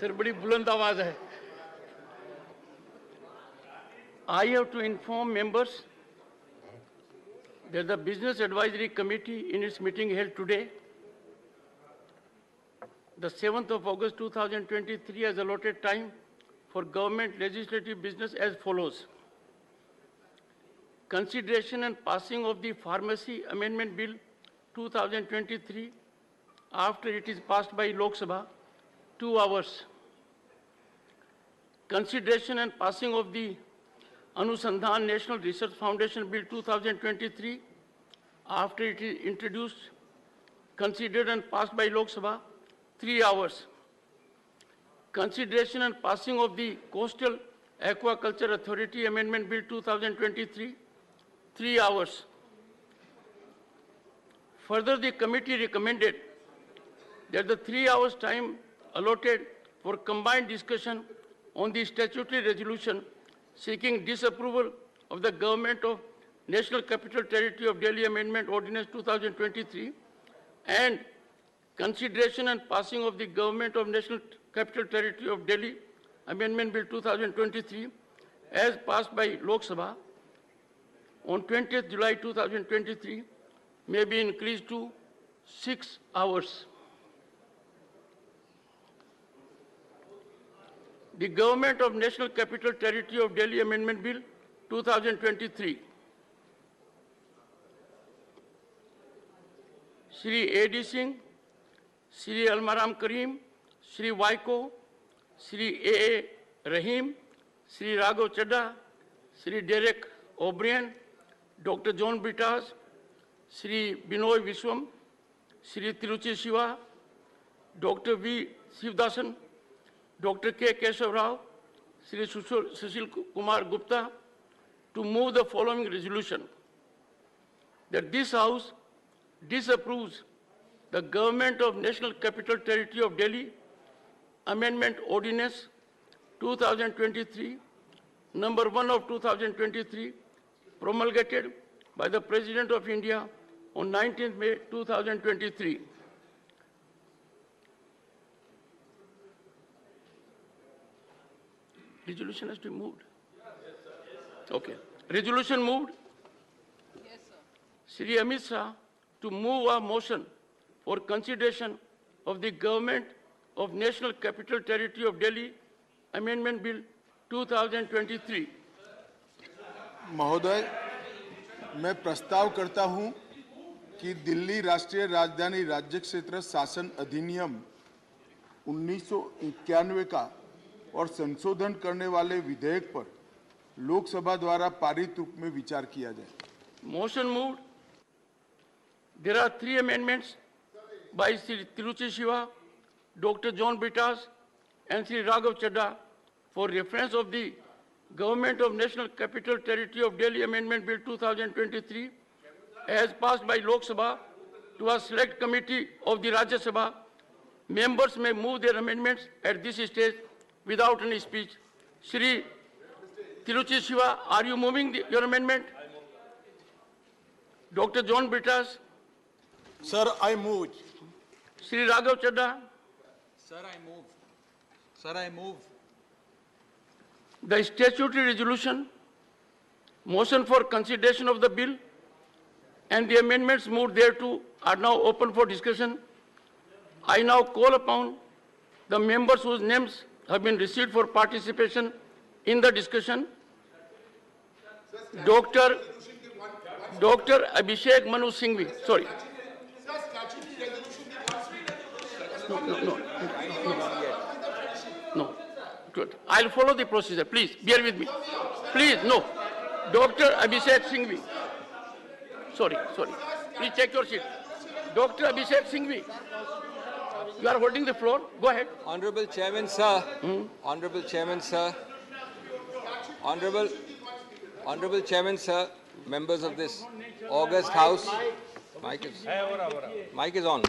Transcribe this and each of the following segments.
Sir बड़ी बुलंद आवाज है. I have to inform members that the Business Advisory Committee in its meeting held today, the 7th of August 2023, has allotted time for government legislative business as follows. Consideration and passing of the Pharmacy Amendment Bill 2023 after it is passed by Lok Sabha, 2 hours. Consideration and passing of the Anusandhan National Research Foundation Bill 2023 after it is introduced, considered and passed by Lok Sabha, 3 hours. Consideration and passing of the Coastal Aquaculture Authority Amendment Bill 2023, 3 hours. Further, the committee recommended that the 3 hours time allotted for combined discussion on the statutory resolution seeking disapproval of the Government of National Capital Territory of Delhi Amendment Ordinance 2023 and consideration and passing of the Government of National Capital Territory of Delhi Amendment Bill 2023 as passed by Lok Sabha on 20th July 2023 may be increased to 6 hours. The Government of National Capital Territory of Delhi Amendment Bill 2023. Shri A.D. Singh, Shri Almaram Karim, Shri Waiko, Shri A.A. Rahim, Shri Raghav Chadha, Shri Derek O'Brien, Dr. John Britas, Shri Binoy Viswam, Shri Tiruchi Shiva, Dr. V. Shivdasan, Dr. K. Keshav Rao, Shri Sushil Kumar Gupta, to move the following resolution: that this House disapproves the Government of National Capital Territory of Delhi Amendment Ordinance 2023, number 1 of 2023, promulgated by the President of India on 19th May 2023. Resolution has to be moved. Okay. Resolution moved. Yes, sir. Shri Amit Shah to move a motion for consideration of the Government of National Capital Territory of Delhi Amendment Bill 2023. महोदय, मैं प्रस्ताव करता हूं कि दिल्ली राष्ट्रीय राजधानी राज्य क्षेत्र शासन अधिनियम 1991 का और संशोधन करने वाले विधेयक पर लोकसभा द्वारा पारित रूप में विचार किया जाए. Motion moved. There are 3 amendments by Sri Tiruchi Shiva, Dr. John Britas, and Sri Raghav Chadha for reference of the Government of National Capital Territory of Delhi Amendment Bill 2023 as passed by Lok Sabha to a select committee of the Rajya Sabha. Members may move their amendments at this stage without any speech. Shri Tiruchi Shiva, are you moving your amendment? Dr. John Britas. Sir, I move. Shri Raghav Chadha. Sir, I move. Sir, I move. The statutory resolution, motion for consideration of the bill, and the amendments moved thereto are now open for discussion. I now call upon the members whose names have been received for participation in the discussion. Dr. Abhishek Manu Singhvi. Sorry. No. Good. I'll follow the procedure. Please, bear with me. Please, no. Dr. Abhishek Singhvi. Sorry. Please take your seat. Dr. Abhishek Singhvi. You are holding the floor. Go ahead. Honorable Chairman, sir. Honorable Chairman, sir. Honorable Chairman, sir. Members of this August House. Mic is on.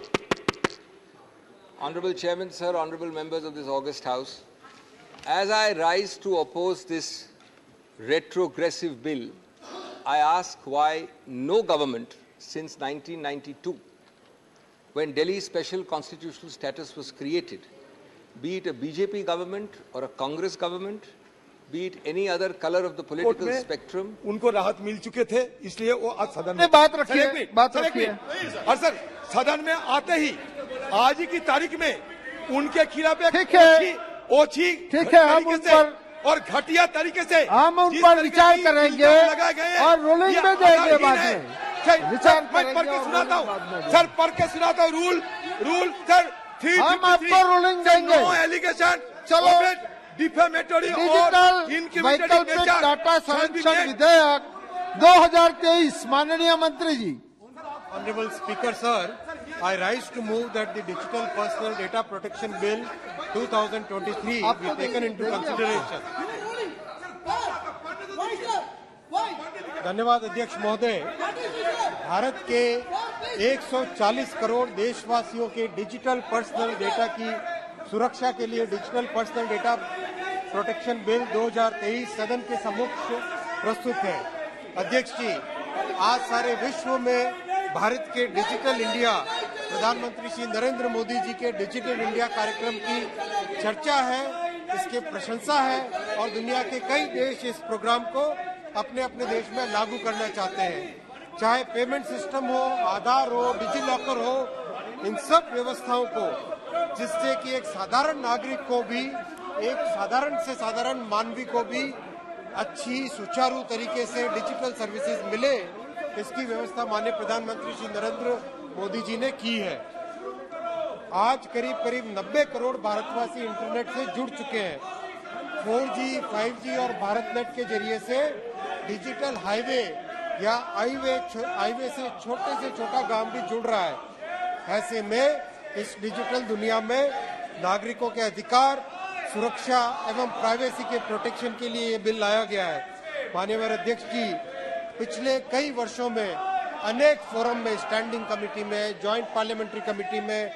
Honorable Chairman, sir. Honorable members of this August House. As I rise to oppose this retrogressive bill, I ask why no government since 1992, when Delhi's special constitutional status was created, be it a BJP government or a Congress government, be it any other color of the political spectrum. उनको राहत मिल चुके थे, इसलिए वो आज सदन में बात रखिए, बात रखिए। और सर सदन में आते ही आज ही की तारीख में उनके खिलाफ एक ठीक है, ओछी ठीक है, हम उन पर और घटिया तरीके से हम उन पर विचार करेंगे और रूलिंग में देंगे बाद में। विचार करेंगे सुनाता हूँ सर, पढ़ के सुनाता हूँ रूल सर। हम आपको रूलिंग देंगे। एलिगेशन चलो, डिफेमेटरी डिजिटल वैकल्पिक डाटा संरक्षण विधेयक 2023 माननीय मंत्री जी। Honorable Speaker, sir, I rise to move that the Digital Personal Data Protection Bill 2023 be taken into consideration. धन्यवाद अध्यक्ष महोदय। भारत के 140 करोड़ देशवासियों के डिजिटल पर्सनल डेटा की सुरक्षा के लिए digital personal data protection bill 2023 सदन के समक्ष प्रस्तुत है। अध्यक्ष जी, आज सारे विश्व में भारत के डिजिटल इंडिया, प्रधानमंत्री श्री नरेंद्र मोदी जी के डिजिटल इंडिया कार्यक्रम की चर्चा है, इसके प्रशंसा है और दुनिया के कई देश इस प्रोग्राम को अपने अपने देश में लागू करना चाहते हैं। चाहे पेमेंट सिस्टम हो, आधार हो, डिजी लॉकर हो, इन सब व्यवस्थाओं को जिससे कि एक साधारण नागरिक को भी, एक साधारण से साधारण मानवी को भी अच्छी सुचारू तरीके से डिजिटल सर्विसेज मिले, इसकी व्यवस्था माननीय प्रधानमंत्री श्री नरेंद्र मोदी जी ने की है। आज करीब 90 करोड़ भारतवासी इंटरनेट से जुड़ चुके हैं। 4G, 5G और भारत नेट के जरिए से डिजिटल हाईवे या हाईवे से छोटा गांव भी जुड़ रहा है। ऐसे में इस डिजिटल दुनिया में नागरिकों के अधिकार, सुरक्षा एवं प्राइवेसी के प्रोटेक्शन के लिए ये बिल लाया गया है। माननीय अध्यक्ष जी, पिछले कई वर्षों में अनेक फोरम में, स्टैंडिंग कमेटी में, ज्वाइंट पार्लियामेंट्री कमेटी में,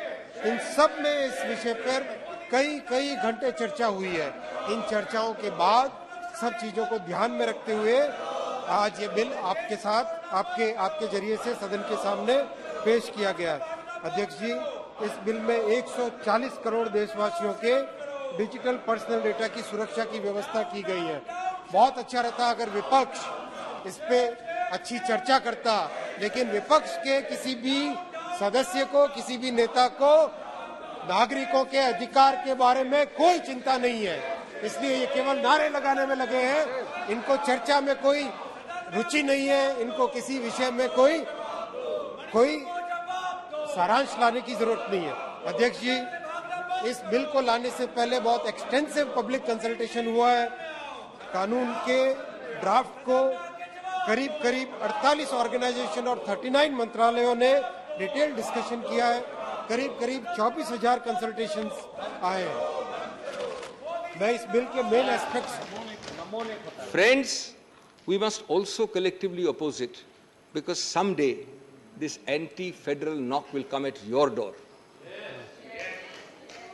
इन सब में इस विषय पर कई घंटे चर्चा हुई है। इन चर्चाओं के बाद सब चीजों को ध्यान में रखते हुए आज ये बिल आपके साथ आपके जरिए से सदन के सामने पेश किया गया। अध्यक्ष जी, इस बिल में 140 करोड़ देशवासियों के डिजिटल पर्सनल डेटा की सुरक्षा की व्यवस्था की गई है। बहुत अच्छा रहता अगर विपक्ष इस पे अच्छी चर्चा करता, लेकिन विपक्ष के किसी भी सदस्य को, किसी भी नेता को नागरिकों के अधिकार के बारे में कोई चिंता नहीं है। इसलिए ये केवल नारे लगाने में लगे हैं। इनको चर्चा में कोई रुचि नहीं है, इनको किसी विषय में कोई सारांश लाने की जरूरत नहीं है। अध्यक्ष जी, इस बिल को लाने से पहले बहुत एक्सटेंसिव पब्लिक कंसल्टेशन हुआ है। कानून के ड्राफ्ट को करीब 48 ऑर्गेनाइजेशन और 39 मंत्रालयों ने डिटेल डिस्कशन किया है। करीब 24,000 कंसल्टेशंस आए हैं। मैं इस बिल के main aspects. Friends, we must also collectively oppose it because someday this anti-federal knock will come at your door.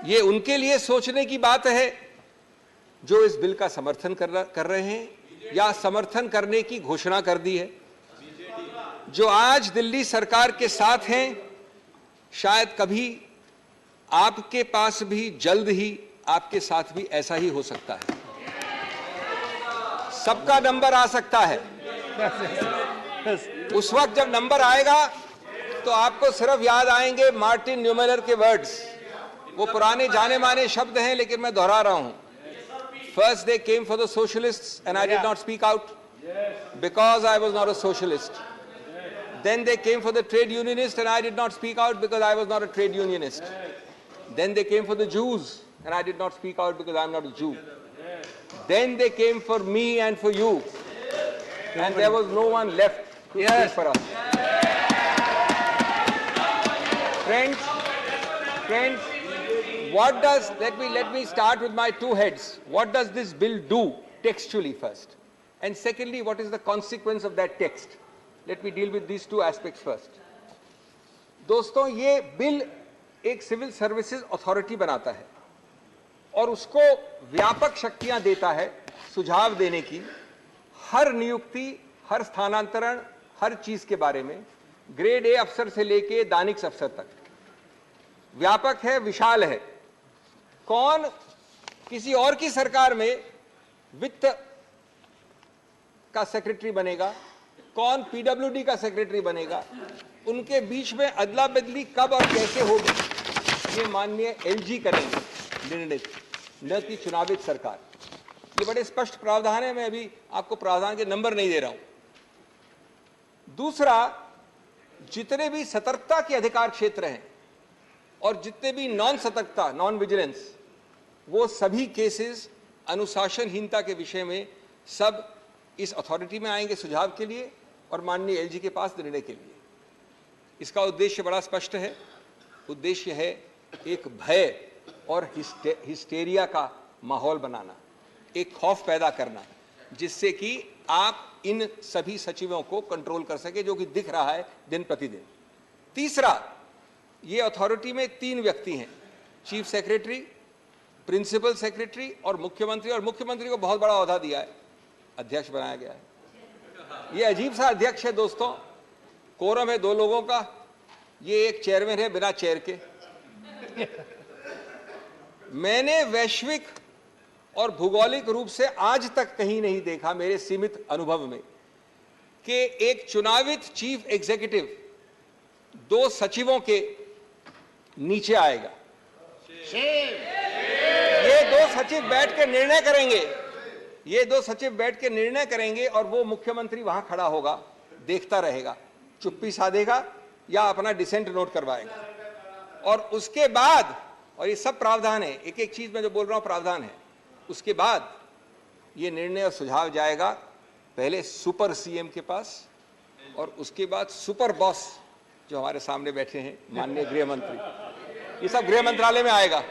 ये उनके लिए सोचने की बात है जो इस बिल का समर्थन कर रहे हैं या समर्थन करने की घोषणा कर दी है। जो आज दिल्ली सरकार के साथ हैं, शायद कभी आपके पास भी जल्द ही आपके साथ भी ऐसा ही हो सकता है। सबका नंबर आ सकता है। उस वक्त जब नंबर आएगा तो आपको सिर्फ याद आएंगे मार्टिन न्यूमेलर के वर्ड्स। वो पुराने जाने माने शब्द हैं, लेकिन मैं दोहरा रहा हूं। First they came for the socialists and I did not speak out because I was not a socialist. Then they came for the trade unionists and I did not speak out because I was not a trade unionist. Then they came for the Jews and I did not speak out because I am not a Jew. Then they came for me and for you, and there was no one left to speak for us. Friends, what does, let me start with my two heads. What does this bill do textually first? And secondly, what is the consequence of that text? Let me deal with these two aspects first. दोस्तों, ये bill एक civil services authority बनाता है और उसको व्यापक शक्तियां देता है सुझाव देने की, हर नियुक्ति, हर स्थानांतरण, हर चीज के बारे में, ग्रेड ए अफसर से लेके दानिक्स अफसर तक। व्यापक है, विशाल है। कौन किसी और की सरकार में वित्त का सेक्रेटरी बनेगा, कौन पीडब्ल्यूडी का सेक्रेटरी बनेगा, उनके बीच में अदला बदली कब और कैसे होगी, ये माननीय एलजी करेंगे निर्णय, न कि चुनावित सरकार। ये बड़े स्पष्ट प्रावधान है, मैं अभी आपको प्रावधान के नंबर नहीं दे रहा हूं। दूसरा, जितने भी सतर्कता के अधिकार क्षेत्र हैं और जितने भी नॉन सतर्कता, नॉन विजिलेंस, वो सभी केसेस अनुशासनहीनता के विषय में सब इस अथॉरिटी में आएंगे सुझाव के लिए और माननीय एलजी के पास निर्णय के लिए। इसका उद्देश्य बड़ा स्पष्ट है। उद्देश्य है एक भय और हिस्टेरिया का माहौल बनाना, एक खौफ पैदा करना, जिससे कि आप इन सभी सचिवों को कंट्रोल कर सके, जो कि दिख रहा है दिन प्रतिदिन। तीसरा, ये अथॉरिटी में 3 व्यक्ति हैं, चीफ सेक्रेटरी, प्रिंसिपल सेक्रेटरी और मुख्यमंत्री। और मुख्यमंत्री को बहुत बड़ा ओहदा दिया है, अध्यक्ष बनाया गया है। ये अजीब सा अध्यक्ष है दोस्तों। कोरम है 2 लोगों का, ये एक चेयरमैन है बिना चेयर के। मैंने वैश्विक और भौगोलिक रूप से आज तक कहीं नहीं देखा मेरे सीमित अनुभव में कि एक चुनावित चीफ एग्जीक्यूटिव 2 सचिवों के नीचे आएगा। ये 2 सचिव बैठ के निर्णय करेंगे, ये 2 सचिव बैठ के निर्णय करेंगे और वो मुख्यमंत्री वहां खड़ा होगा, देखता रहेगा, चुप्पी साधेगा या अपना डिसेंट नोट करवाएगा। और उसके बाद, और ये सब प्रावधान है, एक एक चीज में जो बोल रहा हूं प्रावधान है, उसके बाद ये निर्णय और सुझाव जाएगा पहले सुपर सीएम के पास और उसके बाद सुपर बॉस जो हमारे सामने बैठे हैं माननीय गृह मंत्री, ये सब गृह मंत्रालय में आएगा।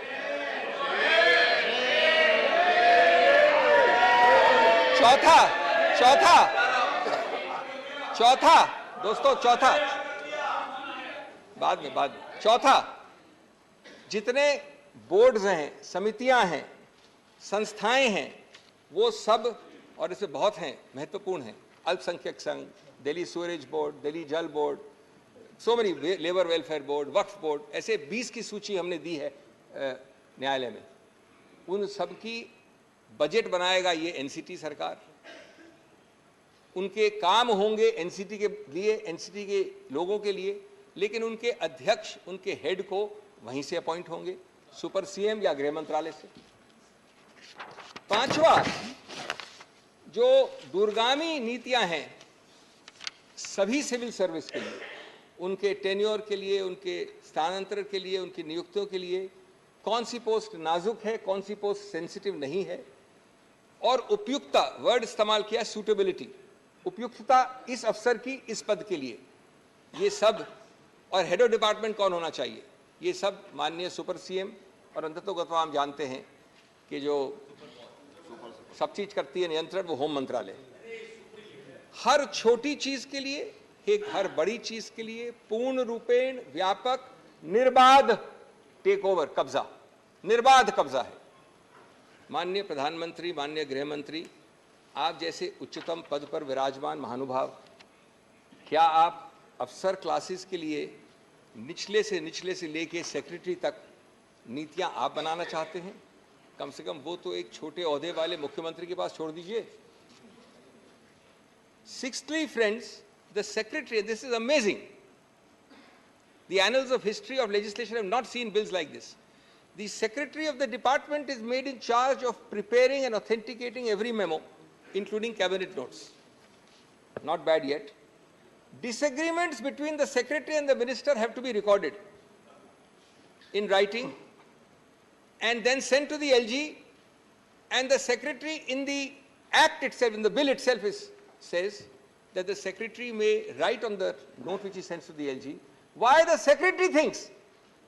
चौथा दोस्तों, बाद में चौथा, जितने बोर्ड्स हैं, समितियां हैं, संस्थाएं हैं, वो सब, और इसमें बहुत हैं, महत्वपूर्ण हैं, अल्पसंख्यक संघ, Delhi सूरेज board, Delhi Jal board, so many, labour welfare board, Waqf board, ऐसे 20 की सूची हमने दी है न्यायालय में। उन सब की बजट बनाएगा ये एनसीटी सरकार। उनके काम होंगे एनसीटी के लिए, एनसीटी के लोगों के लिए, लेकिन उनके अध्यक्ष, उनके हेड को वहीं से अपॉइंट होंगे, सुपर सीएम या गृह मंत्रालय से। 5वां, जो दूरगामी नीतियां हैं सभी सिविल सर्विस के लिए, उनके टेन्योर के लिए, उनके स्थानांतरण के लिए, उनकी नियुक्तियों के लिए, कौन सी पोस्ट नाजुक है, कौन सी पोस्ट सेंसिटिव नहीं है, और उपयुक्तता, वर्ड इस्तेमाल किया सूटेबिलिटी, उपयुक्तता इस अफसर की इस पद के लिए, ये सब, और हेड ऑफ डिपार्टमेंट कौन होना चाहिए, ये सब माननीय सुपर सीएम, और अंततोगत्वा हम जानते हैं कि जो सब चीज करती है नियंत्रण, वो होम मंत्रालय। हर छोटी चीज के लिए, एक हर बड़ी चीज के लिए पूर्ण रूपेण व्यापक निर्बाध टेक ओवर, कब्जा, निर्बाध कब्जा है। माननीय प्रधानमंत्री, माननीय गृह मंत्री, आप जैसे उच्चतम पद पर विराजमान महानुभाव, क्या आप अफसर क्लासेस के लिए निचले से लेके सेक्रेटरी तक नीतियां आप बनाना चाहते हैं? कम से कम वो तो एक छोटे ओहदे वाले मुख्यमंत्री के पास छोड़ दीजिए। Sixthly, friends, the secretary, this is amazing. The annals of history of legislation have not seen bills like this. The secretary of the department is made in charge of preparing and authenticating every memo, including cabinet notes. Not bad yet. Disagreements between the secretary and the minister have to be recorded in writing and then sent to the LG, and the secretary in the act itself, in the bill itself, says that the secretary may write on the note which he sends to the LG why the secretary thinks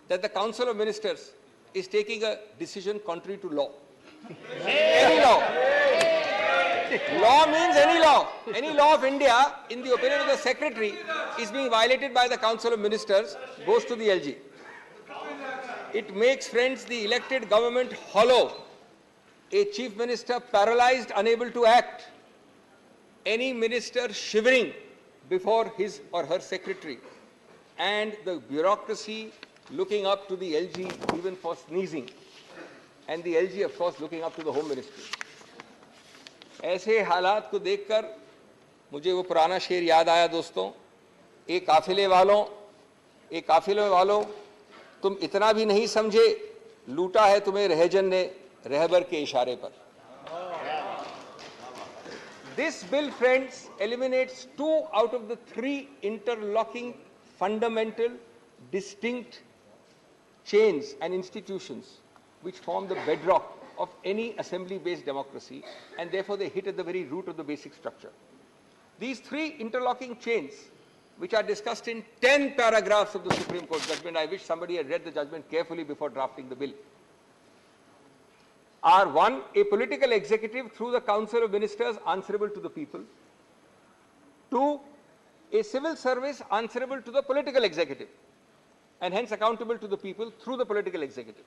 that the Council of Ministers is taking a decision contrary to law. Any law. Law means any law. Any law of India, in the opinion of the secretary, is being violated by the Council of Ministers, goes to the LG. It makes, friends, the elected government hollow, a chief minister paralyzed, unable to act, any minister shivering before his or her secretary, and the bureaucracy looking up to the LG even for sneezing. and the LG, of course, looking up to the Home Ministry. ऐसे हालात को देखकर मुझे वो पुराना शेर याद आया दोस्तों, एक काफिले वालों तुम इतना भी नहीं समझे, लूटा है तुम्हें रहजन ने रहबर के इशारे पर. This bill, friends, eliminates 2 out of the 3 interlocking, fundamental, distinct chains and institutions which form the bedrock of any assembly-based democracy, and therefore they hit at the very root of the basic structure. These 3 interlocking chains, which are discussed in 10 paragraphs of the Supreme Court judgment, I wish somebody had read the judgment carefully before drafting the bill, are 1, a political executive through the Council of Ministers answerable to the people; 2, a civil service answerable to the political executive and hence accountable to the people through the political executive;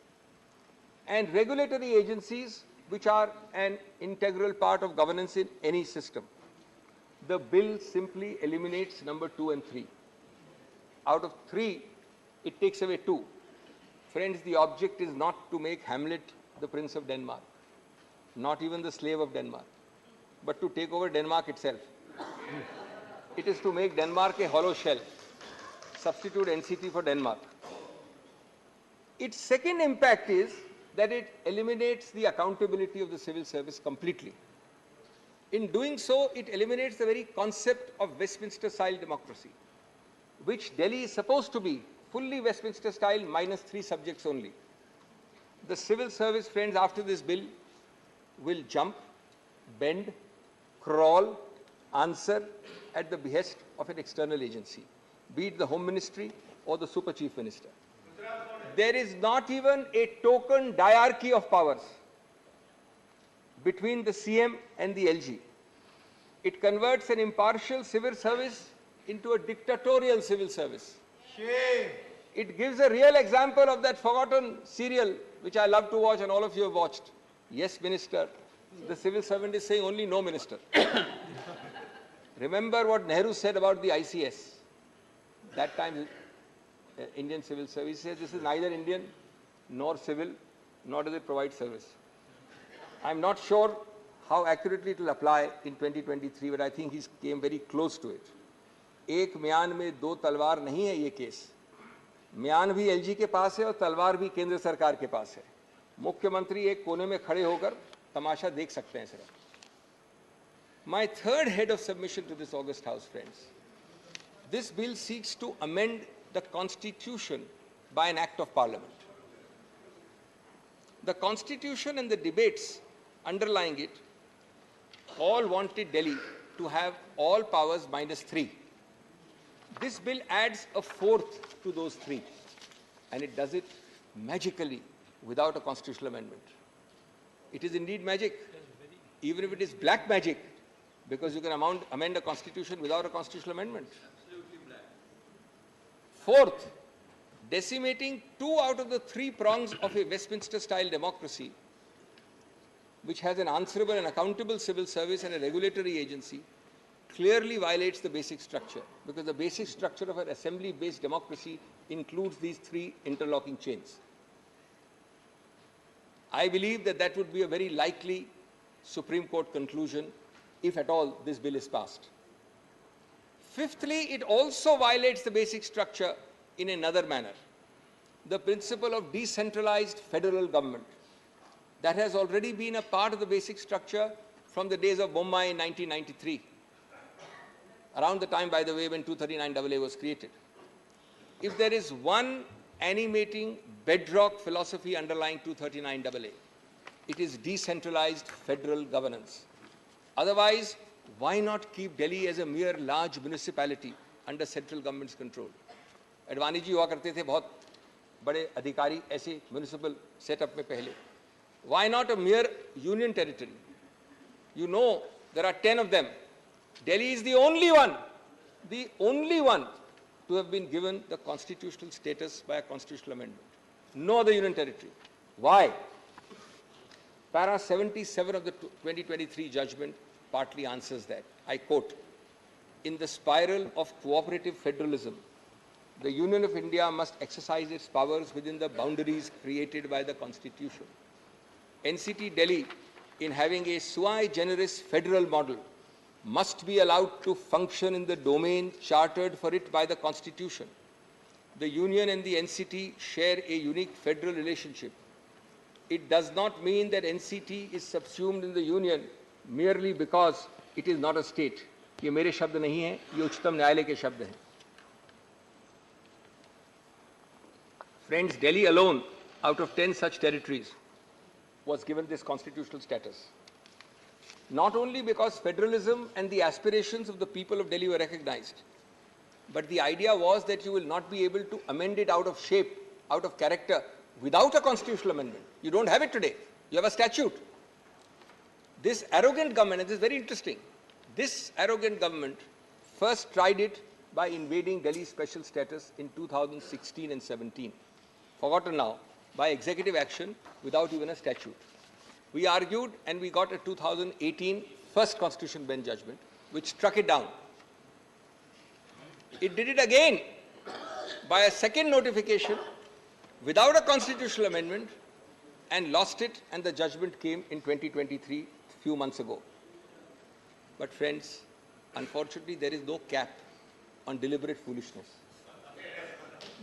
and regulatory agencies which are an integral part of governance in any system. The bill simply eliminates number 2 and 3. Out of 3, it takes away 2. Friends, the object is not to make Hamlet the Prince of Denmark, not even the slave of Denmark, but to take over Denmark itself. It is to make Denmark a hollow shell, substitute NCT for Denmark. Its second impact is that it eliminates the accountability of the civil service completely. In doing so, it eliminates the very concept of Westminster-style democracy, which Delhi is supposed to be fully Westminster-style minus 3 subjects only. The civil service, friends, after this bill will jump, bend, crawl, answer at the behest of an external agency, be it the Home Ministry or the Super Chief Minister. There is not even a token diarchy of powers between the CM and the LG. It converts an impartial civil service into a dictatorial civil service. Shame. It gives a real example of that forgotten serial which I love to watch and all of you have watched. Yes, Minister. The civil servant is saying only no, Minister. Remember what Nehru said about the ICS. That time, Indian Civil Service says this is neither Indian nor civil, nor does it provide service. I'm not sure how accurately it will apply in 2023, but I think he came very close to it. एक म्यान में 2 तलवार नहीं है ये case. म्यान भी LG के पास है और तलवार भी केंद्र सरकार के पास है. मुख्यमंत्री एक कोने में खड़े होकर तमाशा देख सकते हैं सिर्फ. My third head of submission to this august House, friends. This bill seeks to amend the Constitution by an act of Parliament. The Constitution and the debates underlying it all wanted Delhi to have all powers minus 3. This bill adds a 4th to those 3, and it does it magically without a constitutional amendment. It is indeed magic, even if it is black magic, because you can amend a constitution without a constitutional amendment. Absolutely black. 4th, decimating 2 out of the 3 prongs of a Westminster-style democracy, which has an answerable and accountable civil service and a regulatory agency, clearly violates the basic structure, because the basic structure of an assembly-based democracy includes these 3 interlocking chains. I believe that that would be a very likely Supreme Court conclusion if at all this bill is passed. Fifthly, it also violates the basic structure in another manner. The principle of decentralized federal government that has already been a part of the basic structure from the days of Bombay in 1993, around the time, by the way, when 239AA was created. If there is one animating bedrock philosophy underlying 239AA, it is decentralized federal governance. Otherwise, why not keep Delhi as a mere large municipality under central government's control? Advani ji हुआ करते थे बहुत बड़े अधिकारी ऐसे municipal setup में पहले. Why not a mere union territory? You know, there are 10 of them. Delhi is the only one to have been given the constitutional status by a constitutional amendment. No other union territory. Why? Para 77 of the 2023 judgment partly answers that. I quote, "In the spiral of cooperative federalism, the Union of India must exercise its powers within the boundaries created by the Constitution. NCT Delhi, in having a sui generis federal model, must be allowed to function in the domain chartered for it by the Constitution. The Union and the NCT share a unique federal relationship. It does not mean that NCT is subsumed in the Union merely because it is not a state. ये मेरे शब्द नहीं हैं, ये उच्चतम न्यायालय के शब्द हैं. Friends, Delhi alone, out of 10 such territories, was given this constitutional status. Not only because federalism and the aspirations of the people of Delhi were recognized, but the idea was that you will not be able to amend it out of shape, out of character, without a constitutional amendment. You don't have it today. You have a statute. This arrogant government, and this is very interesting, this arrogant government first tried it by invading Delhi's special status in 2016 and 17. Forgotten now, by executive action without even a statute. We argued and we got a 2018 first Constitution Bench judgment which struck it down. It did it again by a second notification without a constitutional amendment and lost it, and the judgment came in 2023, a few months ago. But friends, unfortunately there is no cap on deliberate foolishness.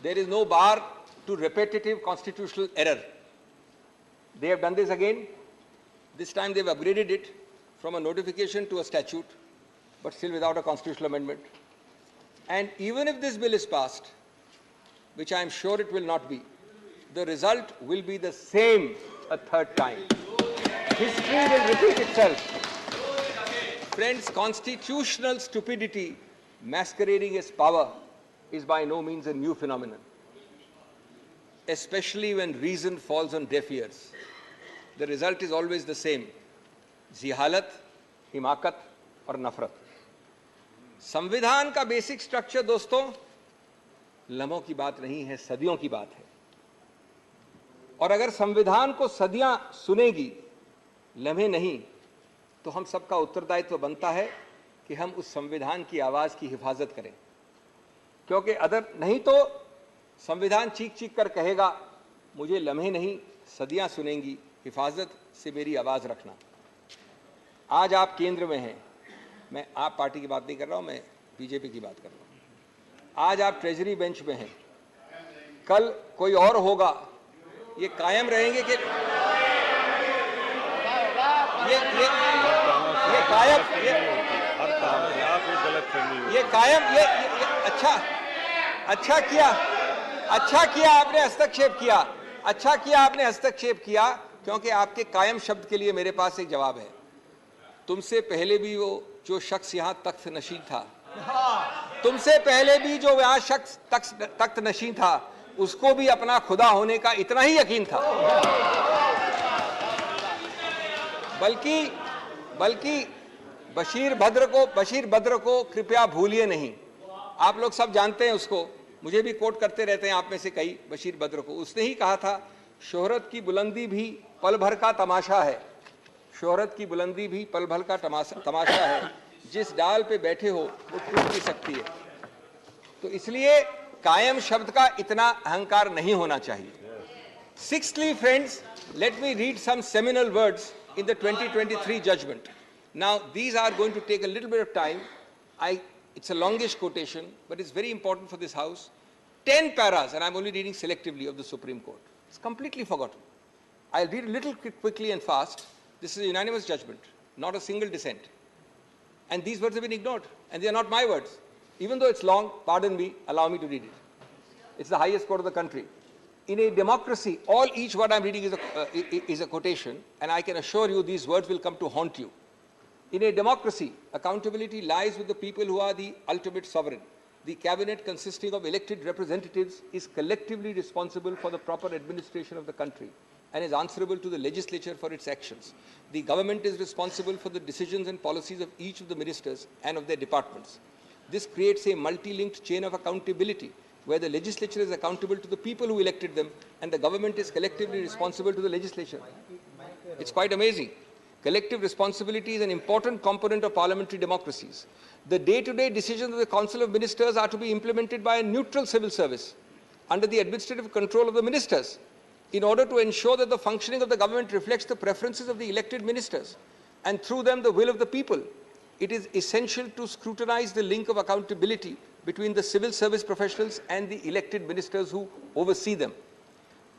There is no bar to repetitive constitutional error. They have done this again. This time they've upgraded it from a notification to a statute, but still without a constitutional amendment. And even if this bill is passed, which I am sure it will not be, the result will be the same a third time. History will repeat itself. Friends, constitutional stupidity masquerading as power is by no means a new phenomenon, especially when reason falls on deaf ears. The result is always the same: जिहालत, हिमाकत और नफरत. संविधान का basic structure दोस्तों लम्हों की बात नहीं है, सदियों की बात है. और अगर संविधान को सदियां सुनेगी, लम्हे नहीं, तो हम सबका उत्तरदायित्व बनता है कि हम उस संविधान की आवाज की हिफाजत करें. क्योंकि अदर नहीं तो संविधान चीख चीख कर कहेगा मुझे लम्हे नहीं, सदियां सुनेंगी, हिफाजत से मेरी आवाज रखना. आज आप केंद्र में हैं, मैं आप पार्टी की बात नहीं कर रहा हूं, मैं बीजेपी की बात कर रहा हूं. आज आप ट्रेजरी बेंच में हैं, कल कोई और होगा. ये कायम रहेंगे कि अच्छा किया आपने हस्तक्षेप किया, क्योंकि आपके कायम शब्द के लिए मेरे पास एक जवाब है. तुमसे पहले भी वो जो शख्स यहां तख्त नशीन था, तुमसे पहले भी जो यहां शख्स तख्त नशीन था, उसको भी अपना खुदा होने का इतना ही यकीन था. बल्कि बशीर भद्र को कृपया भूलिए नहीं. आप लोग सब जानते हैं उसको, मुझे भी कोट करते रहते हैं आप में से कई. बशीर भद्र को उसने ही कहा था, शोहरत की बुलंदी भी पल भर का तमाशा है. शोहरत की बुलंदी भी पल भर का तमाशा है. जिस डाल पे बैठे हो वो टूट भी सकती है. तो इसलिए कायम शब्द का इतना अहंकार नहीं होना चाहिए. Sixthly, friends, let me read some seminal words in the 2023 judgment. Now, these are going to take a little bit of time. It's a longish quotation, but it's very important for this House. 10 paras, and I'm only reading selectively, of the Supreme Court. It's completely forgotten. I'll read a little quickly and fast. This is a unanimous judgment, not a single dissent. And these words have been ignored, and they are not my words. Even though it's long, pardon me, allow me to read it. It's the highest court of the country. In a democracy, each word I'm reading is a quotation, and I can assure you these words will come to haunt you. In a democracy, accountability lies with the people who are the ultimate sovereign. The cabinet, consisting of elected representatives, is collectively responsible for the proper administration of the country and is answerable to the legislature for its actions. The government is responsible for the decisions and policies of each of the ministers and of their departments. This creates a multi-linked chain of accountability, where the legislature is accountable to the people who elected them and the government is collectively responsible to the legislature. It's quite amazing. Collective responsibility is an important component of parliamentary democracies. The day-to-day decisions of the Council of Ministers are to be implemented by a neutral civil service under the administrative control of the ministers. in order to ensure that the functioning of the government reflects the preferences of the elected ministers and through them the will of the people, it is essential to scrutinize the link of accountability between the civil service professionals and the elected ministers who oversee them.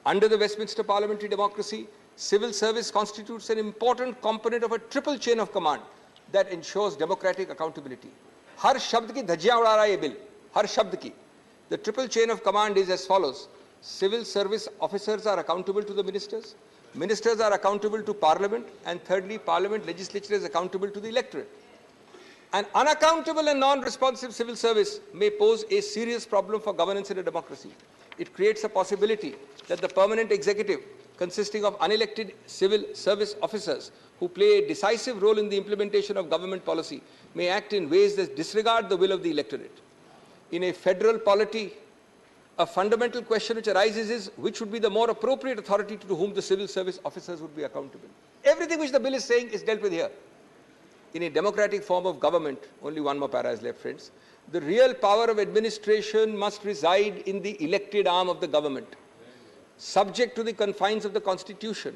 Under the Westminster parliamentary democracy, civil service constitutes an important component of a triple chain of command that ensures democratic accountability. हर शब्द की धज्जियां उड़ा रहा है ये bill, हर शब्द की. The triple chain of command is as follows. Civil service officers are accountable to the ministers, ministers are accountable to parliament, and thirdly, parliament legislature is accountable to the electorate. An unaccountable and non-responsive civil service may pose a serious problem for governance in a democracy. It creates a possibility that the permanent executive, consisting of unelected civil service officers who play a decisive role in the implementation of government policy, may act in ways that disregard the will of the electorate. In a federal polity, a fundamental question which arises is which would be the more appropriate authority to whom the civil service officers would be accountable. Everything which the bill is saying is dealt with here. In a democratic form of government, only one more para is left, friends, the real power of administration must reside in the elected arm of the government. Subject to the confines of the Constitution,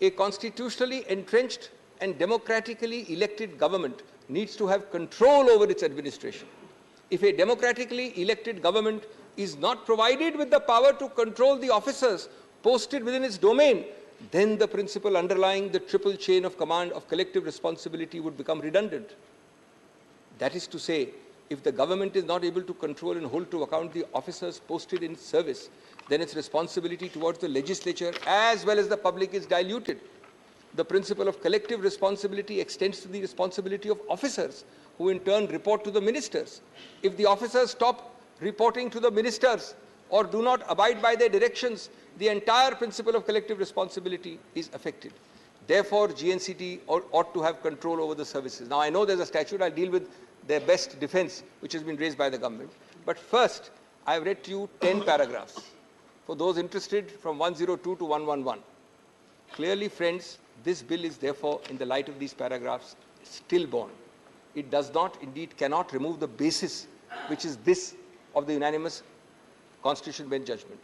a constitutionally entrenched and democratically elected government needs to have control over its administration. If a democratically elected government is not provided with the power to control the officers posted within its domain, then the principle underlying the triple chain of command of collective responsibility would become redundant. That is to say, if the government is not able to control and hold to account the officers posted in its service, then its responsibility towards the legislature as well as the public is diluted. The principle of collective responsibility extends to the responsibility of officers, who in turn report to the ministers. If the officers stop reporting to the ministers or do not abide by their directions, the entire principle of collective responsibility is affected. Therefore, GNCT ought to have control over the services. Now, I know there's a statute. I'll deal with their best defense, which has been raised by the government. But first, I've read to you 10 paragraphs. For those interested, from 102 to 111. Clearly, friends, this bill is therefore, in the light of these paragraphs, stillborn. It does not, indeed cannot remove the basis, which is this of the unanimous Constitution Bench judgment.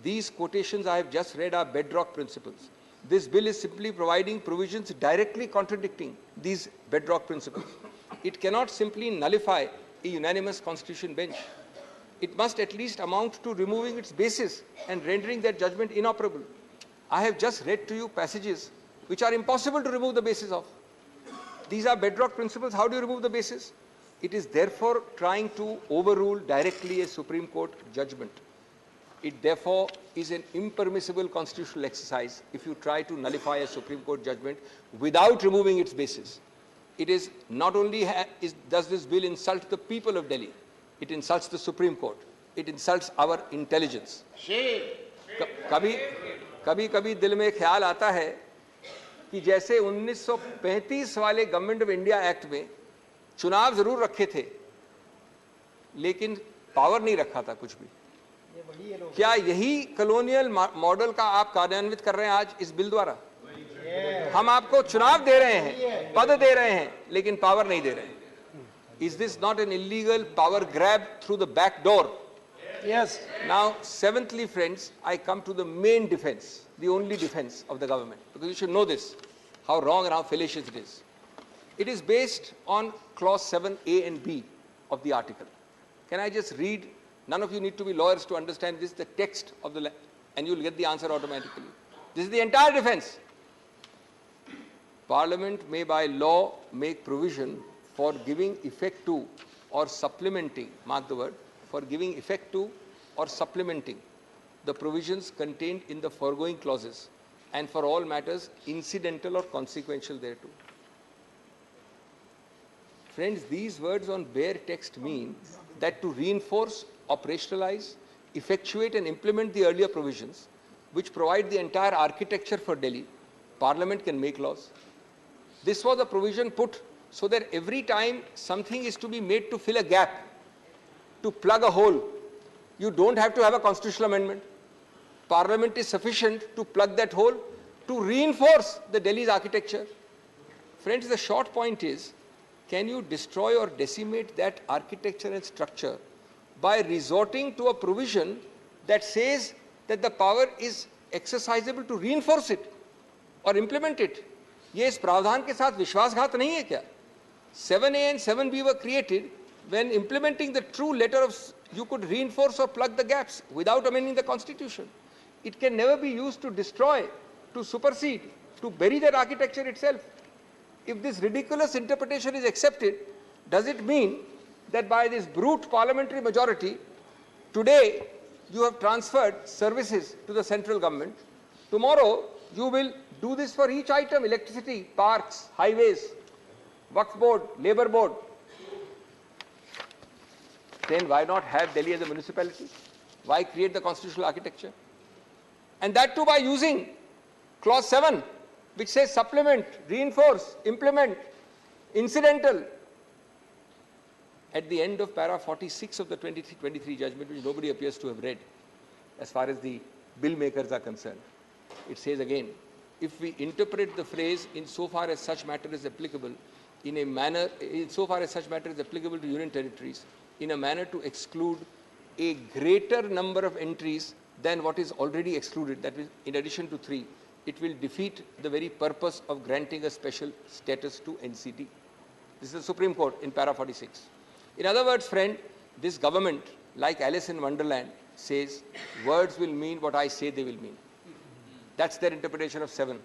These quotations I have just read are bedrock principles. This bill is simply providing provisions directly contradicting these bedrock principles. It cannot simply nullify a unanimous Constitution Bench. It must at least amount to removing its basis and rendering that judgment inoperable. I have just read to you passages which are impossible to remove the basis of. These are bedrock principles. How do you remove the basis? It is therefore trying to overrule directly a Supreme Court judgment. It therefore is an impermissible constitutional exercise if you try to nullify a Supreme Court judgment without removing its basis. It is not only does this bill insult the people of Delhi, it insults the Supreme Court. It insults our intelligence. कभी दिल में ख्याल आता है कि जैसे 1935 वाले government of India act में चुनाव जरूर रखे थे, लेकिन पावर नहीं रखा था कुछ भी. क्या यही कॉलोनियल मॉडल का आप कार्यान्वित कर रहे हैं आज इस बिल द्वारा? हम आपको चुनाव दे रहे हैं, पद दे रहे हैं, लेकिन पावर नहीं दे रहे हैं. Is this not an illegal power grab through the back door? Yes. Now, seventhly, friends, I come to the main defense, the only defense of the government, because you should know this, how wrong and how fallacious it is. It is based on clause 7A and B of the article. Can I just read? None of you need to be lawyers to understand this, the text of the, and you'll get the answer automatically. This is the entire defense. Parliament may by law make provision for giving effect to or supplementing, mark the word, for giving effect to or supplementing the provisions contained in the foregoing clauses, and for all matters incidental or consequential thereto. Friends, these words on bare text mean that to reinforce, operationalize, effectuate and implement the earlier provisions, which provide the entire architecture for Delhi, Parliament can make laws. This was a provision put so that every time something is to be made to fill a gap, to plug a hole, you don't have to have a constitutional amendment. Parliament is sufficient to plug that hole, to reinforce the Delhi's architecture. Friends, the short point is, can you destroy or decimate that architecture and structure by resorting to a provision that says that the power is exercisable to reinforce it or implement it. ये इस प्रावधान के साथ विश्वासघात नहीं है क्या? 7A and 7B were created when implementing the true letter of you could reinforce or plug the gaps without amending the constitution. It can never be used to destroy, to supersede, to bury that architecture itself. If this ridiculous interpretation is accepted, does it mean that by this brute parliamentary majority, today you have transferred services to the central government, tomorrow you will do this for each item, electricity, parks, highways, Waqf board, labor board? Then why not have Delhi as a municipality? Why create the constitutional architecture? And that too by using clause 7, which says supplement, reinforce, implement, incidental. At the end of para 46 of the 23 judgment, which nobody appears to have read, as far as the bill makers are concerned, it says again, if we interpret the phrase insofar as such matter is applicable in a manner, insofar as such matter is applicable to union territories, in a manner to exclude a greater number of entries than what is already excluded, that is, in addition to 3, it will defeat the very purpose of granting a special status to NCT. This is the Supreme Court in para 46. In other words, friend, this government, like Alice in Wonderland, says words will mean what I say they will mean. That's their interpretation of 7.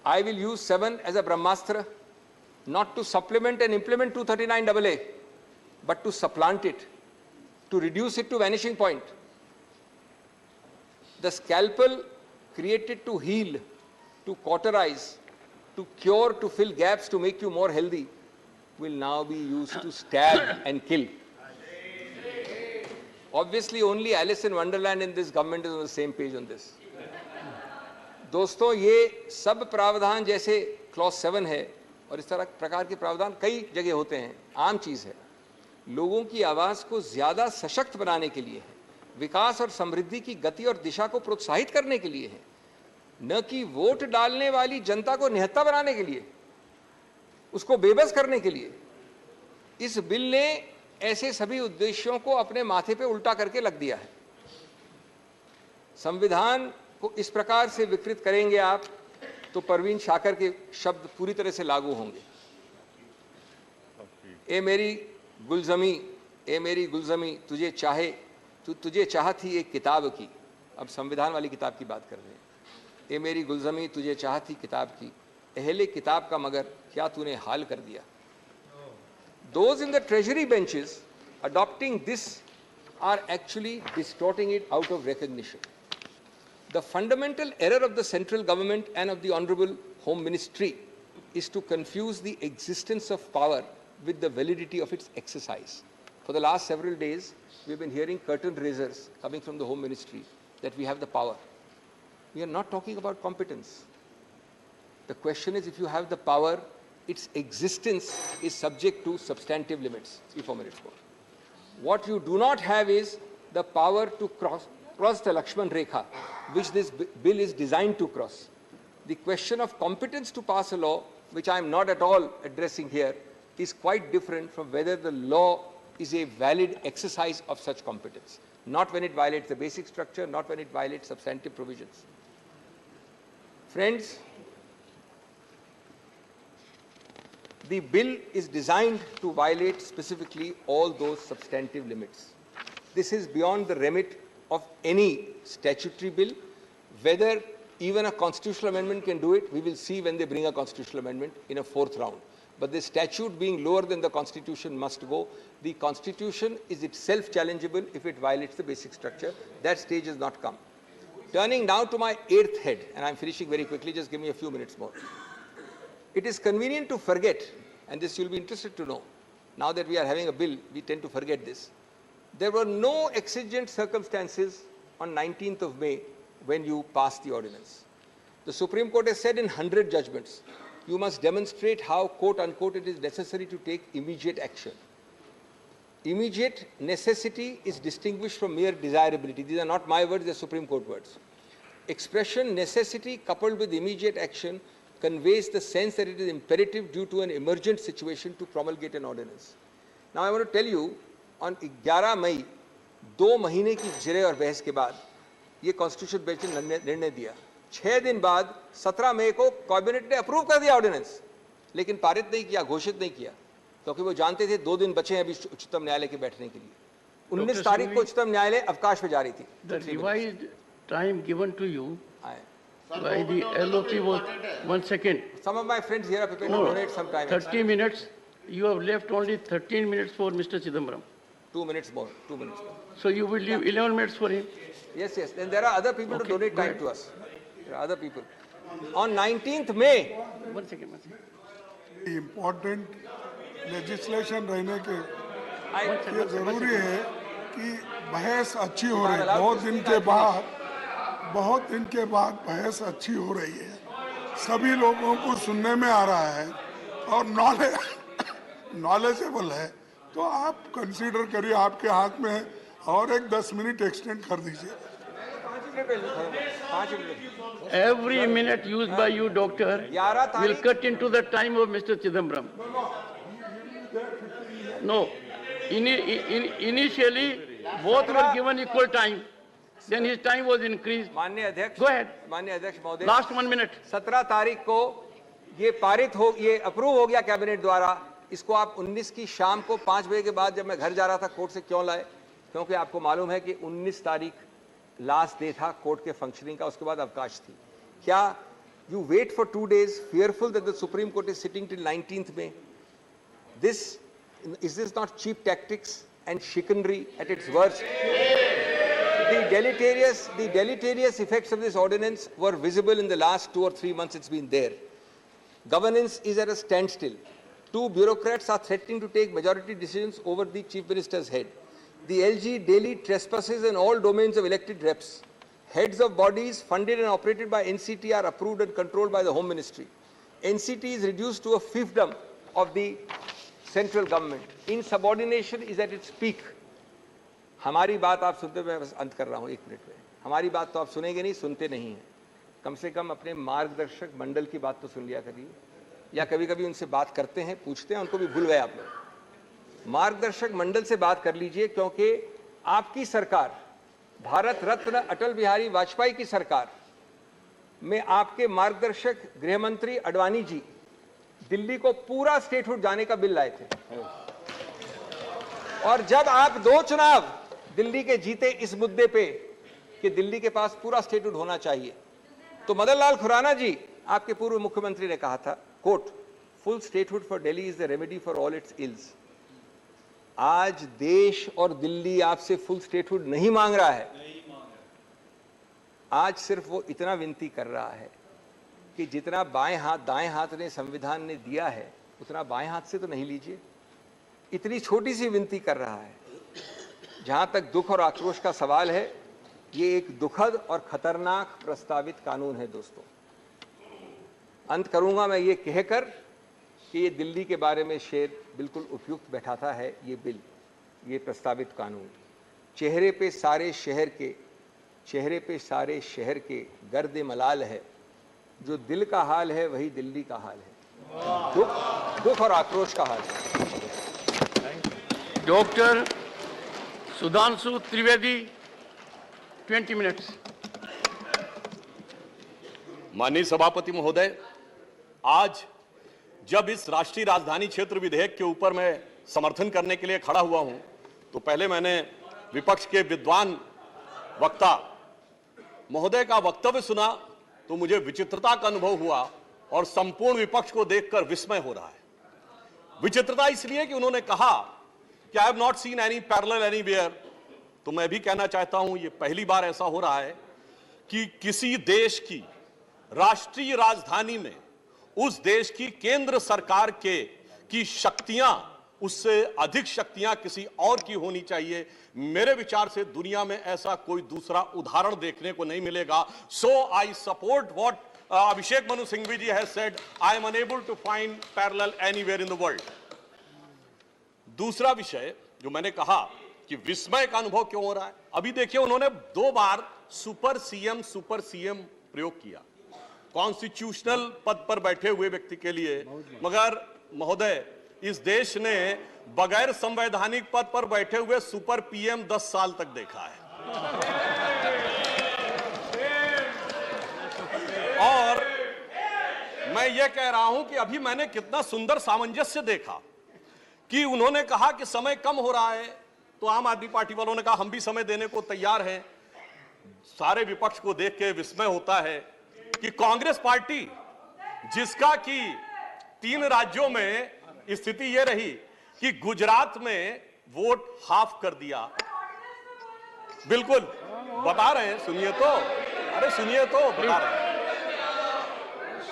I will use 7 as a Brahmastra, not to supplement and implement 239AA, but to supplant it, to reduce it to vanishing point. The scalpel created to heal, to cauterize, to cure, to fill gaps, to make you more healthy, will now be used to stab and kill. Obviously, only Alice in Wonderland in this government is on the same page on this. दोस्तों, ये सब प्रावधान जैसे clause 7 है और इस तरह प्रकार के प्रावधान कई जगह होते हैं, आम चीज़ है, लोगों की आवाज़ को ज़्यादा सशक्त बनाने के लिए है, विकास और समृद्धि की गति और दिशा को प्रोत्साहित करने के लिए है, न कि वोट डालने वाली जनता को निहत्था बनाने के लिए, उसको बेबस करने के लिए। इस बिल ने ऐसे सभी उद्देश्यों को अपने माथे पे उल्टा करके लग दिया है। संविधान को इस प्रकार से विकृत करेंगे आप तो परवीन शाकर के शब्द पूरी तरह से लागू होंगे। ए मेरी गुलजमी तुझे चाह थी एक किताब की, अब संविधान वाली किताब की बात कर रहे हैं। ए मेरी गुलजमी तुझे चाह थी किताब की, अहले किताब का मगर क्या तूने हाल कर दिया। Those in the treasury benches adopting this are actually distorting it out of recognition. The fundamental error of the central government and of the Honorable Home Ministry is to confuse the existence of power with the validity of its exercise. For the last several days, we've been hearing curtain raisers coming from the Home Ministry that we have the power. We are not talking about competence. The question is, if you have the power, its existence is subject to substantive limits. 4 minutes more. What you do not have is the power to cross the Lakshman Rekha, which this bill is designed to cross. The question of competence to pass a law, which I am not at all addressing here, is quite different from whether the law is a valid exercise of such competence. Not when it violates the basic structure, not when it violates substantive provisions. Friends, the bill is designed to violate specifically all those substantive limits. This is beyond the remit of any statutory bill. Whether even a constitutional amendment can do it, we will see when they bring a constitutional amendment in a 4th round. But the statute being lower than the Constitution must go. The Constitution is itself challengeable if it violates the basic structure. That stage has not come. Turning now to my 8th head, and I'm finishing very quickly, just give me a few minutes more. It is convenient to forget, and this you'll be interested to know, now that we are having a bill, we tend to forget this. There were no exigent circumstances on 19th of May when you passed the ordinance. The Supreme Court has said in 100 judgments, you must demonstrate how, quote unquote, it is necessary to take immediate action. Immediate necessity is distinguished from mere desirability. These are not my words, they are Supreme Court words. Expression necessity coupled with immediate action conveys the sense that it is imperative due to an emergent situation to promulgate an ordinance. Now I want to tell you, on 11 मई 2 महीने की जिरे और बहस के बाद ये constitution bench ने निर्णय दिया। 6 दिन बाद 17 मई को कैबिनेट ने अप्रूव कर दिया ऑर्डिनेंस, लेकिन पारित नहीं किया, घोषित नहीं किया, क्योंकि वो जानते थे 2 दिन बचे हैं अभी उच्चतम न्यायालय के बैठने के लिए। 19 तारीख को उच्चतम न्यायालय अवकाश पे जारी थी। The revised time given to you by the LOP was 1 second. Some of my friends here are prepared to No, donate some time. 30 minutes. You have left only 13 minutes for Mr. Chidambaram. 2 minutes more. 2 minutes more. So you will leave 11 minutes for him. Yes, yes. Then there are other people to donate go time ahead. to us. There are other people. On 19th May, 1 second, 1 second. Important legislation रहने के I, ये जरूरी है कि बहस अच्छी हो रही है। बहुत दिन के बाद बहस अच्छी हो रही है, सभी लोगों को सुनने में आ रहा है और नॉलेजेबल है, तो आप कंसीडर करिए, आपके हाथ में है, और एक 10 मिनट एक्सटेंड कर दीजिए। 5 minute. Every minute used by you, doctor, 11 will cut into the time of Mr. Chidambaram. No. Initially, both were given equal time. Then his time was increased. माननीय अध्यक्ष, Go ahead. माननीय अध्यक्ष महोदय, Last 1 minute. 17 तारीख को ये पारित हो, ये अप्रूव हो गया कैबिनेट द्वारा। इसको आप 19 की शाम को 5 बजे के बाद जब मैं घर जा रहा था कोर्ट से क्यों लाए? क्योंकि आपको मालूम है कि 19 तारीख लास्ट डे था कोर्ट के फंक्शनिंग का, उसके बाद अवकाश थी। क्या you wait for 2 days fearful that the Supreme Court is sitting till 19th May? Is this not cheap tactics and chicanery at its worst? The deleterious effects of this ordinance were visible in the last 2 or 3 months it's been there. Governance is at a standstill. 2 bureaucrats are threatening to take majority decisions over the Chief Minister's head. The LG daily trespasses in all domains of elected reps. Heads of bodies funded and operated by NCT are approved and controlled by the Home Ministry. NCT is reduced to a fiefdom of the central government. Insubordination is at its peak. हमारी बात आप सुनते, मैं बस अंत कर रहा हूँ 1 मिनट में। हमारी बात तो आप सुनेंगे नहीं, सुनते नहीं हैं। कम से कम अपने मार्गदर्शक मंडल की बात तो सुन लिया करिए, या कभी कभी उनसे बात करते हैं, पूछते हैं, उनको भी भूल गए आप लोग। मार्गदर्शक मंडल से बात कर लीजिए, क्योंकि आपकी सरकार, भारत रत्न अटल बिहारी वाजपेयी की सरकार में आपके मार्गदर्शक गृह मंत्री अडवाणी जी दिल्ली को पूरा स्टेटहुड जाने का बिल लाए थे। और जब आप 2 चुनाव दिल्ली के जीते इस मुद्दे पे कि दिल्ली के पास पूरा स्टेटहुड होना चाहिए, तो मदन लाल खुराना जी, आपके पूर्व मुख्यमंत्री, ने कहा था, quote, full statehood for Delhi is the remedy for all its ills. आज देश और दिल्ली आपसे फुल स्टेटहुड नहीं मांग रहा है। आज सिर्फ वो इतना विनती कर रहा है कि जितना बाएं हाथ दाएं हाथ ने संविधान ने दिया है, उतना बाएं हाथ से तो नहीं लीजिए। इतनी छोटी सी विनती कर रहा है। जहां तक दुख और आक्रोश का सवाल है, ये एक दुखद और खतरनाक प्रस्तावित कानून है दोस्तों। अंत करूंगा मैं ये कहकर कि ये दिल्ली के बारे में शेर बिल्कुल उपयुक्त बैठाता है ये बिल, ये प्रस्तावित कानून। चेहरे पे सारे शहर के गर्द मलाल है, जो दिल का हाल है वही दिल्ली का हाल है। दुख और आक्रोश का हाल है। Doctor Sudhanshu Trivedi, 20 minutes. माननीय सभापति महोदय, आज जब इस राष्ट्रीय राजधानी क्षेत्र विधेयक के ऊपर मैं समर्थन करने के लिए खड़ा हुआ हूं, तो पहले मैंने विपक्ष के विद्वान वक्ता महोदय का वक्तव्य सुना तो मुझे विचित्रता का अनुभव हुआ और संपूर्ण विपक्ष को देखकर विस्मय हो रहा है। विचित्रता इसलिए कि उन्होंने कहा कि I have not seen any parallel anywhere. तो मैं भी कहना चाहता हूं, ये पहली बार ऐसा हो रहा है कि किसी देश की राष्ट्रीय राजधानी में उस देश की केंद्र सरकार की शक्तियां, उससे अधिक शक्तियां किसी और की होनी चाहिए। मेरे विचार से दुनिया में ऐसा कोई दूसरा उदाहरण देखने को नहीं मिलेगा। So I support what Abhishek Manu Singhvi ji has said, I am unable to find parallel anywhere in the world. दूसरा विषय जो मैंने कहा कि विस्मय का अनुभव क्यों हो रहा है, अभी देखिए उन्होंने 2 बार सुपर सीएम प्रयोग किया कॉन्स्टिट्यूशनल पद पर बैठे हुए व्यक्ति के लिए, मगर महोदय इस देश ने बगैर संवैधानिक पद पर बैठे हुए सुपर पीएम 10 साल तक देखा है। और मैं ये कह रहा हूं कि अभी मैंने कितना सुंदर सामंजस्य देखा कि उन्होंने कहा कि समय कम हो रहा है, तो आम आदमी पार्टी वालों ने कहा हम भी समय देने को तैयार हैं। सारे विपक्ष को देख के विस्मय होता है कि कांग्रेस पार्टी, जिसका कि 3 राज्यों में स्थिति यह रही कि गुजरात में वोट हाफ कर दिया, बिल्कुल बता रहे हैं, सुनिए तो, अरे सुनिए तो, बता रहे हैं।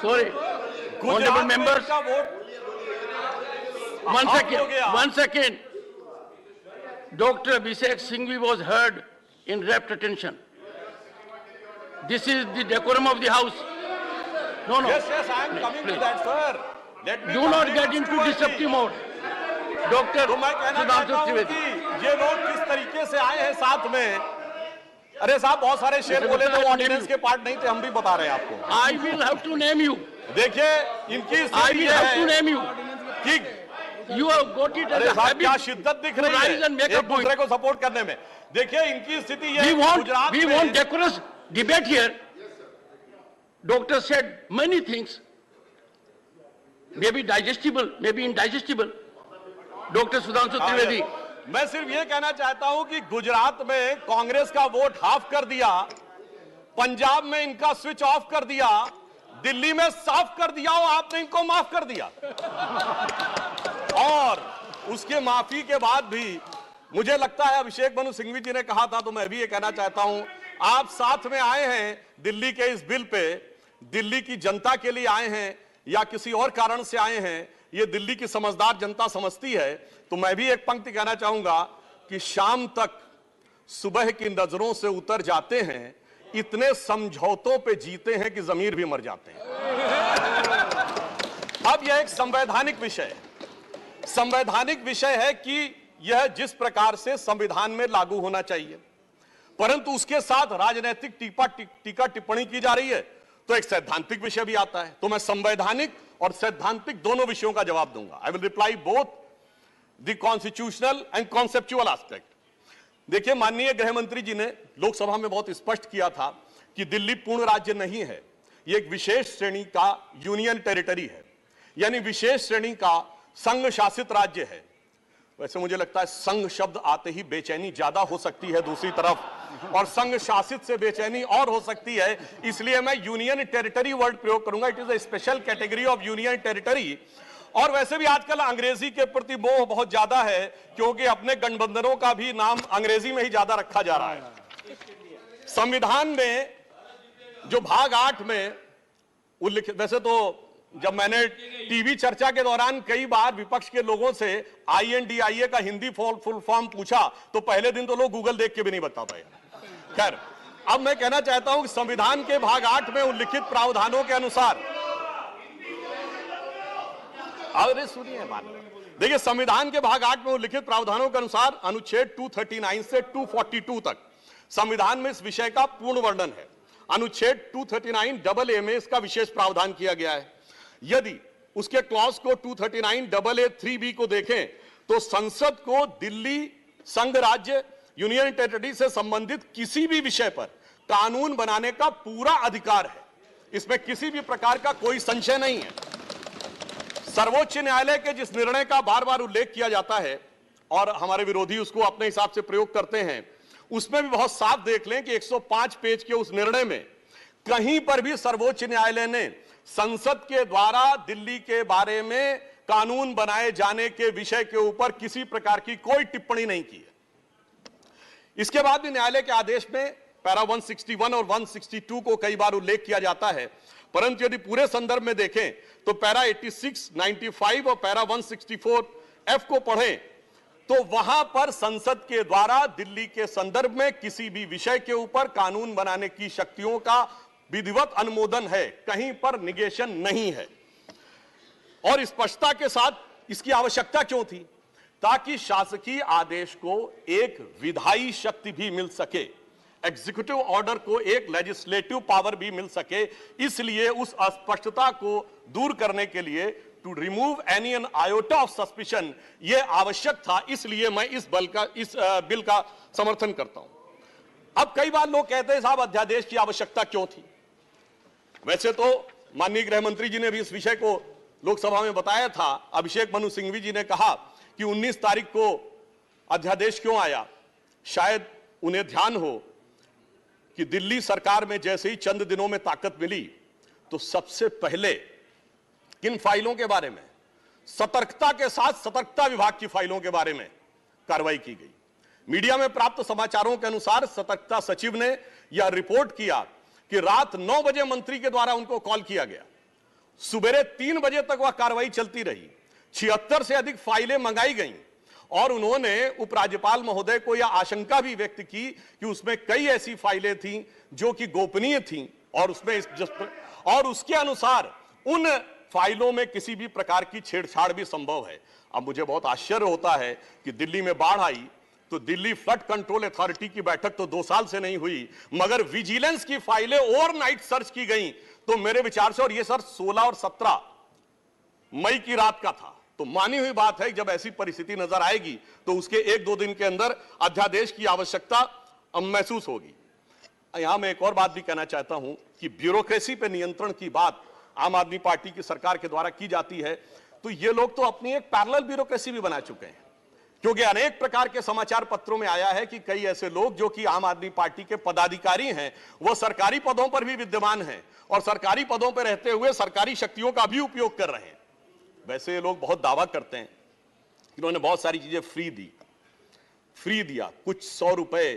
सॉरी गुजरात मेंबर्स का vote one second. Dr. Abhishek Singhvi was heard in rapt attention. This is the decorum of the house. No, no. Yes, I am coming to that, sir. Let me Do not get into disruptive mode. Dr. तो मैं कहना चाहता हूं कि ये लोग किस तरीके से आए हैं साथ में। अरे साहब, बहुत सारे शेर बोले थे, वो ऑर्डिनेंस के पार्ट नहीं थे, हम भी बता रहे हैं आपको। I will have to name you. देखिए इनकी I will have to name you. कि You have got it as अरे a साहब क्या habit शिद्दत दिख to रही है rise and make a एक दूसरे point. को सपोर्ट करने में। देखिए इनकी स्थिति ये We गुजरात want में decorous debate here. Doctor said many things, maybe digestible, maybe indigestible. Dr. Sudhanshu Trivedi. मैं सिर्फ ये कहना चाहता हूं कि गुजरात में कांग्रेस का वोट हाफ कर दिया, पंजाब में इनका स्विच ऑफ कर दिया, दिल्ली में साफ कर दिया और आपने इनको माफ कर दिया। और उसके माफी के बाद भी मुझे लगता है, अभिषेक मनु सिंघवी जी ने कहा था, तो मैं भी ये कहना चाहता हूं, आप साथ में आए हैं दिल्ली के इस बिल पे, दिल्ली की जनता के लिए आए हैं या किसी और कारण से आए हैं, ये दिल्ली की समझदार जनता समझती है। तो मैं भी एक पंक्ति कहना चाहूंगा कि शाम तक सुबह की नजरों से उतर जाते हैं, इतने समझौतों पे जीते हैं कि जमीर भी मर जाते हैं। अब यह एक संवैधानिक विषय है, संवैधानिक विषय है कि यह जिस प्रकार से संविधान में लागू होना चाहिए, परंतु उसके साथ राजनीतिक टीका टिप्पणी की जा रही है, तो एक सैद्धांतिक विषय भी आता है। तो मैं संवैधानिक और सैद्धांतिक दोनों विषयों का जवाब दूंगा। I will reply both the constitutional and conceptual aspect. देखिए, माननीय गृह मंत्री जी ने लोकसभा में बहुत स्पष्ट किया था कि दिल्ली पूर्ण राज्य नहीं है, यह एक विशेष श्रेणी का यूनियन टेरिटरी है, यानी विशेष श्रेणी का संघ शासित राज्य है। वैसे मुझे लगता है संघ शब्द आते ही बेचैनी ज्यादा हो सकती है दूसरी तरफ, और संघ शासित से बेचैनी और हो सकती है, इसलिए मैं यूनियन टेरिटरी वर्ड प्रयोग करूंगा। It is a special category of union territory. और वैसे भी आजकल अंग्रेजी के प्रति मोह बहुत ज्यादा है, क्योंकि अपने गठबंधनों का भी नाम अंग्रेजी में ही ज्यादा रखा जा रहा है। संविधान में जो भाग 8 में उल्लिखित, वैसे तो जब मैंने टीवी चर्चा के दौरान कई बार विपक्ष के लोगों से INDIA का हिंदी फुल फॉर्म पूछा, तो पहले दिन तो लोग गूगल देख के भी नहीं बता पाए। खैर, अब मैं कहना चाहता हूं कि संविधान के भाग 8 में उल्लिखित प्रावधानों के अनुसार, अरे सुनिए बात, देखिए संविधान के भाग 8 में उल्लिखित प्रावधानों के अनुसार अनुच्छेद 239 से 242 तक संविधान में इस विषय का पूर्ण वर्णन है। अनुच्छेद 239AA में इसका विशेष प्रावधान किया गया है। यदि उसके क्लॉज को 239AA3B को देखें तो संसद को दिल्ली संघ राज्य यूनियन टेरिटरी से संबंधित किसी भी विषय पर कानून बनाने का पूरा अधिकार है। इसमें किसी भी प्रकार का कोई संशय नहीं है। सर्वोच्च न्यायालय के जिस निर्णय का बार बार उल्लेख किया जाता है और हमारे विरोधी उसको अपने हिसाब से प्रयोग करते हैं, उसमें भी बहुत साफ देख लें कि 105 पेज के उस निर्णय में कहीं पर भी सर्वोच्च न्यायालय ने संसद के द्वारा दिल्ली के बारे में कानून बनाए जाने के विषय के ऊपर किसी प्रकार की कोई टिप्पणी नहीं की है। इसके बाद भी न्यायालय के आदेश में पैरा 161 और 162 को कई बार उल्लेख किया जाता है, परंतु यदि पूरे संदर्भ में देखें तो पैरा 86, 95 और पैरा 164F को पढ़ें तो वहां पर संसद के द्वारा दिल्ली के संदर्भ में किसी भी विषय के ऊपर कानून बनाने की शक्तियों का विधिवत अनुमोदन है, कहीं पर निगेशन नहीं है। और स्पष्टता के साथ इसकी आवश्यकता क्यों थी? ताकि शासकीय आदेश को एक विधायी शक्ति भी मिल सके, एग्जीक्यूटिव ऑर्डर को एक लेजिस्लेटिव पावर भी मिल सके। इसलिए उस अस्पष्टता को दूर करने के लिए, to remove any an iota of suspicion, यह आवश्यक था। इसलिए मैं इस बिल का समर्थन करता हूं। अब कई बार लोग कहते हैं साहब अध्यादेश की आवश्यकता क्यों थी? वैसे तो माननीय गृह मंत्री जी ने भी इस विषय को लोकसभा में बताया था। अभिषेक मनु सिंघवी जी ने कहा कि 19 तारीख को अध्यादेश क्यों आया। शायद उन्हें ध्यान हो कि दिल्ली सरकार में जैसे ही चंद दिनों में ताकत मिली तो सबसे पहले किन फाइलों के बारे में, सतर्कता के साथ सतर्कता विभाग की फाइलों के बारे में कार्रवाई की गई। मीडिया में प्राप्त समाचारों के अनुसार सतर्कता सचिव ने यह रिपोर्ट किया कि रात 9 बजे मंत्री के द्वारा उनको कॉल किया गया, सुबह 3 बजे तक वह कार्रवाई चलती रही, 76 से अधिक फाइलें मंगाई गईं और उन्होंने उपराज्यपाल महोदय को यह आशंका भी व्यक्त की कि उसमें कई ऐसी फाइलें थीं जो कि गोपनीय थीं और उसके अनुसार उन फाइलों में किसी भी प्रकार की छेड़छाड़ भी संभव है। अब मुझे बहुत आश्चर्य होता है कि दिल्ली में बाढ़ आई तो दिल्ली फ्लड कंट्रोल अथॉरिटी की बैठक तो 2 साल से नहीं हुई, मगर विजिलेंस की फाइलें ओवरनाइट सर्च की गई। तो मेरे विचार से, और ये सर 16 और 17 मई की रात का था, तो मानी हुई बात है जब ऐसी परिस्थिति नजर आएगी तो उसके 1-2 दिन के अंदर अध्यादेश की आवश्यकता महसूस होगी। यहां मैं एक और बात भी कहना चाहता हूं कि ब्यूरोक्रेसी पे नियंत्रण की बात आम आदमी पार्टी की सरकार के द्वारा की जाती है, तो ये लोग तो अपनी एक पैरेलल ब्यूरोक्रेसी भी बना चुके हैं, क्योंकि अनेक प्रकार के समाचार पत्रों में आया है कि कई ऐसे लोग जो कि आम आदमी पार्टी के पदाधिकारी हैं, वो सरकारी पदों पर भी विद्यमान हैं और सरकारी पदों पर रहते हुए सरकारी शक्तियों का भी उपयोग कर रहे हैं। वैसे ये लोग बहुत दावा करते हैं कि उन्होंने बहुत सारी चीजें फ्री दिया, कुछ 100 रुपए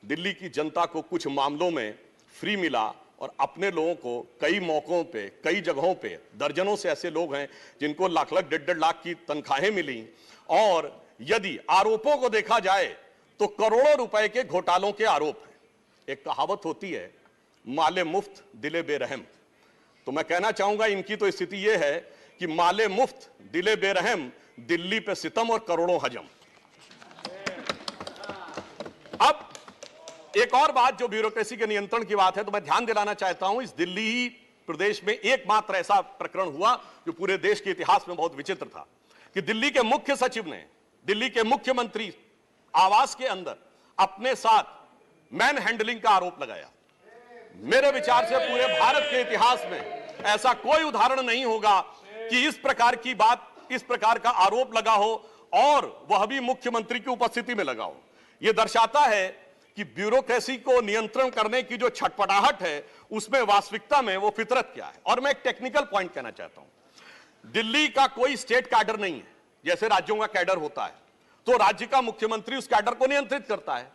दिल्ली की जनता को कुछ मामलों में फ्री मिला और अपने लोगों को कई मौकों पे, कई जगहों पे, दर्जनों से ऐसे लोग हैं जिनको लाख लाख 1.5 लाख की तनख्वाहें मिली। और यदि आरोपों को देखा जाए तो करोड़ों रुपए के घोटालों के आरोप हैं। एक कहावत होती है, माले मुफ्त दिले बेरहम। तो मैं कहना चाहूंगा इनकी तो स्थिति यह है कि माले मुफ्त दिले बेरहम, दिल्ली पे सितम और करोड़ों हजम। अब एक और बात जो ब्यूरोक्रेसी के नियंत्रण की बात है, तो मैं ध्यान दिलाना चाहता हूं, इस दिल्ली प्रदेश में एकमात्र ऐसा प्रकरण हुआ जो पूरे देश के इतिहास में बहुत विचित्र था कि दिल्ली के मुख्य सचिव ने दिल्ली के मुख्यमंत्री आवास के अंदर अपने साथ मैन हैंडलिंग का आरोप लगाया। मेरे विचार से पूरे भारत के इतिहास में ऐसा कोई उदाहरण नहीं होगा कि इस प्रकार की बात, इस प्रकार का आरोप लगा हो और वह भी मुख्यमंत्री की उपस्थिति में लगा हो। यह दर्शाता है कि ब्यूरोक्रेसी को नियंत्रण करने की जो छटपटाहट है उसमें वास्तविकता में वो फितरत क्या है। और मैं एक टेक्निकल पॉइंट कहना चाहता हूं, दिल्ली का कोई स्टेट कैडर नहीं है, जैसे राज्यों का कैडर होता है तो राज्य का मुख्यमंत्री उस कैडर को नियंत्रित करता है।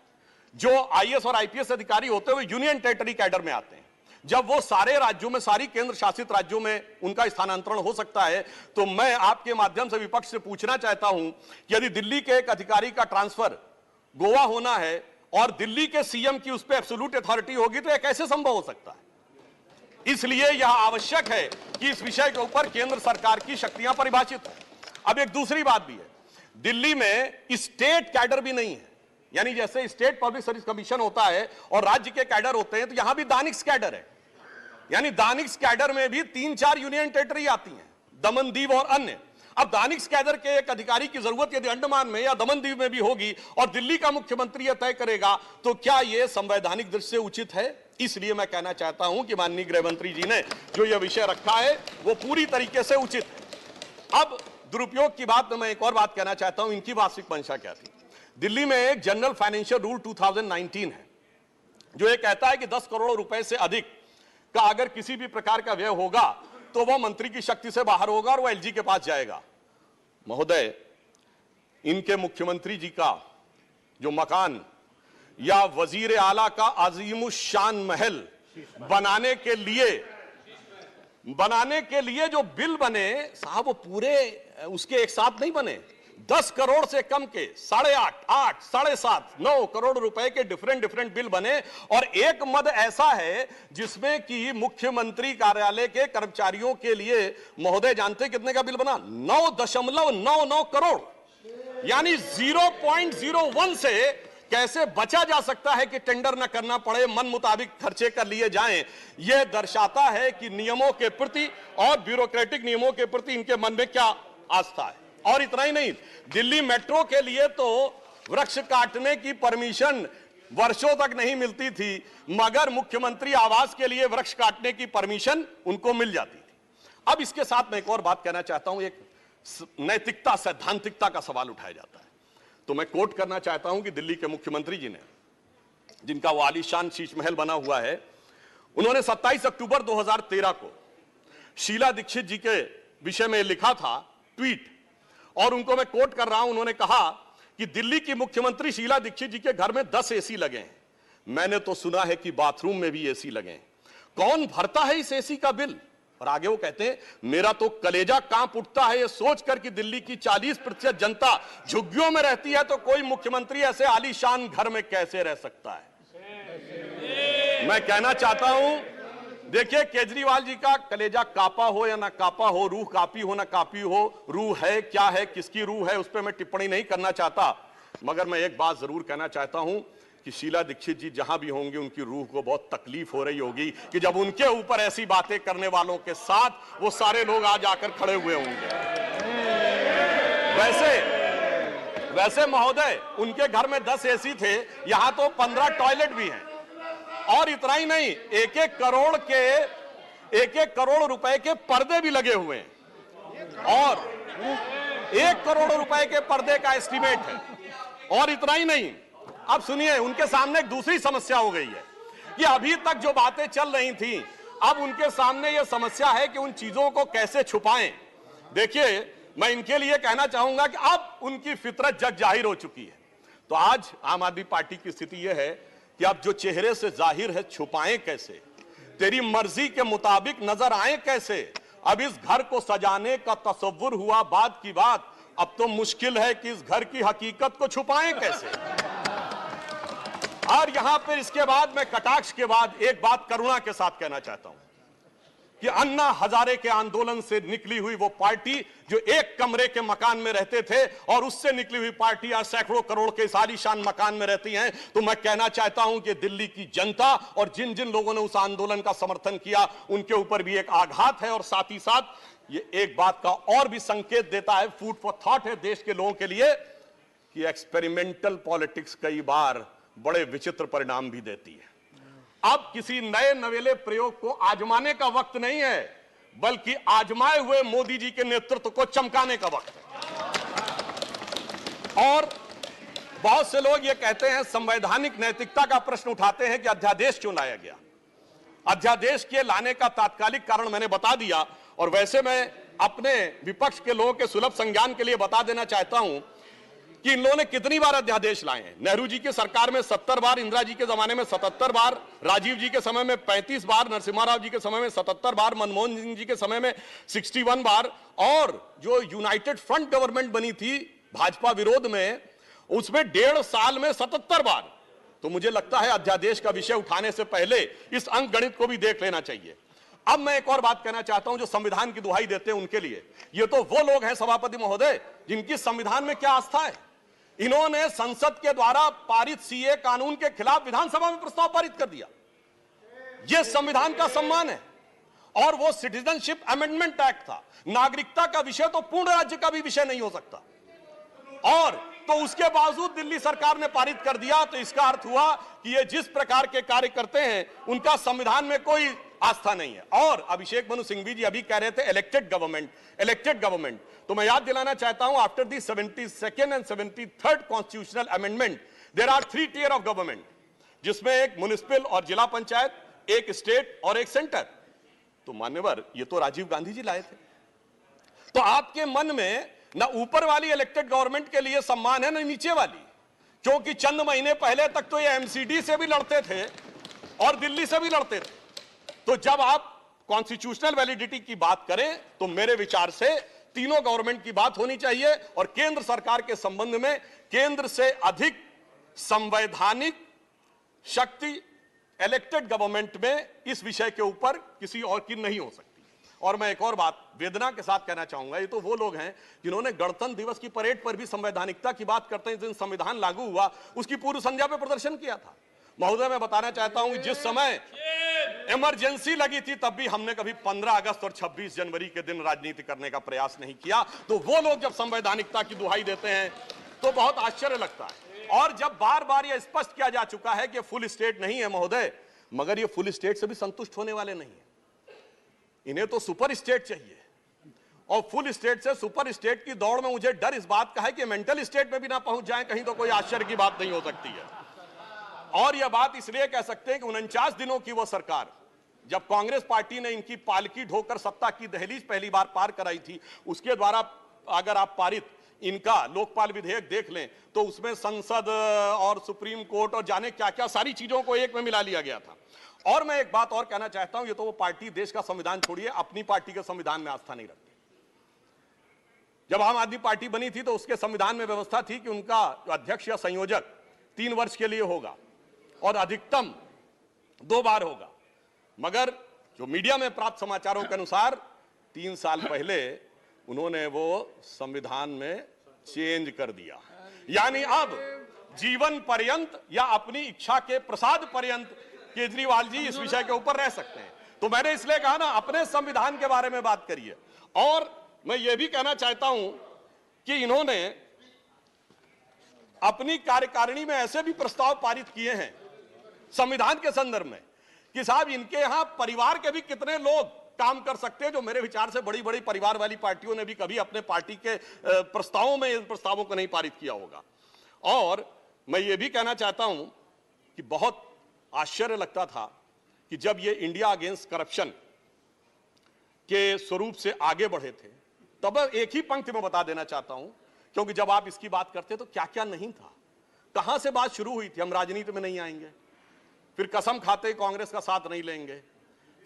जो आईएएस और आईपीएस अधिकारी होते हैं वो यूनियन टेरिटरी कैडर में आते हैं। जब वो सारे राज्यों में, सारी केंद्र शासित राज्यों में उनका स्थानांतरण हो सकता है, तो मैं आपके माध्यम से विपक्ष से पूछना चाहता हूं कि यदि दिल्ली के एक अधिकारी का ट्रांसफर गोवा होना है और दिल्ली के सीएम की उस पर एब्सोल्यूट अथॉरिटी होगी तो यह कैसे संभव हो सकता है। इसलिए यह आवश्यक है कि इस विषय के ऊपर केंद्र सरकार की शक्तियां परिभाषित हैं। अब एक दूसरी बात भी है, दिल्ली में स्टेट कैडर भी नहीं है, यानी जैसे स्टेट पब्लिक सर्विस कमीशन होता है और राज्य के कैडर होते हैं, तो यहां भी दानिश कैडर है। यानी दानिश कैडर में भी 3-4 यूनियन टेरिटरी आती हैं, दमन दीव और अन्य। अब दानिश कैडर के एक अधिकारी की जरूरत यदि अंडमान में या दमन दीव में भी होगी और दिल्ली का मुख्यमंत्री यह तय करेगा, तो क्या यह संवैधानिक दृष्टि से उचित है। इसलिए मैं कहना चाहता हूं कि माननीय गृह मंत्री जी ने जो यह विषय रखा है वो पूरी तरीके से उचित है। अब दुरुपयोग की बात में मैं एक और बात कहना चाहता हूं, इनकी वास्तविक मंशा क्या थी। दिल्ली में एक जनरल फाइनेंशियल रूल 2019 है जो ये कहता है कि 10 करोड़ रुपए से अधिक का अगर किसी भी प्रकार का व्यय होगा तो वह मंत्री की शक्ति से बाहर होगा और वह एलजी के पास जाएगा। महोदय, इनके मुख्यमंत्री जी का जो मकान या वजीर आला का अजीमुशान महल बनाने के लिए जो बिल बने साहब, वो पूरे उसके एक साथ नहीं बने। 10 करोड़ से कम के 8.5, 8, 7.5, 9 करोड़ रुपए के डिफरेंट बिल बने और एक मद ऐसा है जिसमें कि मुख्यमंत्री कार्यालय के कर्मचारियों के लिए, महोदय जानते कितने का बिल बना? 9.99 करोड़। यानी 0.01 से कैसे बचा जा सकता है कि टेंडर न करना पड़े, मन मुताबिक खर्चे कर लिए जाएं। यह दर्शाता है कि नियमों के प्रति और ब्यूरोक्रेटिक नियमों के प्रति इनके मन में क्या आस्था है। और इतना ही नहीं, दिल्ली मेट्रो के लिए तो वृक्ष काटने की परमिशन वर्षों तक नहीं मिलती थी, मगर मुख्यमंत्री आवास के लिए वृक्ष काटने की परमिशन उनको मिल जाती थी। अब इसके साथ मैं एक और बात कहना चाहता हूं, एक नैतिकता सैद्धांतिकता का सवाल उठाया जाता है। तो मैं कोट करना चाहता हूं कि दिल्ली के मुख्यमंत्री जी ने, जिनका वो आलीशान शीश महल बना हुआ है, उन्होंने 27 अक्टूबर 2013 को शीला दीक्षित जी के विषय में लिखा था ट्वीट, और उनको मैं कोट कर रहा हूं। उन्होंने कहा कि दिल्ली की मुख्यमंत्री शीला दीक्षित जी के घर में 10 एसी लगे हैं, मैंने तो सुना है कि बाथरूम में भी एसी लगे हैं, कौन भरता है इस एसी का बिल? और आगे वो कहते हैं, मेरा तो कलेजा कांप उठता है ये सोचकर कि दिल्ली की 40% जनता झुग्गियों में रहती है, तो कोई मुख्यमंत्री ऐसे आलीशान घर में कैसे रह सकता है। मैं कहना चाहता हूं, देखिए केजरीवाल जी का कलेजा कापा हो या ना कापा हो, रूह कापी हो ना कापी हो, रूह है क्या है, किसकी रूह है, उस पर मैं टिप्पणी नहीं करना चाहता, मगर मैं एक बात जरूर कहना चाहता हूं कि शीला दीक्षित जी जहां भी होंगे उनकी रूह को बहुत तकलीफ हो रही होगी कि जब उनके ऊपर ऐसी बातें करने वालों के साथ वो सारे लोग आज आकर खड़े हुए होंगे। वैसे महोदय, उनके घर में 10 एसी थे, यहां तो 15 टॉयलेट भी हैं, और इतना ही नहीं, 1-1 करोड़ रुपए के पर्दे भी लगे हुए हैं, और 1 करोड़ रुपए के पर्दे का एस्टीमेट है। और इतना ही नहीं, अब सुनिए, उनके सामने एक दूसरी समस्या हो गई है कि अभी तक जो बातें चल रही थी, अब उनके सामने यह समस्या है कि उन चीजों को कैसे छुपाएं। देखिए, मैं इनके लिए कहना चाहूंगा कि अब उनकी फितरत जग जाहिर हो चुकी है। तो आज आम आदमी पार्टी की स्थिति यह है कि अब जो चेहरे से जाहिर है छुपाएं कैसे, तेरी मर्जी के मुताबिक नजर आए कैसे। अब इस घर को सजाने का तसव्वुर हुआ बात की बात, अब तो मुश्किल है कि इस घर की हकीकत को छुपाएं कैसे। और यहां पर इसके बाद मैं कटाक्ष के बाद एक बात करुणा के साथ कहना चाहता हूं कि अन्ना हजारे के आंदोलन से निकली हुई वो पार्टी जो एक कमरे के मकान में रहते थे, और उससे निकली हुई पार्टी आज सैकड़ों करोड़ के इस आलीशान मकान में रहती हैं, तो मैं कहना चाहता हूं कि दिल्ली की जनता और जिन जिन लोगों ने उस आंदोलन का समर्थन किया उनके ऊपर भी एक आघात है। और साथ ही साथ ये एक बात का और भी संकेत देता है, फूड फॉर थॉट है देश के लोगों के लिए, कि एक्सपेरिमेंटल पॉलिटिक्स कई बार बड़े विचित्र परिणाम भी देती है। अब किसी नए नवेले प्रयोग को आजमाने का वक्त नहीं है, बल्कि आजमाए हुए मोदी जी के नेतृत्व को चमकाने का वक्त है। और बहुत से लोग ये कहते हैं, संवैधानिक नैतिकता का प्रश्न उठाते हैं कि अध्यादेश क्यों लाया गया। अध्यादेश के लाने का तात्कालिक कारण मैंने बता दिया, और वैसे मैं अपने विपक्ष के लोगों के सुलभ संज्ञान के लिए बता देना चाहता हूं कि इन लोगों ने कितनी बार अध्यादेश लाए हैं। नेहरू जी की सरकार में 70 बार, इंदिरा जी के जमाने में 77 बार, राजीव जी के समय में 35 बार, नरसिम्हा राव जी के समय में 77 बार, मनमोहन सिंह जी के समय में 61 बार, और जो यूनाइटेड फ्रंट गवर्नमेंट बनी थी भाजपा विरोध में, उसमें 1.5 साल में 77 बार। तो मुझे लगता है अध्यादेश का विषय उठाने से पहले इस अंक गणित को भी देख लेना चाहिए। अब मैं एक और बात कहना चाहता हूं, जो संविधान की दुहाई देते हैं उनके लिए, ये तो वो लोग हैं सभापति महोदय जिनकी संविधान में क्या आस्था है। इन्होंने संसद के द्वारा पारित सीए कानून के खिलाफ विधानसभा में प्रस्ताव पारित कर दिया। यह संविधान का सम्मान है। और वो सिटीजनशिप अमेंडमेंट एक्ट था, नागरिकता का विषय तो पूर्ण राज्य का भी विषय नहीं हो सकता, और तो उसके बावजूद दिल्ली सरकार ने पारित कर दिया। तो इसका अर्थ हुआ कि ये जिस प्रकार के कार्य करते हैं उनका संविधान में कोई आस्था नहीं है। और अभिषेक मनु सिंघवी जी अभी कह रहे थे इलेक्टेड गवर्नमेंट, तो मैं याद दिलाना चाहता हूं, after the 72nd and 73rd constitutional amendment there are 3 tier of government, जिसमें एक म्युनिसिपल और जिला पंचायत, एक स्टेट और एक सेंटर। तो मान्यवर, ये तो राजीव गांधी जी लाए थे। तो आपके मन में ना ऊपर वाली इलेक्टेड गवर्नमेंट के लिए सम्मान है ना नीचे वाली, क्योंकि चंद महीने पहले तक तो ये एमसीडी से भी लड़ते थे और दिल्ली से भी लड़ते थे। तो जब आप कॉन्स्टिट्यूशनल वैलिडिटी की बात करें तो मेरे विचार से तीनों गवर्नमेंट की बात होनी चाहिए, और केंद्र सरकार के संबंध में केंद्र से अधिक संवैधानिक शक्ति इलेक्टेड गवर्नमेंट में इस विषय के ऊपर किसी और की नहीं हो सकती। और मैं एक और बात वेदना के साथ कहना चाहूंगा, ये तो वो लोग हैं जिन्होंने गणतंत्र दिवस की परेड पर भी संवैधानिकता की बात करते हैं, जिस दिन संविधान लागू हुआ उसकी पूर्व संध्या पे प्रदर्शन किया था। महोदय, मैं बताना चाहता हूं कि जिस समय इमरजेंसी लगी थी तब भी हमने कभी 15 अगस्त और 26 जनवरी के दिन राजनीति करने का प्रयास नहीं किया। तो वो लोग जब संवैधानिकता की दुहाई देते हैं तो बहुत आश्चर्य लगता है। और जब बार बार यह स्पष्ट किया जा चुका है कि फुल स्टेट नहीं है महोदय, मगर ये फुल स्टेट से भी संतुष्ट होने वाले नहीं है, इन्हें तो सुपर स्टेट चाहिए। और फुल स्टेट से सुपर स्टेट की दौड़ में मुझे डर इस बात का है कि मेंटल स्टेट में भी ना पहुंच जाए कहीं, तो कोई आश्चर्य की बात नहीं हो सकती है। और यह बात इसलिए कह सकते हैं कि 49 दिनों की वो सरकार, जब कांग्रेस पार्टी ने इनकी पालकी ढोकर सत्ता की दहलीज पहली बार पार कराई थी, उसके द्वारा अगर आप पारित इनका लोकपाल विधेयक देख लें तो उसमें संसद और सुप्रीम कोर्ट और जाने क्या क्या सारी चीजों को एक में मिला लिया गया था। और मैं एक बात और कहना चाहता हूं, ये तो वो पार्टी देश का संविधान छोड़िए, अपनी पार्टी के संविधान में आस्था नहीं रखती। जब आम आदमी पार्टी बनी थी तो उसके संविधान में व्यवस्था थी कि उनका अध्यक्ष या संयोजक 3 वर्ष के लिए होगा और अधिकतम 2 बार होगा। मगर जो मीडिया में प्राप्त समाचारों के अनुसार 3 साल पहले उन्होंने वो संविधान में चेंज कर दिया, यानी अब जीवन पर्यंत या अपनी इच्छा के प्रसाद पर्यंत केजरीवाल जी इस विषय के ऊपर रह सकते हैं। तो मैंने इसलिए कहा ना, अपने संविधान के बारे में बात करिए। और मैं ये भी कहना चाहता हूं कि इन्होंने अपनी कार्यकारिणी में ऐसे भी प्रस्ताव पारित किए हैं संविधान के संदर्भ में कि साहब इनके यहां परिवार के भी कितने लोग काम कर सकते हैं, जो मेरे विचार से बड़ी बड़ी परिवार वाली पार्टियों ने भी कभी अपने पार्टी के प्रस्तावों में इन प्रस्तावों को नहीं पारित किया होगा। और मैं ये भी कहना चाहता हूं कि बहुत आश्चर्य लगता था कि जब ये इंडिया अगेंस्ट करप्शन के स्वरूप से आगे बढ़े थे, तब एक ही पंक्ति में बता देना चाहता हूं, क्योंकि जब आप इसकी बात करते तो क्या क्या नहीं था, कहां से बात शुरू हुई थी। हम राजनीति में नहीं आएंगे, फिर कसम खाते कांग्रेस का साथ नहीं लेंगे,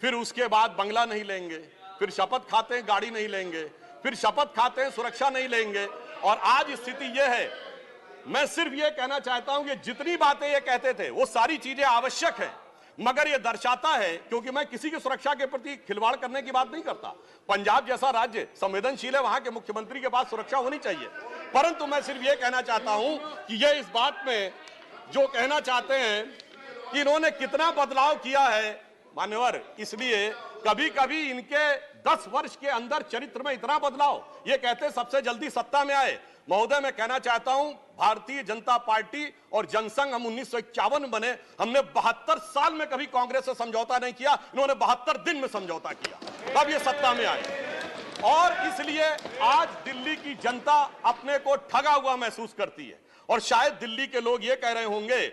फिर उसके बाद बंगला नहीं लेंगे, फिर शपथ खाते हैं गाड़ी नहीं लेंगे, फिर शपथ खाते हैं सुरक्षा नहीं लेंगे। और आज स्थिति यह है, मैं सिर्फ यह कहना चाहता हूं कि जितनी बातें ये कहते थे वो सारी चीजें आवश्यक है, मगर यह दर्शाता है, क्योंकि मैं किसी की सुरक्षा के प्रति खिलवाड़ करने की बात नहीं करता, पंजाब जैसा राज्य संवेदनशील है, वहां के मुख्यमंत्री के पास सुरक्षा होनी चाहिए। परंतु मैं सिर्फ यह कहना चाहता हूं कि यह इस बात में जो कहना चाहते हैं कि इन्होंने कितना बदलाव किया है मान्यवर, इसलिए कभी कभी इनके 10 वर्ष के अंदर चरित्र में इतना बदलाव, ये कहते सबसे जल्दी सत्ता में आए। महोदय मैं कहना चाहता हूं, भारतीय जनता पार्टी और जनसंघ हम 1951 बने, हमने 72 साल में कभी कांग्रेस से समझौता नहीं किया, इन्होंने 72 दिन में समझौता किया, तब ये सत्ता में आए। और इसलिए आज दिल्ली की जनता अपने को ठगा हुआ महसूस करती है। और शायद दिल्ली के लोग ये कह रहे होंगे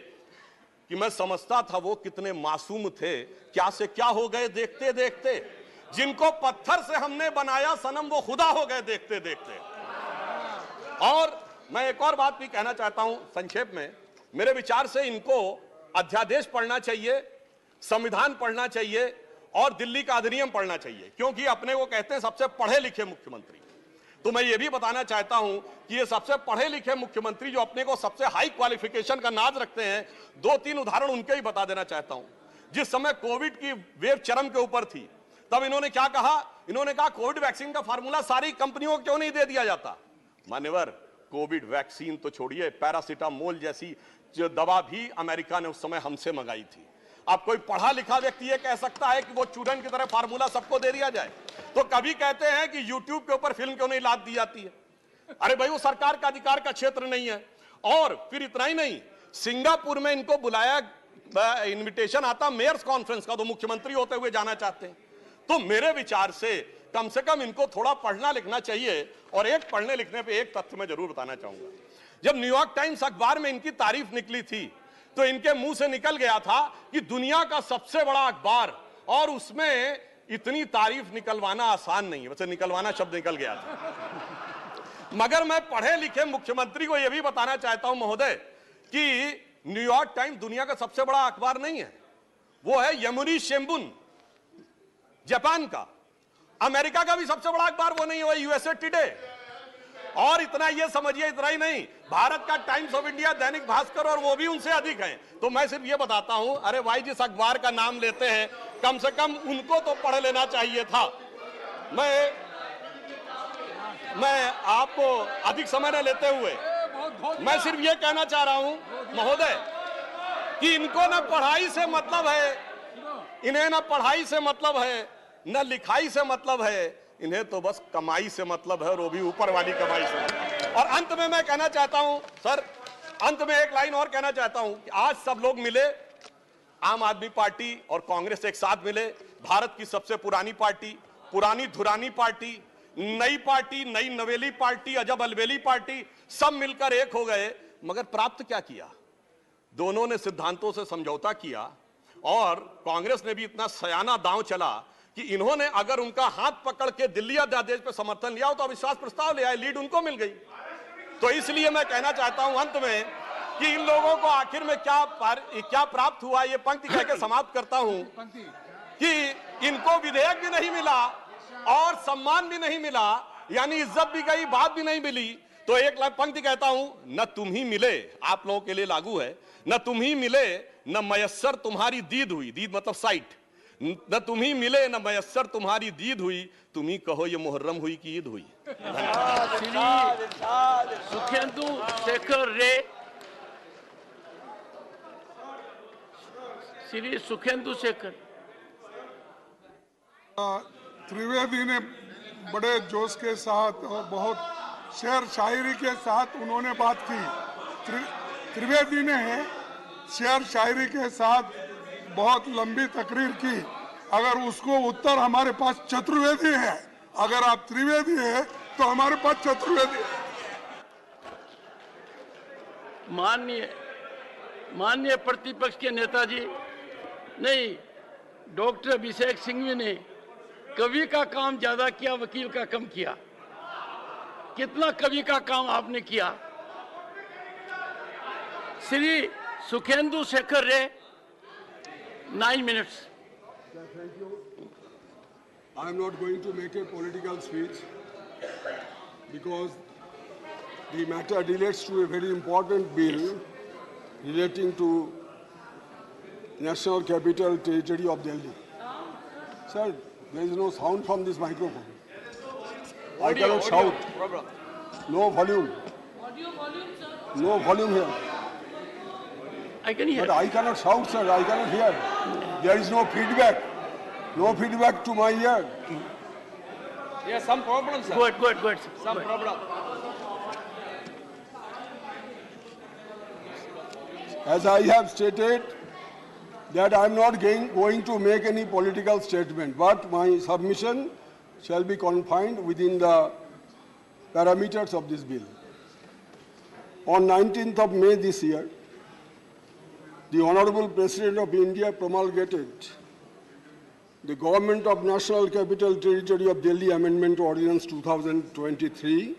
कि मैं समझता था वो कितने मासूम थे, क्या से क्या हो गए देखते देखते, जिनको पत्थर से हमने बनाया सनम वो खुदा हो गए देखते देखते। और मैं एक और बात भी कहना चाहता हूं संक्षेप में, मेरे विचार से इनको अध्यादेश पढ़ना चाहिए, संविधान पढ़ना चाहिए और दिल्ली का अधिनियम पढ़ना चाहिए, क्योंकि अपने को कहते हैं सबसे पढ़े लिखे मुख्यमंत्री। तो मैं ये भी बताना चाहता हूं कि ये सबसे पढ़े लिखे मुख्यमंत्री जो अपने को सबसे हाई क्वालिफिकेशन का नाज रखते हैं, 2-3 उदाहरण उनके ही बता देना चाहता हूं। जिस समय कोविड की वेव चरम के ऊपर थी, तब इन्होंने क्या कहा, इन्होंने कहा कोविड वैक्सीन का फार्मूला सारी कंपनियों को क्यों नहीं दे दिया जाता। मान्यवर, कोविड वैक्सीन तो छोड़िए, पैरासीटामोल जैसी जो दवा भी अमेरिका ने उस समय हमसे मंगाई थी। अब कोई पढ़ा लिखा व्यक्ति ये कह सकता है कि वो चूरन की तरह फार्मूला सबको दे दिया जाए। तो कभी कहते हैं कि यूट्यूब के ऊपर फिल्म क्यों नहीं लाद दी जाती है। अरे भाई, वो सरकार का अधिकार का क्षेत्र नहीं है। और फिर इतना ही नहीं, सिंगापुर में इनको बुलाया, इनविटेशन आता मेयर्स कॉन्फ्रेंस का, तो मुख्यमंत्री होते हुए जाना चाहते हैं। तो मेरे विचार से कम इनको थोड़ा पढ़ना लिखना चाहिए। और एक पढ़ने लिखने पे एक तथ्य मैं जरूर बताना चाहूंगा, जब न्यूयॉर्क टाइम्स अखबार में इनकी तारीफ निकली थी तो इनके मुंह से निकल गया था कि दुनिया का सबसे बड़ा अखबार, और उसमें इतनी तारीफ निकलवाना आसान नहीं है। वैसे निकलवाना शब्द निकल गया था, मगर मैं पढ़े लिखे मुख्यमंत्री को यह भी बताना चाहता हूं महोदय कि न्यूयॉर्क टाइम्स दुनिया का सबसे बड़ा अखबार नहीं है, वो है यमुनी शिंबुन जापान का। अमेरिका का भी सबसे बड़ा अखबार वो नहीं है, वो यूएसए टुडे। और इतना ये समझिए, इतना ही नहीं, भारत का times of India, Dainik Bhaskar, और वो भी उनसे अधिक हैं। तो मैं सिर्फ ये बताता हूं, अरे भाई जिस अखबार का नाम लेते हैं कम से कम उनको तो पढ़ लेना चाहिए था। मैं आपको अधिक समय न लेते हुए मैं सिर्फ ये कहना चाह रहा हूं महोदय कि इनको ना पढ़ाई से मतलब है, इन्हें ना पढ़ाई से मतलब है, न लिखाई से मतलब है, इन्हें तो बस कमाई से मतलब है, और वो भी ऊपर वाली कमाई से। और अंत में मैं कहना चाहता हूं सर, अंत में एक लाइन और कहना चाहता हूं कि आज सब लोग मिले, आम आदमी पार्टी और कांग्रेस एक साथ मिले, भारत की सबसे पुरानी पार्टी, पुरानी धुरानी पार्टी, नई पार्टी, नई नवेली पार्टी, अजब अलबेली पार्टी, सब मिलकर एक हो गए। मगर प्राप्त क्या किया? दोनों ने सिद्धांतों से समझौता किया और कांग्रेस ने भी इतना सयाना दांव चला कि इन्होंने अगर उनका हाथ पकड़ के दिल्ली अध्यादेश पर समर्थन लिया हो तो अविश्वास प्रस्ताव ले आए, लीड उनको मिल गई। तो इसलिए मैं कहना चाहता हूं अंत में कि इन लोगों को आखिर में क्या प्राप्त हुआ, ये पंक्ति कह के समाप्त करता हूं कि इनको विधेयक भी नहीं मिला और सम्मान भी नहीं मिला, यानी इज्जत भी गई, बात भी नहीं मिली। तो एक पंक्ति कहता हूं, न तुम ही मिले, आप लोगों के लिए लागू है, न तुम ही मिले न मयस्सर तुम्हारी दीद हुई, दीद मतलब साइट, न तुम ही मिले न मयस्सर तुम्हारी दीद हुई, तुम ही कहो ये मुहर्रम हुई कि ईद हुई। सुखेंदु शेखर रे, श्री सुखेंदु शेखर। त्रिवेदी ने बड़े जोश के साथ और बहुत शेर शायरी के साथ उन्होंने बात की। त्रिवेदी ने शेर शायरी के साथ बहुत लंबी तकरीर की। अगर उसको उत्तर हमारे पास चतुर्वेदी है, अगर आप त्रिवेदी है तो हमारे पास चतुर्वेदी है। माननीय प्रतिपक्ष के नेताजी, नहीं, डॉक्टर अभिषेक सिंघवी ने कवि का काम ज्यादा किया, वकील का कम किया। कितना कवि का काम आपने किया। श्री सुखेंदु शेखर रे, 9 minutes. Thank you. I am not going to make a political speech because the matter relates to a very important bill relating to National Capital Territory of Delhi. Sir, there is no sound from this microphone. I cannot shout. No volume. No volume here. I can hear. But I cannot shout, sir. I cannot hear. There is no feedback. No feedback to my ear. Yes, some problem, sir. Good. Some problem. As I have stated, that I am not going to make any political statement, but my submission shall be confined within the parameters of this bill. On 19th of May this year, the Honorable President of India promulgated the Government of National Capital Territory of Delhi Amendment Ordinance 2023,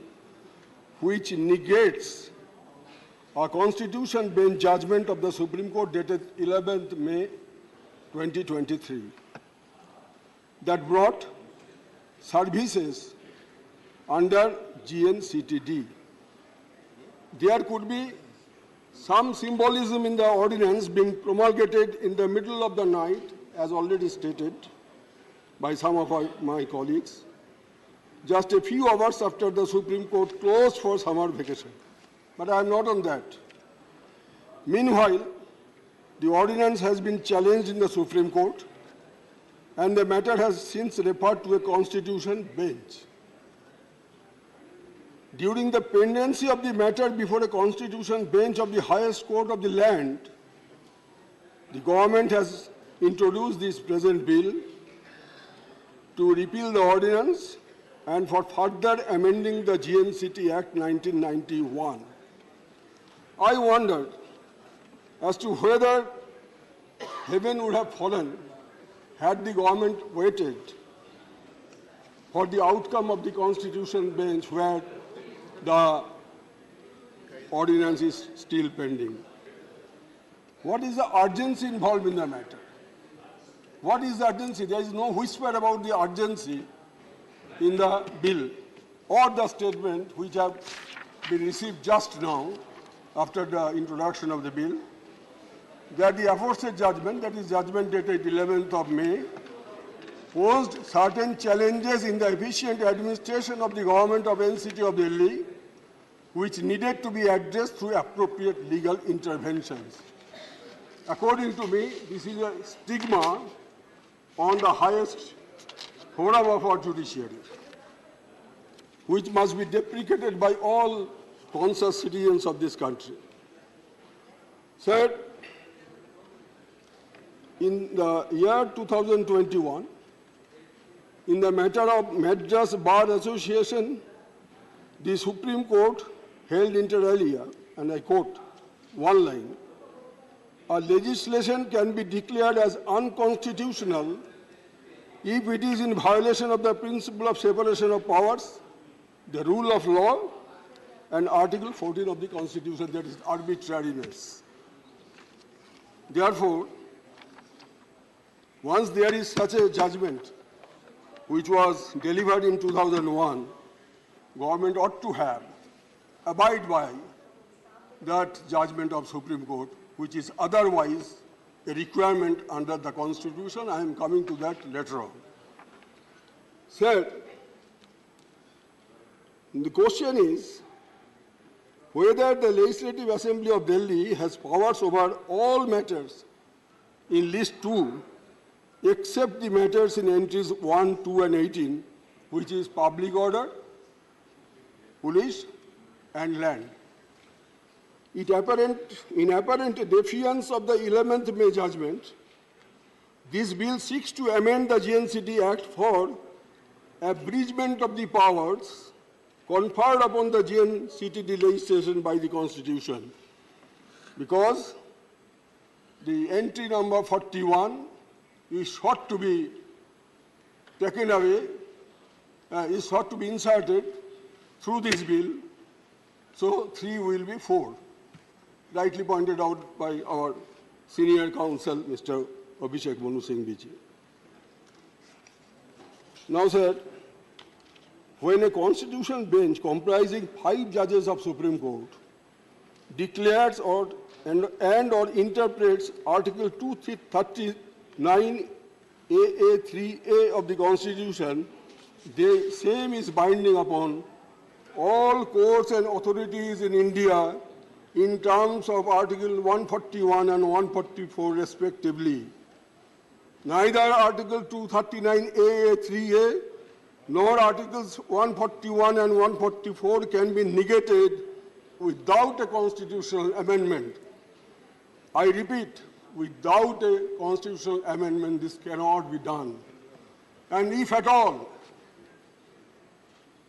which negates a Constitution bench judgment of the Supreme Court dated 11th May 2023 that brought services under GNCTD. There could be some symbolism in the ordinance being promulgated in the middle of the night, as already stated by some of my colleagues, just a few hours after the Supreme Court closed for summer vacation. But I am not on that. Meanwhile, the ordinance has been challenged in the Supreme Court, and the matter has since referred to a constitution bench. During the pendency of the matter before a constitution bench of the highest court of the land, the government has introduced this present bill to repeal the ordinance and for further amending the GNCT Act 1991. I wondered as to whether heaven would have fallen had the government waited for the outcome of the constitution bench where the ordinance is still pending. What is the urgency involved in the matter? What is the urgency? There is no whisper about the urgency in the bill or the statement which have been received just now after the introduction of the bill, that the aforesaid judgment, that is judgment dated 11th of May, posed certain challenges in the efficient administration of the government of NCT of Delhi, which needed to be addressed through appropriate legal interventions. According to me, this is a stigma on the highest forum of our judiciary, which must be deprecated by all conscious citizens of this country. Sir, in the year 2021, in the matter of Madras Bar Association, the Supreme Court held inter alia, and I quote one line, "A legislation can be declared as unconstitutional if it is in violation of the principle of separation of powers, the rule of law, and Article 14 of the Constitution, that is arbitrariness." Therefore, once there is such a judgment, which was delivered in 2001, government ought to abide by that judgment of Supreme Court, which is otherwise a requirement under the Constitution. I am coming to that later on. Sir, the question is whether the Legislative Assembly of Delhi has powers over all matters in List 2 except the matters in entries 1, 2, and 18, which is public order, police, and land. In apparent defiance of the 11th May judgment, this bill seeks to amend the GNCT Act for abridgment of the powers conferred upon the GNCT legislation by the Constitution, because the entry number 41 is sought to be taken away, is sought to be inserted through this bill, so 3 will be 4, rightly pointed out by our senior counsel, Mr. Abhishek Manu Singh Bichi. Now, sir, when a constitutional bench comprising 5 judges of Supreme Court declares or interprets Article 239 AA3A of the Constitution, the same is binding upon all courts and authorities in India in terms of Article 141 and 144 respectively. Neither Article 239 AA3A nor Articles 141 and 144 can be negated without a constitutional amendment. I repeat, without a constitutional amendment, this cannot be done. And if at all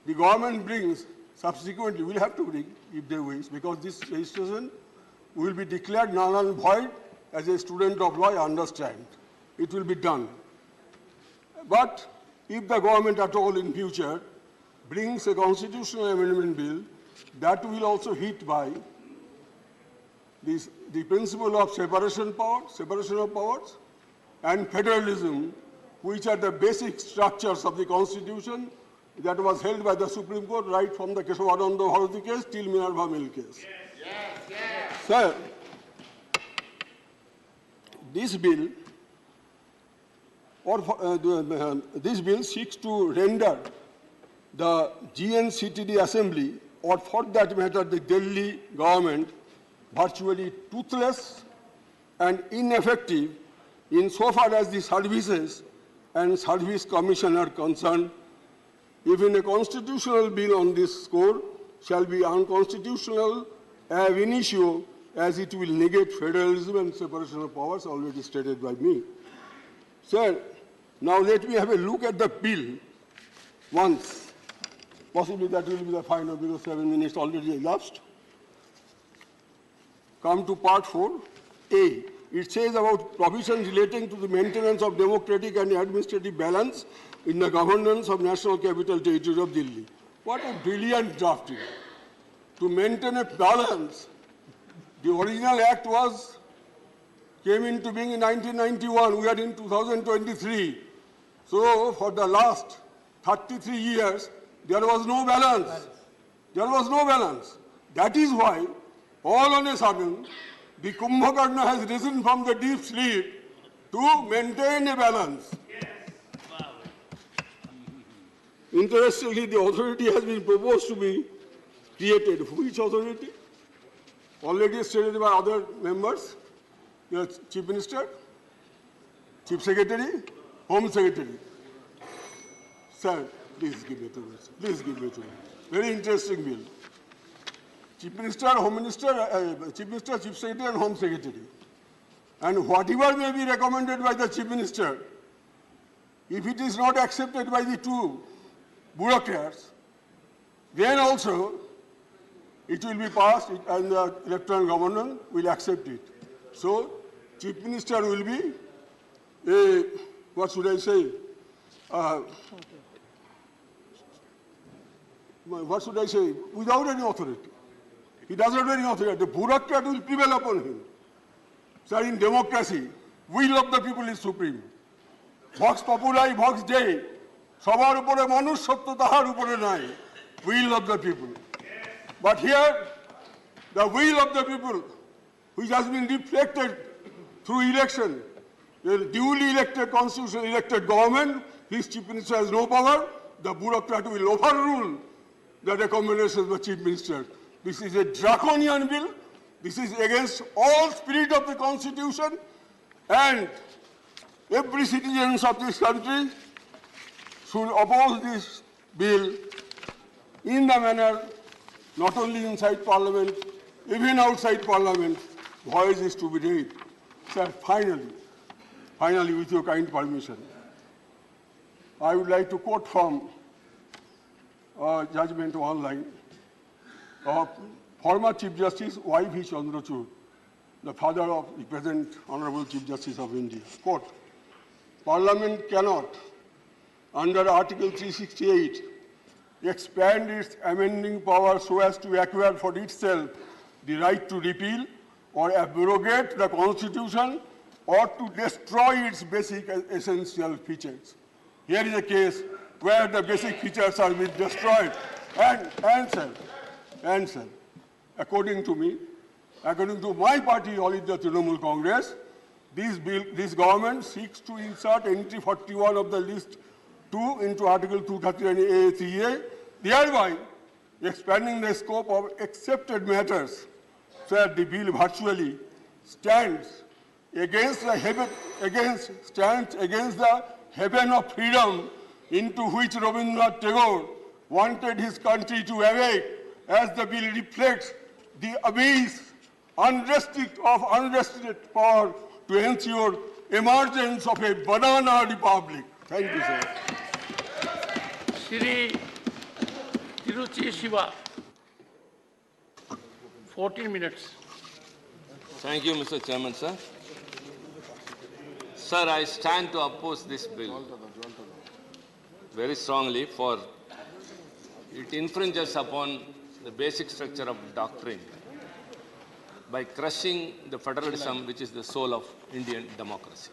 the government brings, subsequently will have to bring, if they wish, because this legislation will be declared null and void. As a student of law, I understand. It will be done. But if the government at all in future brings a constitutional amendment bill, that will also hit by the principle of separation of powers, and federalism, which are the basic structures of the Constitution that was held by the Supreme Court right from the Keshavananda Bharati case till Minerva Mill case. Sir, this bill this bill seeks to render the GNCTD Assembly, or for that matter the Delhi government, virtually toothless and ineffective insofar as the services and service commission are concerned. Even a constitutional bill on this score shall be unconstitutional ab initio, as it will negate federalism and separation of powers, already stated by me. Sir, now let me have a look at the bill once. Possibly that will be the final, because 7 minutes already elapsed. Come to part 4A. It says about provisions relating to the maintenance of democratic and administrative balance in the governance of National Capital Territory of Delhi. What a brilliant drafting. To maintain a balance, the original act came into being in 1991. We are in 2023. So for the last 33 years, there was no balance. There was no balance. That is why, all on a sudden, the Kumbhakarna has risen from the deep sleep to maintain a balance. Interestingly, the authority has been proposed to be created. Which authority? Already stated by other members. The Chief Minister, Chief Secretary, Home Secretary. Sir, please give it to me. Please give it to me. Very interesting bill. Chief Minister, Home Minister, Chief Minister, Chief Secretary and Home Secretary. And whatever may be recommended by the Chief Minister, if it is not accepted by the two bureaucrats, then also it will be passed and the Lieutenant Governor will accept it. So, Chief Minister will be a, what should I say, what should I say, without any authority. He does not have any authority. The bureaucrat will prevail upon him. Sir, in democracy, will of the people is supreme. Vox populi, vox dei. Sabar upore manush satya tahar upore nai. Will of the people. But here, the will of the people, which has been reflected through election, the duly elected constitution elected government, his chief minister has no power, the bureaucrat will overrule the recommendations of the chief minister. This is a draconian bill. This is against all spirit of the constitution, and every citizen of this country should oppose this bill in the manner, not only inside parliament, even outside parliament, voice is to be raised. Sir, finally, with your kind permission, I would like to quote from judgment online of former Chief Justice Y.V. Chandrachud, the father of the present Honorable Chief Justice of India. Quote, Parliament cannot, under Article 368, expand its amending power so as to acquire for itself the right to repeal or abrogate the Constitution or to destroy its basic essential features. Here is a case where the basic features are being destroyed. And sir, according to me, according to my party, All India Trinamool Congress, this government seeks to insert entry 41 of the list 2 into Article 239A3A, thereby expanding the scope of accepted matters, so that the bill virtually stands against the heaven of freedom into which Rabindranath Tagore wanted his country to awake, as the bill reflects the abyss unrestricted power to ensure emergence of a banana republic. Thank you, sir. Shri Tiruchi Shiva, 14 minutes. Thank you, Mr. Chairman, sir. Sir, I stand to oppose this bill very strongly, for it infringes upon the basic structure of doctrine by crushing the federalism which is the soul of Indian democracy.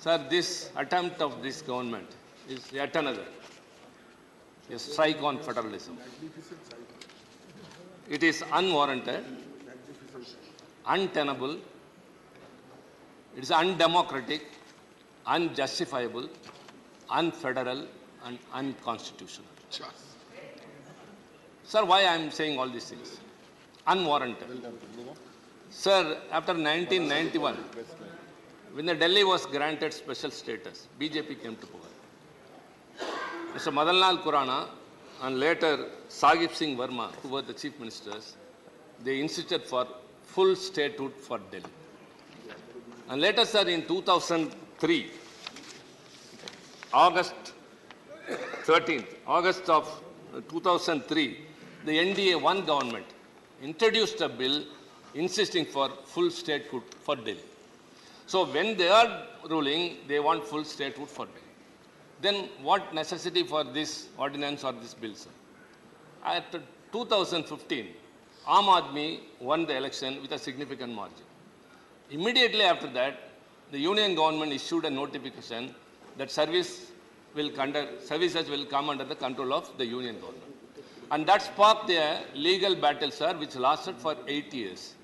Sir, this attempt of this government is yet another a strike on federalism. It is unwarranted, untenable, it is undemocratic, unjustifiable, unfederal, and unconstitutional. Sir, why I am saying all these things? Unwarranted. Sir, after 1991, when the Delhi was granted special status, BJP came to power. Mr. Madanlal Khurana and later Sahib Singh Verma, who were the chief ministers, they insisted for full statehood for Delhi. And later, sir, in 2003, August of 2003, the NDA-1 government introduced a bill insisting for full statehood for Delhi. So when they are ruling, they want full statehood for Delhi. Then what necessity for this ordinance or this bill, sir? At 2015, Aam Aadmi won the election with a significant margin. Immediately after that, the union government issued a notification that services will come under the control of the union government. And that sparked a legal battle, sir, which lasted for 8 years.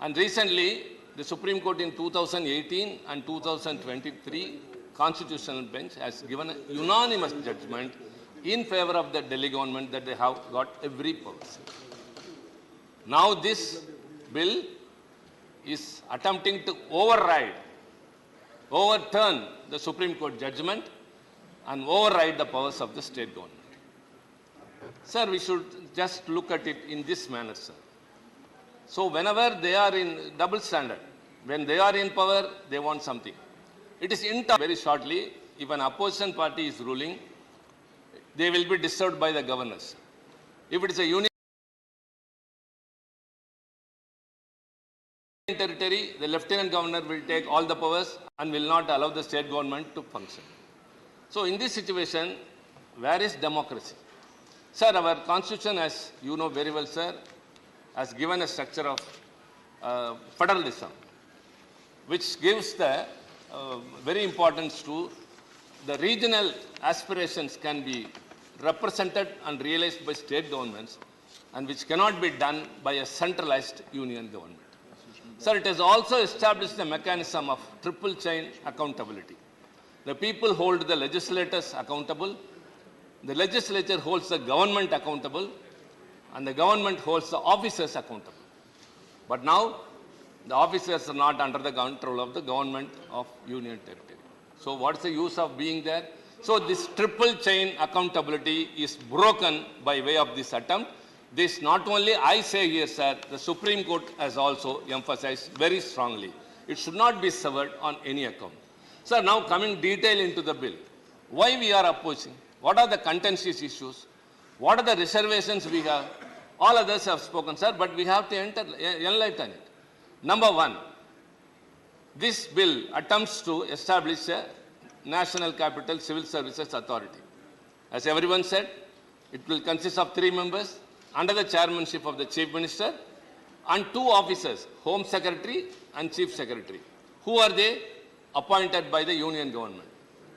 And recently, the Supreme Court in 2018 and 2023 Constitutional Bench has given a unanimous judgment in favor of the Delhi government that they have got every power. Now this bill is attempting to overturn the Supreme Court judgment and override the powers of the state government. Sir, we should just look at it in this manner, sir. So whenever they are in double standard, when they are in power, they want something. It is in time, very shortly, if an opposition party is ruling, they will be disturbed by the governors. If it is a union territory, the lieutenant governor will take all the powers and will not allow the state government to function. So in this situation, where is democracy? Sir, our constitution, as you know very well, sir, has given a structure of federalism, which gives the very importance to the regional aspirations can be represented and realized by state governments, and which cannot be done by a centralized union government. Sir, it has also established a mechanism of triple chain accountability. The people hold the legislators accountable, the legislature holds the government accountable, and the government holds the officers accountable. But now, the officers are not under the control of the government of union territory. So what's the use of being there? So this triple chain accountability is broken by way of this attempt. This not only I say here, sir, the Supreme Court has also emphasized very strongly. It should not be severed on any account. Sir, now coming detail into the bill. Why we are opposing? What are the contentious issues? What are the reservations we have? All others have spoken, sir, but we have to enlighten it. Number one, this bill attempts to establish a National Capital Civil Services Authority. As everyone said, it will consist of 3 members under the chairmanship of the Chief Minister and 2 officers, Home Secretary and Chief Secretary. Who are they? Appointed by the Union government.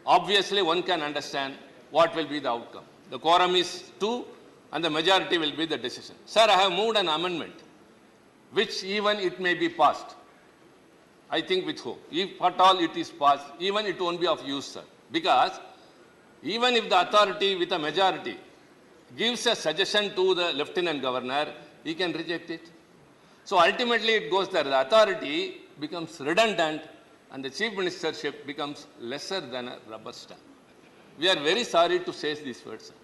Obviously, one can understand what will be the outcome. The quorum is 2 and the majority will be the decision. Sir, I have moved an amendment which even it may be passed. I think with hope. If at all it is passed, even it won't be of use, sir. Because even if the authority with a majority gives a suggestion to the Lieutenant Governor, he can reject it. So ultimately it goes there. The authority becomes redundant and the Chief Ministership becomes lesser than a rubber stamp. We are very sorry to say these words, sir.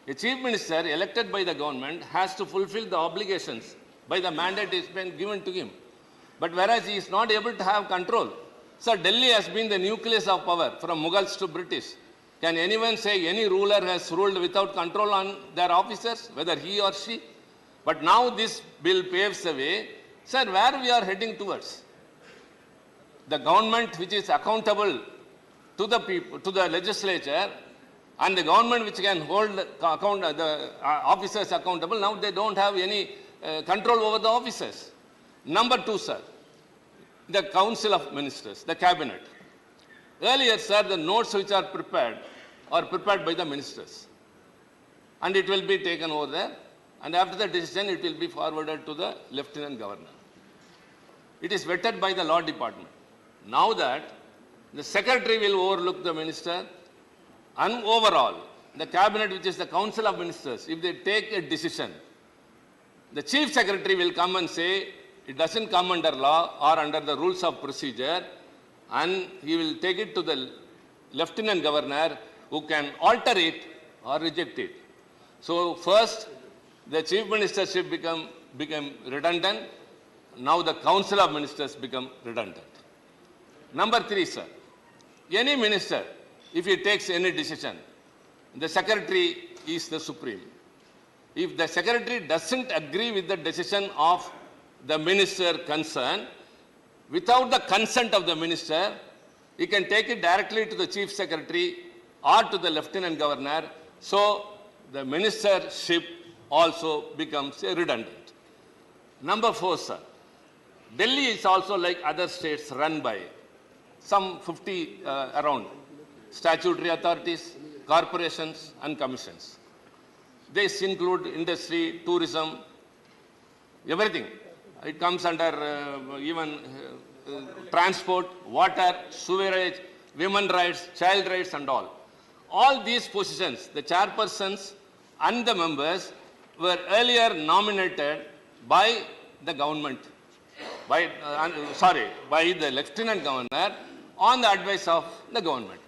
A Chief Minister elected by the government has to fulfill the obligations by the mandate is been given to him. But whereas he is not able to have control. Sir, Delhi has been the nucleus of power from Mughals to British. Can anyone say any ruler has ruled without control on their officers, whether he or she? But now this bill paves the way. Sir, where we are heading towards? The government which is accountable to the people, to the legislature, and the government which can hold the officers accountable, now they don't have any control over the officers. Number 2, sir, the Council of Ministers, the Cabinet. Earlier, sir, the notes which are prepared by the ministers. And it will be taken over there. And after the decision, it will be forwarded to the Lieutenant Governor. It is vetted by the Law Department. Now that the Secretary will overlook the Minister, and overall, the Cabinet, which is the Council of Ministers, if they take a decision, the Chief Secretary will come and say, it doesn't come under law or under the rules of procedure, and he will take it to the Lieutenant Governor who can alter it or reject it. So first, the Chief Ministership became redundant. Now the Council of Ministers become redundant. Number 3, sir. Any minister, if he takes any decision, the Secretary is the supreme. If the Secretary doesn't agree with the decision of the minister concerned, without the consent of the minister, he can take it directly to the Chief Secretary or to the Lieutenant Governor. So the ministership also becomes redundant. Number 4, sir. Delhi is also like other states run by some 50 around statutory authorities, corporations and commissions. These include industry, tourism, everything. It comes under even transport, water, sewerage, women rights, child rights and all. All these positions, the chairpersons and the members were earlier nominated by the government, by the Lieutenant Governor on the advice of the government.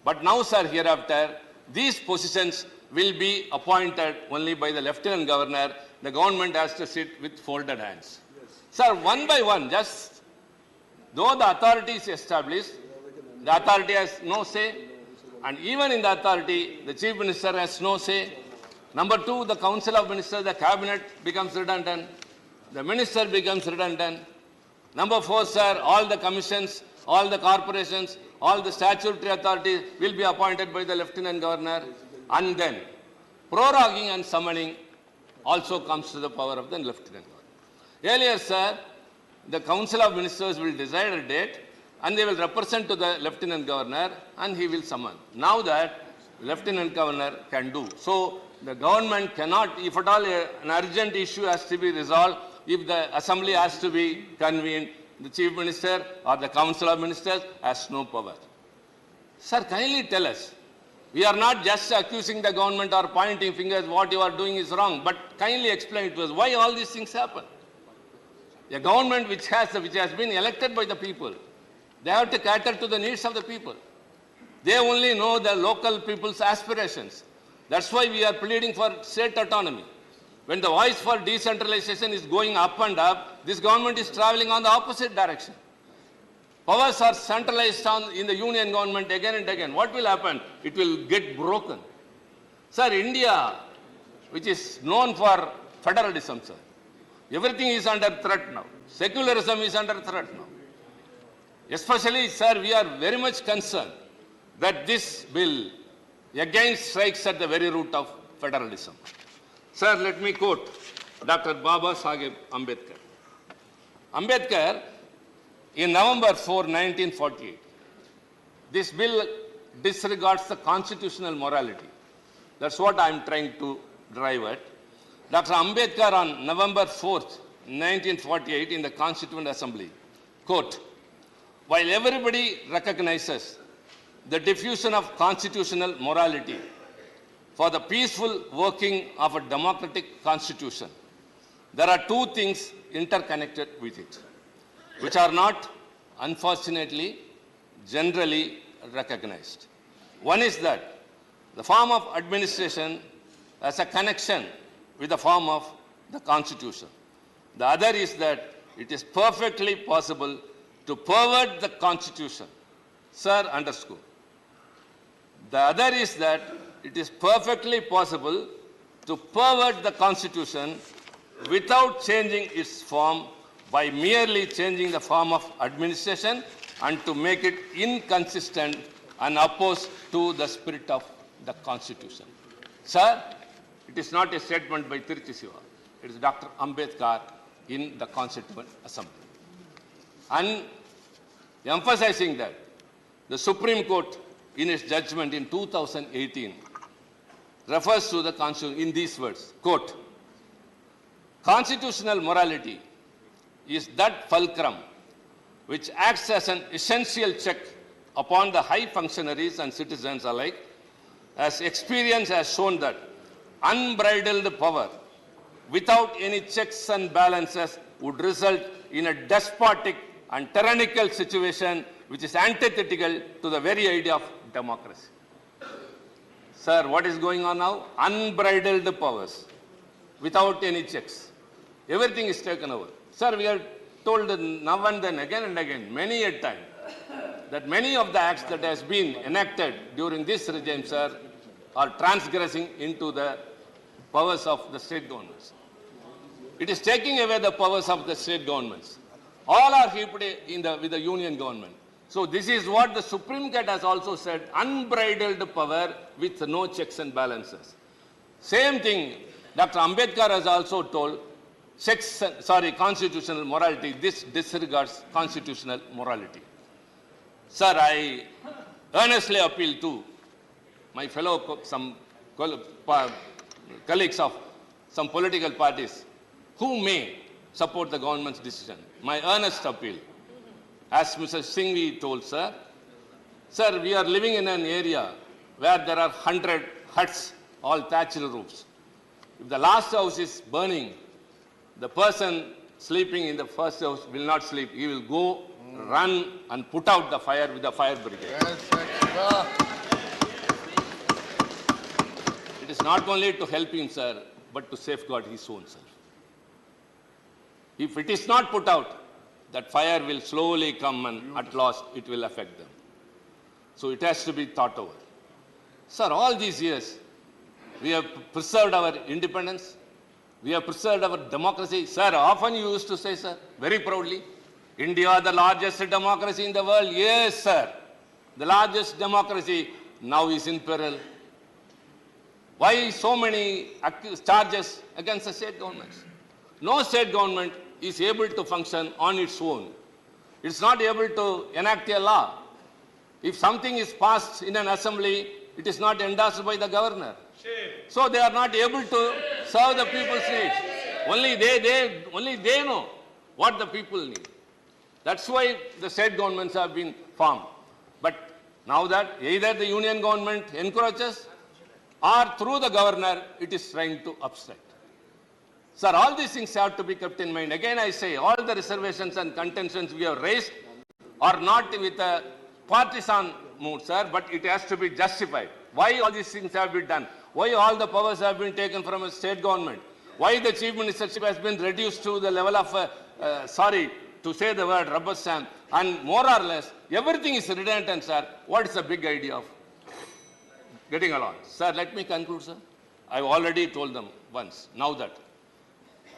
But now, sir, hereafter, these positions will be appointed only by the Lieutenant Governor. The government has to sit with folded hands. Sir, one by one, just though the authority is established, the authority has no say, and even in the authority, the Chief Minister has no say. Number two, the Council of Ministers, the Cabinet becomes redundant, the Minister becomes redundant. Number four, sir, all the commissions, all the corporations, all the statutory authorities will be appointed by the Lieutenant Governor, and then proroguing and summoning also comes to the power of the Lieutenant Governor. Earlier, sir, the Council of Ministers will decide a date and they will represent to the Lieutenant Governor and he will summon. Now that Lieutenant Governor can do. So the government cannot, if at all an urgent issue has to be resolved, if the Assembly has to be convened, the Chief Minister or the Council of Ministers has no power. Sir, kindly tell us. We are not just accusing the government or pointing fingers, what you are doing is wrong, but kindly explain to us why all these things happen. A government which has been elected by the people, they have to cater to the needs of the people. They only know the local people's aspirations. That's why we are pleading for state autonomy. When the voice for decentralization is going up and up, this government is traveling on the opposite direction. Powers are centralized in the union government again and again. What will happen? It will get broken. Sir, India, which is known for federalism, sir, everything is under threat now. Secularism is under threat now. Especially, sir, we are very much concerned that this bill again strikes at the very root of federalism. Sir, let me quote Dr. Baba Saheb Ambedkar. Ambedkar, in November 4, 1948, this bill disregards the constitutional morality. That's what I am trying to drive at. Dr. Ambedkar on November 4th, 1948 in the Constituent Assembly, quote, while everybody recognizes the diffusion of constitutional morality for the peaceful working of a democratic constitution, there are two things interconnected with it, which are not, unfortunately, generally recognized. One is that the form of administration has a connection with the form of the Constitution. The other is that it is perfectly possible to pervert the Constitution. Sir, underscore. The other is that it is perfectly possible to pervert the Constitution without changing its form by merely changing the form of administration and to make it inconsistent and opposed to the spirit of the Constitution. Sir, it is not a statement by Tiruchi Siva. It is Dr. Ambedkar in the Constituent Assembly. And emphasizing that, the Supreme Court, in its judgment in 2018, refers to the Constitution in these words, quote, constitutional morality is that fulcrum which acts as an essential check upon the high functionaries and citizens alike, as experience has shown that unbridled power without any checks and balances would result in a despotic and tyrannical situation which is antithetical to the very idea of democracy. Sir, what is going on now? Unbridled powers without any checks. Everything is taken over. Sir, we are told now and then, again and again, many a time, that many of the acts that has been enacted during this regime, sir, are transgressing into the powers of the state governments. It is taking away the powers of the state governments. All are heaped with the union government. So this is what the Supreme Court has also said, unbridled power with no checks and balances. Same thing, Dr. Ambedkar has also told, constitutional morality, this disregards constitutional morality. Sir, I earnestly appeal to my fellow colleagues of some political parties who may support the government's decision. My earnest appeal, as Mr. Singhvi told, sir, we are living in an area where there are 100 huts, all thatched roofs. If the last house is burning, the person sleeping in the first house will not sleep. He will go, run and put out the fire with the fire brigade. It That is not only to help him, sir, but to safeguard his own self. If it is not put out, that fire will slowly come and at last it will affect them. So it has to be thought over. Sir, all these years, we have preserved our independence. We have preserved our democracy. Sir, often you used to say, sir, very proudly, India, the largest democracy in the world. Yes, sir. The largest democracy now is in peril. Why so many charges against the state governments? No state government is able to function on its own. It's not able to enact a law. If something is passed in an assembly, it is not endorsed by the governor. So they are not able to serve the people's needs. Only they know what the people need. That's why the state governments have been formed. But now that either the union government encourages or through the governor, it is trying to obstruct. Sir, all these things have to be kept in mind. Again, I say, all the reservations and contentions we have raised are not with a partisan mood, sir, but it has to be justified. Why all these things have been done? Why all the powers have been taken from a state government? Why the chief ministership has been reduced to the level of, sorry to say the word, rubber stamp, and more or less, everything is redundant, sir. What is the big idea of getting along? Sir, let me conclude, sir. I've already told them once, now that,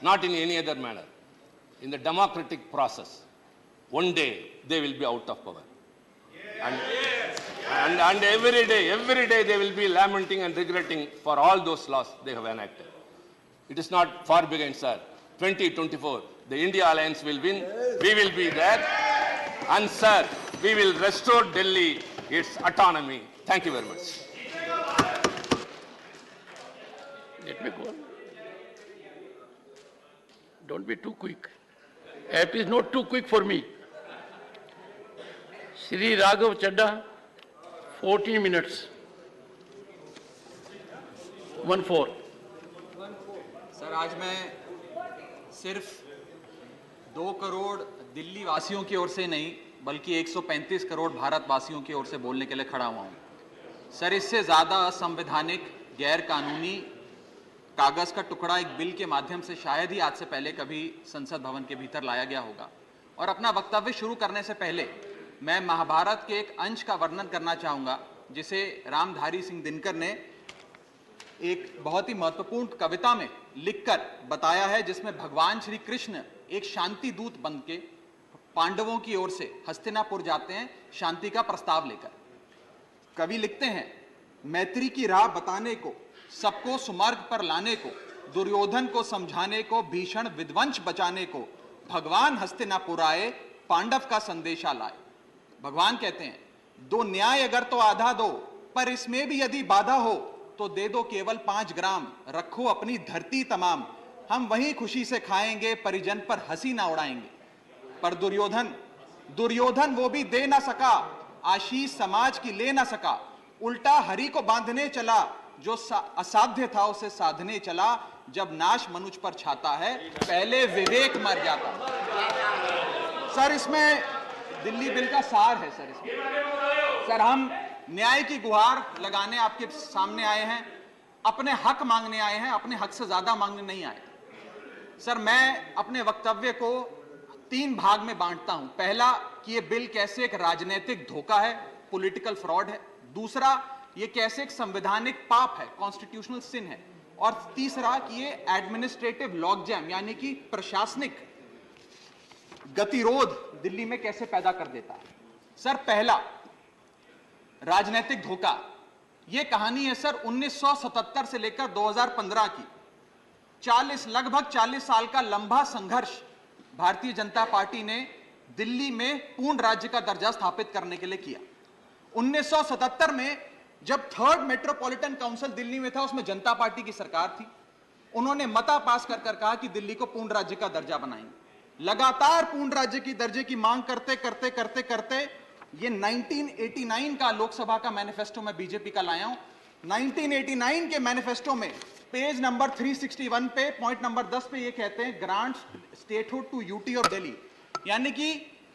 not in any other manner. In the democratic process, one day they will be out of power. And every day they will be lamenting and regretting for all those laws they have enacted. It is not far behind, sir. 2024, the India Alliance will win. We will be there. And, sir, we will restore Delhi its autonomy. Thank you very much. Let me go on. Don't be too quick. It is not too quick for me. Shri Raghav Chadda, 14 minutes. 1-4. Sir, आज मैं सिर्फ 2 करोड़ दिल्ली वासियों की ओर से नहीं, बल्कि 135 करोड़ भारतवासियों की ओर से बोलने के लिए खड़ा हुआ हूँ। सर, इससे ज़्यादा असंवैधानिक, गैर कानूनी कागज़ का टुकड़ा एक बिल के माध्यम से शायद ही आज से पहले कभी संसद भवन के भीतर लाया गया होगा। और अपना वक्तव्य शुरू करने से पहले मैं महाभारत के एक अंश का वर्णन करना चाहूँगा, जिसे रामधारी सिंह दिनकर ने एक बहुत ही महत्वपूर्ण कविता में लिखकर बताया है, जिसमें भगवान श्री कृष्ण एक शांति दूत बनके पांडवों की ओर से हस्तिनापुर जाते हैं शांति का प्रस्ताव लेकर। कवि लिखते हैं, मैत्री की राह बताने को, सबको सुमार्ग पर लाने को, दुर्योधन को समझाने को, भीषण विध्वंस बचाने को, भगवान हस्तिनापुर आए, पांडव का संदेशा लाए। भगवान कहते हैं, दो न्याय अगर तो आधा दो, पर इसमें भी यदि बाधा हो तो दे दो केवल 5 ग्राम, रखो अपनी धरती तमाम, हम वहीं खुशी से खाएंगे, परिजन पर हंसी ना उड़ाएंगे। पर दुर्योधन वो भी दे ना सका, आशीष समाज की ले ना सका, उल्टा हरि को बांधने चला, जो असाध्य था उसे साधने चला, जब नाश मनुष्य पर छाता है, पहले विवेक मर जाता। सर, इसमें दिल्ली बिल का सार है। सर, हम न्याय की गुहार लगाने आपके सामने आए हैं, अपने हक मांगने आए हैं, अपने हक से ज्यादा मांगने नहीं आए। सर, मैं अपने वक्तव्य को 3 भाग में बांटता हूं। पहला, कि ये बिल कैसे एक राजनीतिक धोखा है, पॉलिटिकल फ्रॉड है। दूसरा, ये कैसे एक संवैधानिक पाप है, कॉन्स्टिट्यूशनल सिन है। और तीसरा, कि ये एडमिनिस्ट्रेटिव लॉकजैम यानी कि प्रशासनिक गतिरोध दिल्ली में कैसे पैदा कर देता है। सर, पहला, राजनीतिक धोखा। यह कहानी है सर 1977 से लेकर 2015 की। लगभग 40 साल का लंबा संघर्ष भारतीय जनता पार्टी ने दिल्ली में पूर्ण राज्य का दर्जा स्थापित करने के लिए किया। 1977 में जब 3rd मेट्रोपॉलिटन काउंसिल दिल्ली में था, उसमें जनता पार्टी की सरकार थी। उन्होंने मता पास कर कहा कि दिल्ली को पूर्ण राज्य का दर्जा बनाएंगे। लगातार पूर्ण राज्य की दर्जे की मांग करते करते ये 1989 का लोकसभा का मैनिफेस्टो मैं बीजेपी का लाया हूं। 1989 के मैनिफेस्टो में पेज नंबर 361 पे पॉइंट नंबर 10 पे ये कहते हैं, grant statehood to UT of Delhi. यानी कि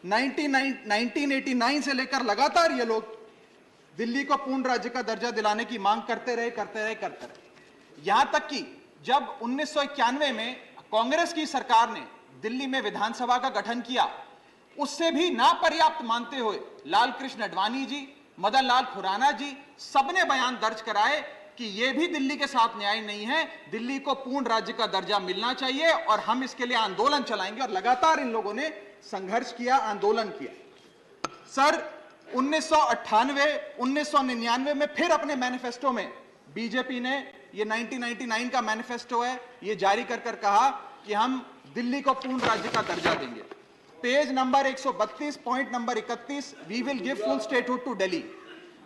1989 से लेकर लगातार ये लोग दिल्ली को पूर्ण राज्य का दर्जा दिलाने की मांग करते रहे। यहां तक कि जब 1991 में कांग्रेस की सरकार ने दिल्ली में विधानसभा का गठन किया, उससे भी ना पर्याप्त मानते हुए लाल कृष्ण आडवाणी जी, मदन लाल खुराना जी सबने बयान दर्ज कराए कि यह भी दिल्ली के साथ न्याय नहीं है, दिल्ली को पूर्ण राज्य का दर्जा मिलना चाहिए और हम इसके लिए आंदोलन चलाएंगे। और लगातार इन लोगों ने संघर्ष किया, आंदोलन किया। सर 1998, 1999 में फिर अपने मैनिफेस्टो में बीजेपी ने, ये 1999 का मैनिफेस्टो है, ये जारी कर कहा कि हम दिल्ली को पूर्ण राज्य का दर्जा देंगे। Page number 132, point number 31, we will give full statehood to Delhi.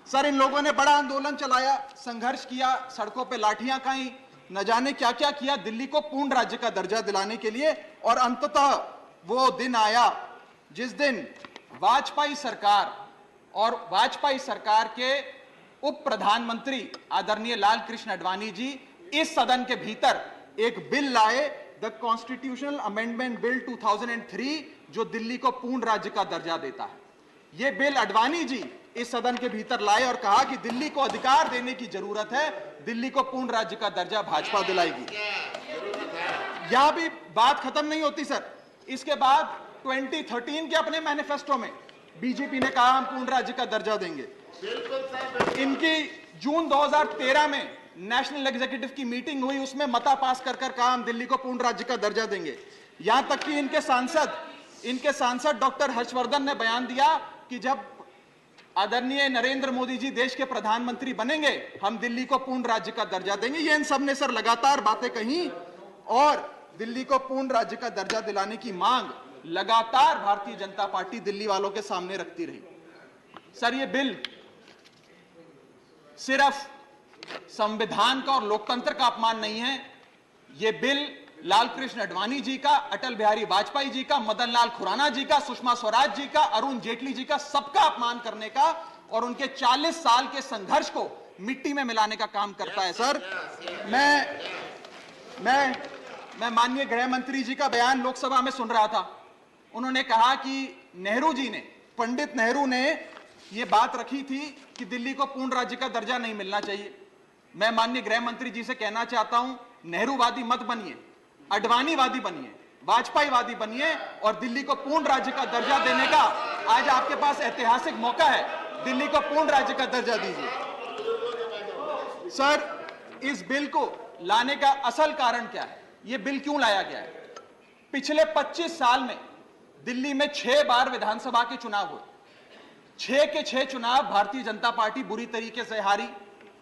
Sir इन लोगों ने बड़ा आंदोलन चलाया, संघर्ष किया, सड़कों पे लाठियां खाई, न जाने क्या क्या किया दिल्ली को पूर्ण राज्य का दर्जा दिलाने के लिए। और अंततः वो दिन आया जिस दिन वाजपेयी सरकार और वाजपेयी सरकार के उप प्रधानमंत्री आदरणीय लाल कृष्ण आडवाणी जी इस सदन के भीतर एक बिल लाए, द कॉन्स्टिट्यूशनल अमेंडमेंट बिल 2003, जो दिल्ली को पूर्ण राज्य का दर्जा देता है। यह बिल आडवाणी जी इस सदन के भीतर लाए और कहा कि दिल्ली को अधिकार देने की जरूरत है, दिल्ली को पूर्ण राज्य का दर्जा भाजपा दिलाएगी। यहां भी बात खत्म नहीं होती सर। इसके बाद 2013 के अपने मैनिफेस्टो में बीजेपी ने कहा हम पूर्ण राज्य का दर्जा देंगे। इनकी जून 2013 में नेशनल एग्जीक्यूटिव की मीटिंग हुई, उसमें मता पास कर कहा हम दिल्ली को पूर्ण राज्य का दर्जा देंगे। यहां तक कि इनके सांसद डॉक्टर हर्षवर्धन ने बयान दिया कि जब आदरणीय नरेंद्र मोदी जी देश के प्रधानमंत्री बनेंगे हम दिल्ली को पूर्ण राज्य का दर्जा देंगे। ये इन सब ने सर लगातार बातें कही और दिल्ली को पूर्ण राज्य का दर्जा दिलाने की मांग लगातार भारतीय जनता पार्टी दिल्ली वालों के सामने रखती रही। सर ये बिल सिर्फ संविधान का और लोकतंत्र का अपमान नहीं है, ये बिल लाल कृष्ण आडवाणी जी का, अटल बिहारी वाजपेयी जी का, मदन लाल खुराना जी का, सुषमा स्वराज जी का, अरुण जेटली जी का, सबका अपमान करने का और उनके 40 साल के संघर्ष को मिट्टी में मिलाने का काम करता है। सर मैं माननीय गृह मंत्री जी का बयान लोकसभा में सुन रहा था। उन्होंने कहा कि नेहरू जी ने, पंडित नेहरू ने यह बात रखी थी कि दिल्ली को पूर्ण राज्य का दर्जा नहीं मिलना चाहिए। मैं माननीय गृह मंत्री जी से कहना चाहता हूं, नेहरूवादी मत बनिए, आडवाणीवादी बनिए, वाजपेयीवादी बनिए और दिल्ली को पूर्ण राज्य का दर्जा देने का आज आपके पास ऐतिहासिक मौका है। दिल्ली को पूर्ण राज्य का दर्जा दीजिए। सर इस बिल को लाने का असल कारण क्या है, यह बिल क्यों लाया गया है? पिछले 25 साल में दिल्ली में 6 बार विधानसभा के चुनाव हुए, 6 के 6 चुनाव भारतीय जनता पार्टी बुरी तरीके से हारी।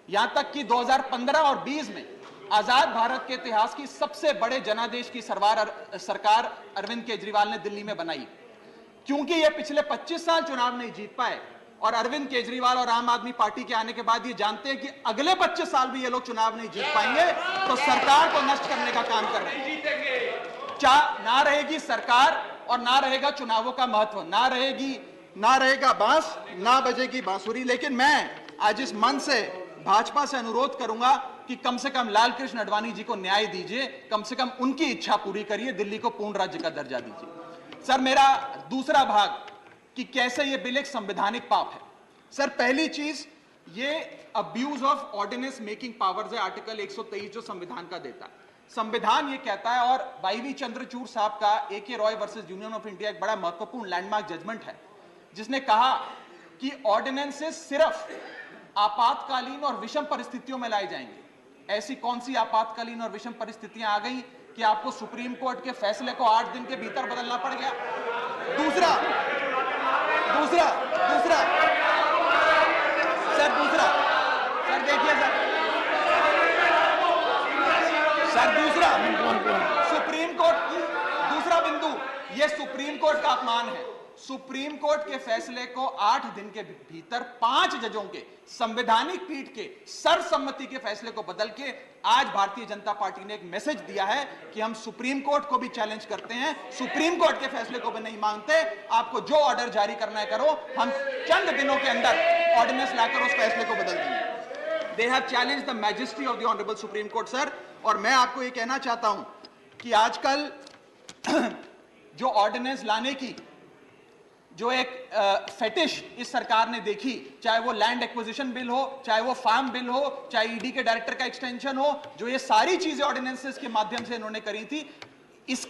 यहां तक कि 2015 और 20 में आजाद भारत के इतिहास की सबसे बड़े जनादेश की सरकार अरविंद केजरीवाल ने दिल्ली में बनाई। क्योंकि ये पिछले 25 साल चुनाव नहीं जीत पाए और अरविंद केजरीवाल और आम आदमी पार्टी के आने के बाद ये जानते हैं कि अगले 25 साल भी ये लोग चुनाव नहीं जीत पाएंगे, तो सरकार को नष्ट करने का काम कर रहे हैं। ना रहेगी सरकार और ना रहेगा चुनावों का महत्व, ना रहेगा बांस, ना बजेगी बांसुरी। लेकिन मैं आज इस मंच से भाजपा से अनुरोध करूंगा कि कम से कम लाल कृष्ण आडवाणी जी को न्याय दीजिए, कम से कम उनकी इच्छा पूरी करिए, दिल्ली को पूर्ण राज्य का दर्जा दीजिए। सर मेरा दूसरा भाग कि कैसे यह बिल एक संवैधानिक पाप है। सर पहली चीज, ये abuse of ordinance making powers है, आर्टिकल 123 जो संविधान का देता है। संविधान ये कहता है, और वाईवी चंद्रचूड़ साहब का AK Roy versus union of India एक बड़ा महत्वपूर्ण लैंडमार्क जजमेंट है, जिसने कहा कि ऑर्डिनेंसेस सिर्फ आपातकालीन और विषम परिस्थितियों में लाए जाएंगे। ऐसी कौन सी आपातकालीन और विषम परिस्थितियां आ गई कि आपको सुप्रीम कोर्ट के फैसले को 8 दिन के भीतर बदलना पड़ गया? दूसरा सर देखिए सर सुप्रीम कोर्ट, दूसरा बिंदु, यह सुप्रीम कोर्ट का अपमान है। सुप्रीम कोर्ट के फैसले को 8 दिन के भीतर 5 जजों के संवैधानिक पीठ के सर्वसम्मति के फैसले को बदल के आज भारतीय जनता पार्टी ने एक मैसेज दिया है कि हम सुप्रीम कोर्ट को भी चैलेंज करते हैं, सुप्रीम कोर्ट के फैसले को भी नहीं मांगते, आपको जो ऑर्डर जारी करना है करो, हम चंद दिनों के अंदर ऑर्डिनेंस लाकर उस फैसले को बदल देंगे। They have challenged the majesty of the honourable supreme court sir. और मैं आपको ये कहना चाहता हूं कि आजकल जो ऑर्डिनेंस लाने की जो एक फेटिश इस सरकार ने देखी, चाहे वो लैंड एक्विजिशन बिल हो, चाहे वो फार्म बिल हो, चाहे ईडी के डायरेक्टर का एक्सटेंशन हो, जो ये सारी चीजें ऑर्डिनेंसेस के माध्यम से इन्होंने करी थी, इस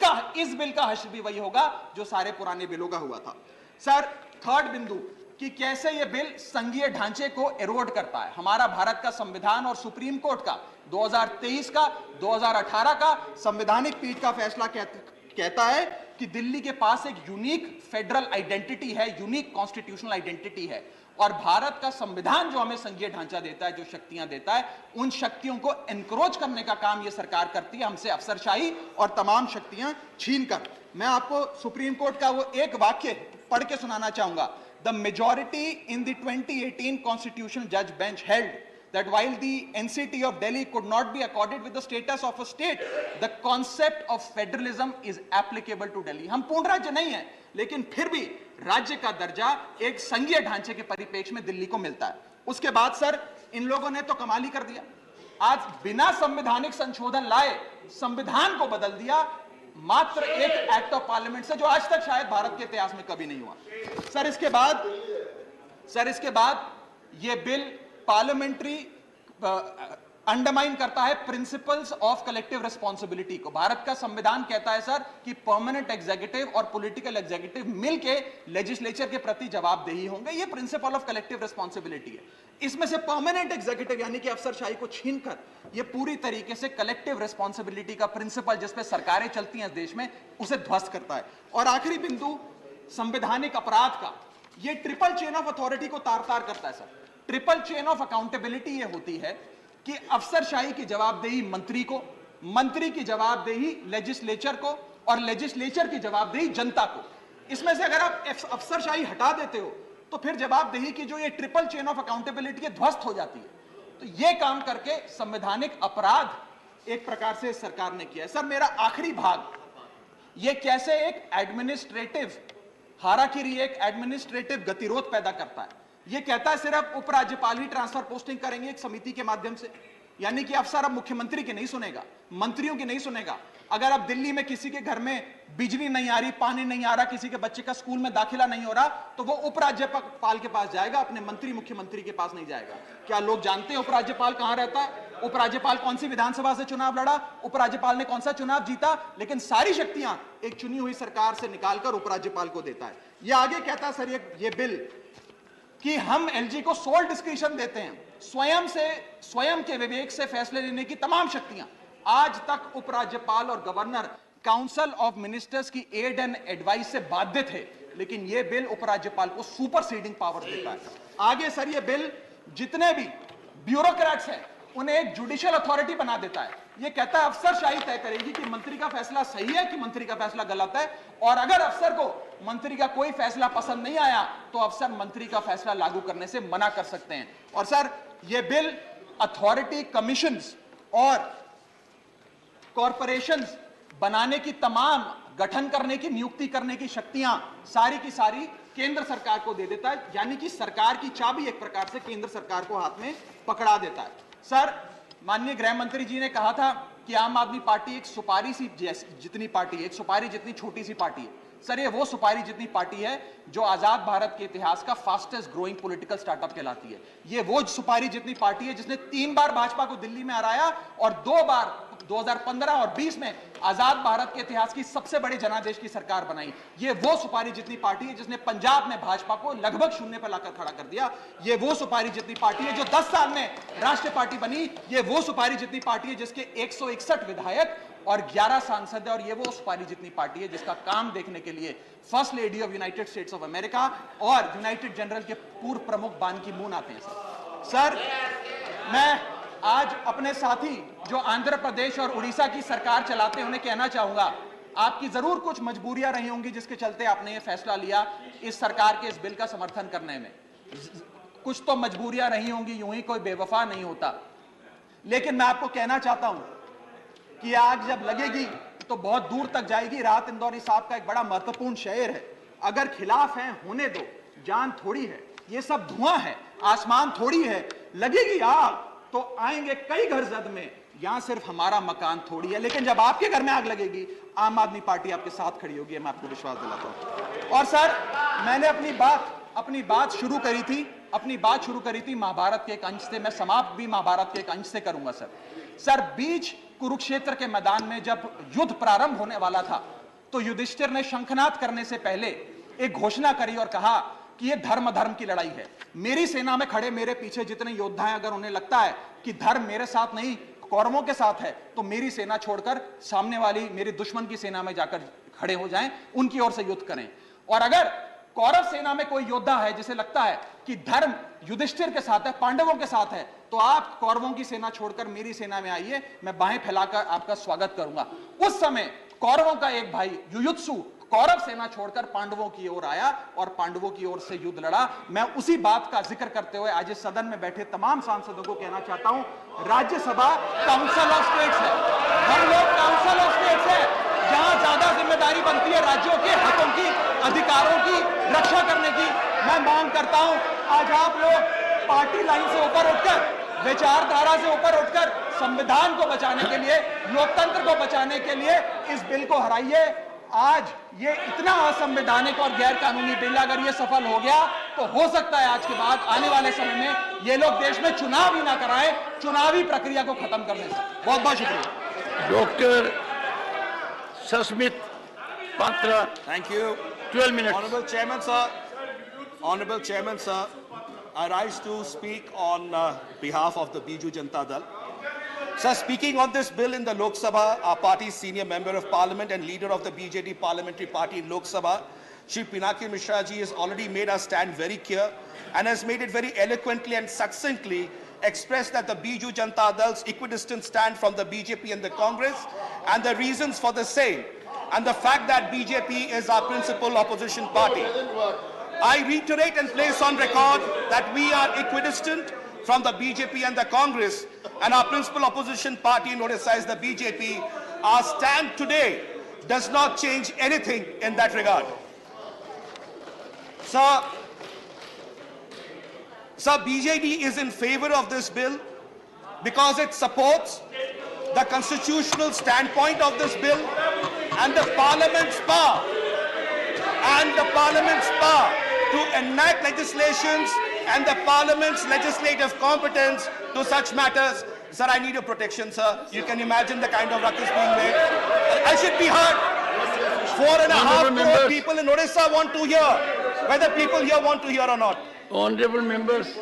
बिल का हश्र भी वही होगा जो सारे पुराने बिलों का हुआ था। सर, थर्ड बिंदु कि कैसे ये बिल संघीय ढांचे को एरोड करता है। हमारा भारत का संविधान और सुप्रीम कोर्ट का 2023 का 2018 का संवैधानिक पीठ का फैसला कहता है कि दिल्ली के पास एक यूनिक फेडरल आइडेंटिटी है, यूनिक कॉन्स्टिट्यूशनल आइडेंटिटी है, और भारत का संविधान जो हमें संघीय ढांचा देता है, जो शक्तियां देता है, उन शक्तियों को एनक्रोच करने का काम यह सरकार करती है, हमसे अफसरशाही और तमाम शक्तियां छीनकर। मैं आपको सुप्रीम कोर्ट का वो एक वाक्य पढ़ के सुनाना चाहूंगा। The majority in the 2018 constitutional जज bench held that while the NCT of Delhi could not be accorded with the status of a state, the concept of federalism is applicable to Delhi. हम पूर्ण राज्य नहीं है, लेकिन फिर भी राज्य का दर्जा एक संघीय ढांचे के परिप्रेक्ष्य में दिल्ली को मिलता है। उसके बाद सर, इन लोगों ने तो कमाल ही कर दिया। आज बिना संवैधानिक संशोधन लाए संविधान को बदल दिया, मात्र एक एक्ट ऑफ पार्लियामेंट से, जो आज तक शायद भारत के इतिहास में कभी नहीं हुआ। सर, इसके बाद ये बिल पार्लियामेंट्री अंडरमाइन करता है प्रिंसिपल्स ऑफ कलेक्टिव रिस्पांसिबिलिटी को। भारत का संविधान कहता है सर कि परमानेंट एग्जीक्यूटिव और पॉलिटिकल एग्जीक्यूटिव मिलके लेजिस्लेचर के प्रति जवाबदेही होंगे। ये प्रिंसिपल ऑफ कलेक्टिव रिस्पांसिबिलिटी है। इसमें से परमानेंट एग्जीक्यूटिव यानी कि अफसरशाही को छीनकर ये पूरी तरीके से कलेक्टिव रिस्पांसिबिलिटी का प्रिंसिपल, जिसपे सरकारें चलती हैं इस देश में, उसे ध्वस्त करता है। और आखिरी बिंदु, संवैधानिक अपराध का, ये ट्रिपल चेन ऑफ अथॉरिटी को तार तार करता है sir. Triple chain of accountability ये होती है कि अफसरशाही की जवाबदेही मंत्री को, मंत्री की जवाबदेही लेजिस्लेचर को, और लेजिस्लेचर की जवाबदेही जनता को। इसमें से अगर आप अफसरशाही हटा देते हो तो फिर जवाबदेही की जो ये ट्रिपल चेन ऑफ अकाउंटेबिलिटी है ध्वस्त हो जाती है। तो ये काम करके संवैधानिक अपराध एक प्रकार से सरकार ने किया है। सर, मेरा आखिरी भाग, ये कैसे एक एडमिनिस्ट्रेटिव हाराकिरी, एक एडमिनिस्ट्रेटिव गतिरोध पैदा करता है। ये कहता है सिर्फ उपराज्यपाल ही ट्रांसफर पोस्टिंग करेंगे एक समिति के माध्यम से, यानी कि अफसर अब मुख्यमंत्री की नहीं सुनेगा, मंत्रियों की नहीं सुनेगा। अगर अब दिल्ली में किसी के घर में बिजली नहीं आ रही, पानी नहीं आ रहा, किसी के बच्चे का स्कूल में दाखिला नहीं हो रहा, तो वो उपराज्यपाल के पास जाएगा, अपने मंत्री मुख्यमंत्री के पास नहीं जाएगा। क्या लोग जानते हैं उपराज्यपाल कहां रहता है? उपराज्यपाल कौन सी विधानसभा से चुनाव लड़ा, उपराज्यपाल ने कौन सा चुनाव जीता? लेकिन सारी शक्तियां एक चुनी हुई सरकार से निकालकर उपराज्यपाल को देता है। यह आगे कहता है सर ये बिल कि हम एलजी को सोल डिस्क्रिशन देते हैं, स्वयं के विवेक से फैसले लेने की तमाम शक्तियां। आज तक उपराज्यपाल और गवर्नर काउंसिल ऑफ मिनिस्टर्स की एड एंड एडवाइस से बाध्य थे, लेकिन यह बिल उपराज्यपाल को सुपरसीडिंग पावर देता है। आगे सर, यह बिल जितने भी ब्यूरोक्रेट्स हैं उन्हें एक जुडिशियल अथॉरिटी बना देता है। यह कहता है अफसरशाही तय करेगी कि मंत्री का फैसला सही है कि मंत्री का फैसला गलत है, और अगर अफसर को मंत्री का कोई फैसला पसंद नहीं आया तो अफसर मंत्री का फैसला लागू करने से मना कर सकते हैं। और सर, यह बिल अथॉरिटी, कमीशंस और कॉरपोरेशंस बनाने की, तमाम गठन करने की, नियुक्ति करने की शक्तियां सारी की सारी केंद्र सरकार को दे देता है, यानी कि सरकार की चाबी एक प्रकार से केंद्र सरकार को हाथ में पकड़ा देता है। सर, माननीय गृह मंत्री जी ने कहा था कि आम आदमी पार्टी एक सुपारी सी जितनी पार्टी है, एक सुपारी जितनी छोटी सी पार्टी है। सर, ये वो सुपारी जितनी पार्टी है जो आजाद भारत के इतिहास का फास्टेस्ट ग्रोइंग पॉलिटिकल स्टार्टअप कहलाती है। ये वो सुपारी जितनी पार्टी है जिसने 3 बार भाजपा को दिल्ली में हराया और 2 बार 2015 और 20 में आजाद भारत के इतिहास की सबसे बड़ी जनादेश की सरकार बनाई। ये वो सुपारी जितनी पार्टी है जिसने पंजाब में भाजपा को लगभग शून्य पर लाकर खड़ा कर दिया। ये वो सुपारी जितनी पार्टी है जो 10 साल में राष्ट्रीय पार्टी बनी। ये वो सुपारी जितनी पार्टी है जिसके 161 विधायक और 11 सांसद है। और ये वो सुपारी जितनी पार्टी है जिसका काम देखने के लिए first lady of United states of America और यूनाइटेड जनरल के पूर्व प्रमुख बान की मून आते हैं। सर, मैं आज अपने साथी जो आंध्र प्रदेश और उड़ीसा की सरकार चलाते हैं उन्हें कहना चाहूंगा, आपकी जरूर कुछ मजबूरियां रही होंगी जिसके चलते आपने ये फैसला लिया इस सरकार के इस बिल का समर्थन करने में। कुछ तो मजबूरियां रही होंगी, यूं ही कोई बेवफा नहीं होता। लेकिन मैं आपको कहना चाहता हूं कि आग जब लगेगी तो बहुत दूर तक जाएगी। राहत इंदौरी साहब का एक बड़ा महत्वपूर्ण शेर है, अगर खिलाफ है होने दो, जान थोड़ी है, ये सब धुआं है, आसमान थोड़ी है, लगेगी आग तो आएंगे कई घर जद में, यहां सिर्फ हमारा मकान थोड़ी है, लेकिन जब आपके घर में आग लगेगी आम आदमी पार्टी आपके साथ खड़ी होगी, मैं आपको विश्वास दिलाता हूं। और सर, मैंने अपनी बात शुरू करी थी महाभारत के एक अंश से, मैं समाप्त भी महाभारत के एक अंश से करूंगा सर। बीच कुरुक्षेत्र के मैदान में जब युद्ध प्रारंभ होने वाला था तो युधिष्ठिर ने शंखनाद करने से पहले एक घोषणा करी और कहा कि यह धर्म की लड़ाई है। मेरी सेना में खड़े मेरे पीछे जितने योद्धा हैं, अगर उन्हें लगता है कि धर्म मेरे साथ नहीं कौरवों के साथ है, तो मेरी सेना छोड़कर सामने वाली मेरी दुश्मन की सेना में जाकर खड़े हो जाएं, उनकी ओर से युद्ध करें। और अगर कौरव सेना में कोई योद्धा है जिसे लगता है कि धर्म युधिष्ठिर के साथ है, पांडवों के साथ है, तो आप कौरवों की सेना छोड़कर मेरी सेना में आइए, मैं बाहें फैलाकर आपका स्वागत करूंगा। उस समय कौरवों का एक भाई युयुत्सु कौरव सेना छोड़कर पांडवों की ओर आया और पांडवों की ओर से युद्ध लड़ा। मैं उसी बात का जिक्र करते हुए आज इस सदन में बैठे तमाम सांसदों को कहना चाहता हूं, राज्यसभा काउंसिल ऑफ स्टेट्स है, हम लोग काउंसिल ऑफ स्टेट्स है, जहां ज्यादा जिम्मेदारी बनती है राज्यों के हकों की, अधिकारों की रक्षा करने की। मैं मांग करता हूं, आज आप लोग पार्टी लाइन से ऊपर उठकर, विचारधारा से ऊपर उठकर संविधान को बचाने के लिए, लोकतंत्र को बचाने के लिए इस बिल को हराइए। आज ये इतना असंवैधानिक और गैर कानूनी बिल अगर ये सफल हो गया तो हो सकता है आज के बाद आने वाले समय में ये लोग देश में चुनाव ही ना कराएं, चुनावी प्रक्रिया को खत्म करने से। बहुत बहुत शुक्रिया। Doctor Sasmit Patra, thank you. 12 minutes. Honorable Chairman, sir, I rise to speak on behalf of the Biju Janata Dal. Sir, speaking on this bill in the Lok Sabha, our party's senior member of parliament and leader of the BJD parliamentary party in Lok Sabha, Shri Pinaki Mishra ji, has already made our stand very clear and has made it very eloquently and succinctly expressed that the Biju Janata Dal's equidistant stand from the BJP and the Congress and the reasons for the same, and the fact that BJP is our principal opposition party. I reiterate and place on record that we are equidistant from the BJP and the Congress, and our principal opposition party in Odisha is the BJP. Our stand today does not change anything in that regard. Sir, BJD is in favor of this bill because it supports the constitutional standpoint of this bill and the Parliament's power to enact legislations and the Parliament's legislative competence to such matters. Sir, I need your protection, sir. You can imagine the kind of ruckus being made. I should be heard. 4.5 crore people in Odisha want to hear, whether people here want to hear or not. Honorable members,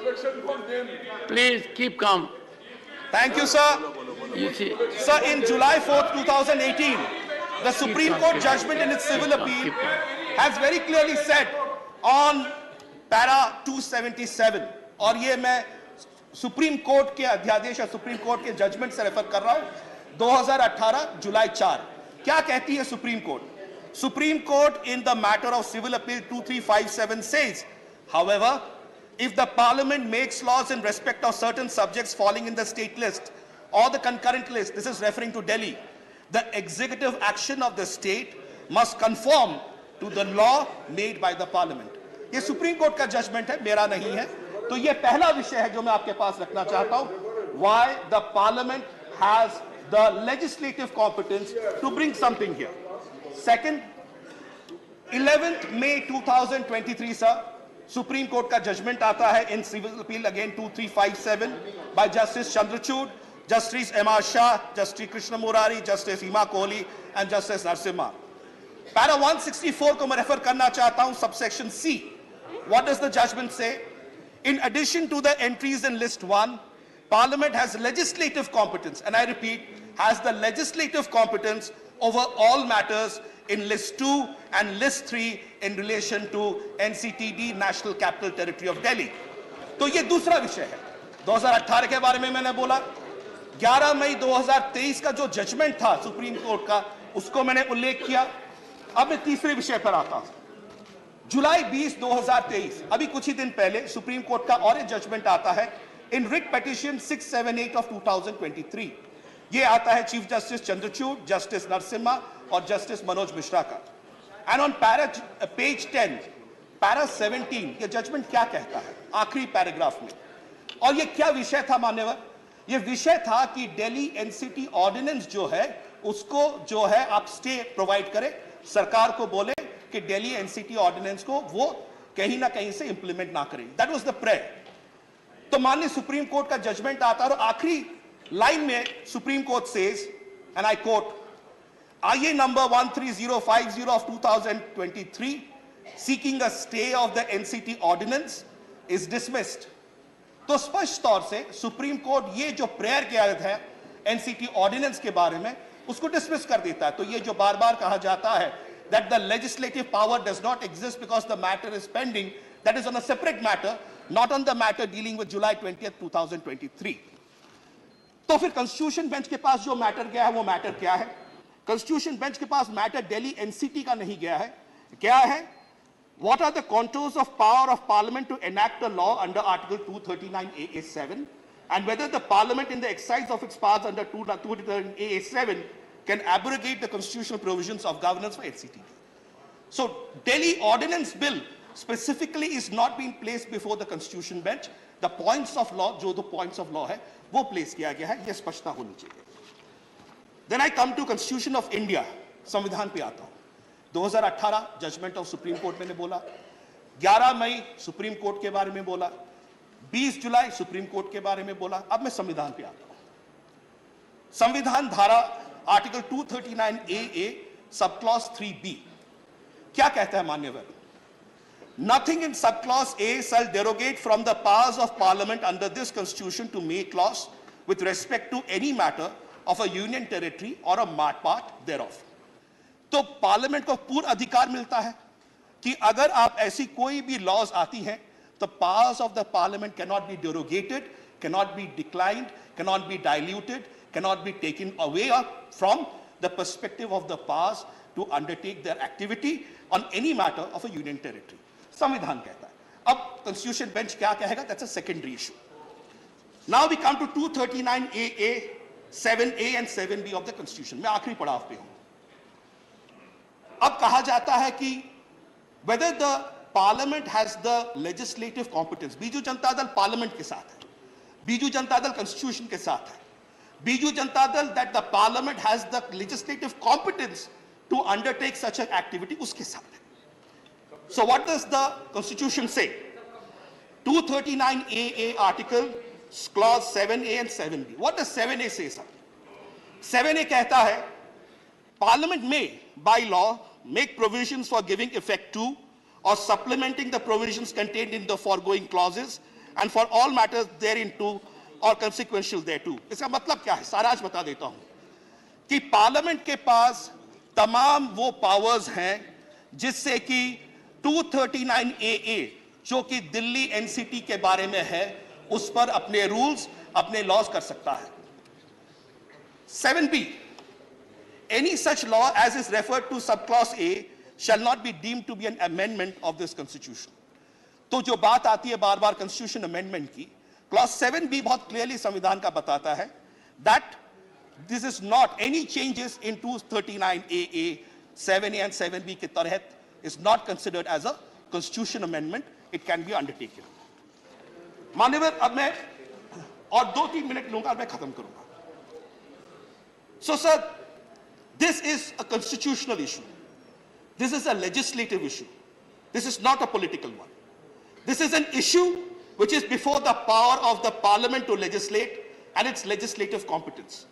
please keep calm. Thank you, sir. You see, Sir, in July 4th, 2018, the Supreme Court judgment in its civil appeal has very clearly said on para 277, और ये मैं supreme court के अध्यादेश या supreme court के judgement से refer कर रहा हूं, 2018 जुलाई 4, क्या कहती है supreme court? Supreme Court in the matter of civil appeal 2357 says, however, if the Parliament makes laws in respect of certain subjects falling in the state list or the concurrent list, this is referring to Delhi, the executive action of the state must conform to the law made by the Parliament. ये supreme court का judgement है, मेरा नहीं है। तो ये पहला विषय है जो मैं आपके पास रखना चाहता हूं, why the Parliament has the legislative competence to bring something here. Second, 11th May 2023, sir, Supreme Court का judgment आता है in civil appeal again 2357 by Justice Chandrachud, Justice M.R. Shah, Justice Krishna Murari, Justice Hima Kohli and Justice Narasimha. Para 164 को मैं refer करना चाहता हूं, subsection C. What does the judgment say? In addition to the entries in list 1, Parliament has legislative competence, and I repeat, has the legislative competence over all matters in list 2 and list 3 in relation to NCTD, National Capital Territory of Delhi. तो ये दूसरा विषय है। 2018 के बारे में मैंने बोला, 11 मई 2023 का जो जजमेंट था सुप्रीम कोर्ट का, उसको मैंने उल्लेख किया। अब मैं तीसरे विषय पर आता हूं। जुलाई 20, 2023, अभी कुछ ही दिन पहले सुप्रीम कोर्ट का और एक जजमेंट आता है इन रिट पिटीशन 678 ऑफ 2023। ये आता है chief justice Chandrachud, justice Narasimha और जस्टिस मनोज मिश्रा का। एंड ऑन पेज 10, पैरा 17, ये जजमेंट क्या कहता है आखिरी पैराग्राफ में, और ये क्या विषय था मान्यवर? ये विषय था कि दिल्ली एनसीटी ऑर्डिनेंस जो है उसको जो है आप स्टे प्रोवाइड करें, सरकार को बोले कि दिल्ली एनसीटी ऑर्डिनेंस को वो कहीं ना कहीं से इंप्लीमेंट ना करें। That was the prayer. तो माननीय सुप्रीम कोर्ट का जजमेंट आता है और आखिरी लाइन में supreme court says, and I quote, IA number 13050 of 2023 seeking a stay of the NCT ordinance is dismissed। तो स्पष्ट तौर से सुप्रीम कोर्ट ये जो प्रेयर किया है एनसीटी ऑर्डिनेंस के बारे में उसको डिसमिस कर देता है। तो ये जो बार बार कहा जाता है that the legislative power does not exist because the matter is pending, that is on a separate matter, not on the matter dealing with July 20th 2023। तो फिर कॉन्स्टिट्यूशन बेंच के पास जो मैटर गया है वो मैटर क्या है? कॉन्स्टिट्यूशन बेंच के पास मैटर दिल्ली एनसीटी का नहीं गया है, क्या है? What are the contours of power of Parliament to enact a law under Article 239AA7, and whether the Parliament in the exercise of its powers under 239AA7 can abrogate the constitutional provisions of governance for NCT? So, Delhi Ordinance Bill specifically is not being placed before the Constitution bench. The points of law, जो दो points of law है, वो place किया गया है, ये स्पष्टता होनी चाहिए। Then I come to Constitution of India, संविधान पे आता हूँ। 2018 जजमेंट ऑफ सुप्रीम कोर्ट मैंने बोला, 11 मई सुप्रीम कोर्ट के बारे में बोला, 20 जुलाई सुप्रीम कोर्ट के बारे में बोला। अब मैं संविधान पे आता हूं। संविधान धारा article 239AA sub clause 3B क्या कहता है मान्यवर? Nothing in subclause A shall derogate from the powers of Parliament under this Constitution to make laws with respect to any matter of a union territory or a part thereof। तो parliament को पूर्ण अधिकार मिलता है कि अगर आप ऐसी कोई भी लॉज आती हैं तो powers of the parliament can not be derogated, can not be declined, can not be diluted, can not be taken away from the perspective of the powers to undertake their activity on any matter of a union territory. संविधान कहता है। अब constitution bench क्या कहेगा? That's a secondary issue. Now we come to 239AA 7A and 7B of the constitution. मैं आखिरी पड़ाव पे हूं। अब कहा जाता है कि whether the parliament has the legislative competence, Biju Janata Dal parliament के साथ है, बीजू जनता दल कॉन्स्टिट्यूशन के साथ है, Biju Janata Dal that the parliament has the legislative competence to undertake such an activity उसके साथ है। So what does the constitution say? 239AA article clause 7A and 7B। What does 7A say, sir? 7A कहता है Parliament may, by law, make provisions for giving effect to or supplementing the provisions contained in the foregoing clauses and for all matters therein or consequential thereto। इसका मतलब क्या है? सारा आज बता देता हूं कि पार्लियामेंट के पास तमाम वो पावर्स हैं जिससे कि 239AA जो कि दिल्ली एनसीटी के बारे में है उस पर अपने रूल्स, अपने लॉज कर सकता है। 7B, any such law as is referred to subclause A shall not be deemed to be an amendment of this constitution। तो जो बात आती है बार बार constitution amendment की, clause 7B बहुत clearly संविधान का बताता है that this is not any changes in 239AA 7A and 7B के तहत is not considered as a constitution amendment, it can be undertaken। माननीय अब मैं और 2-3 मिनट लूंगा और मैं खत्म करूंगा। So sir, this is a constitutional issue. This is a legislative issue. This is not a political one. This is an issue which is before the power of the parliament to legislate and its legislative competence.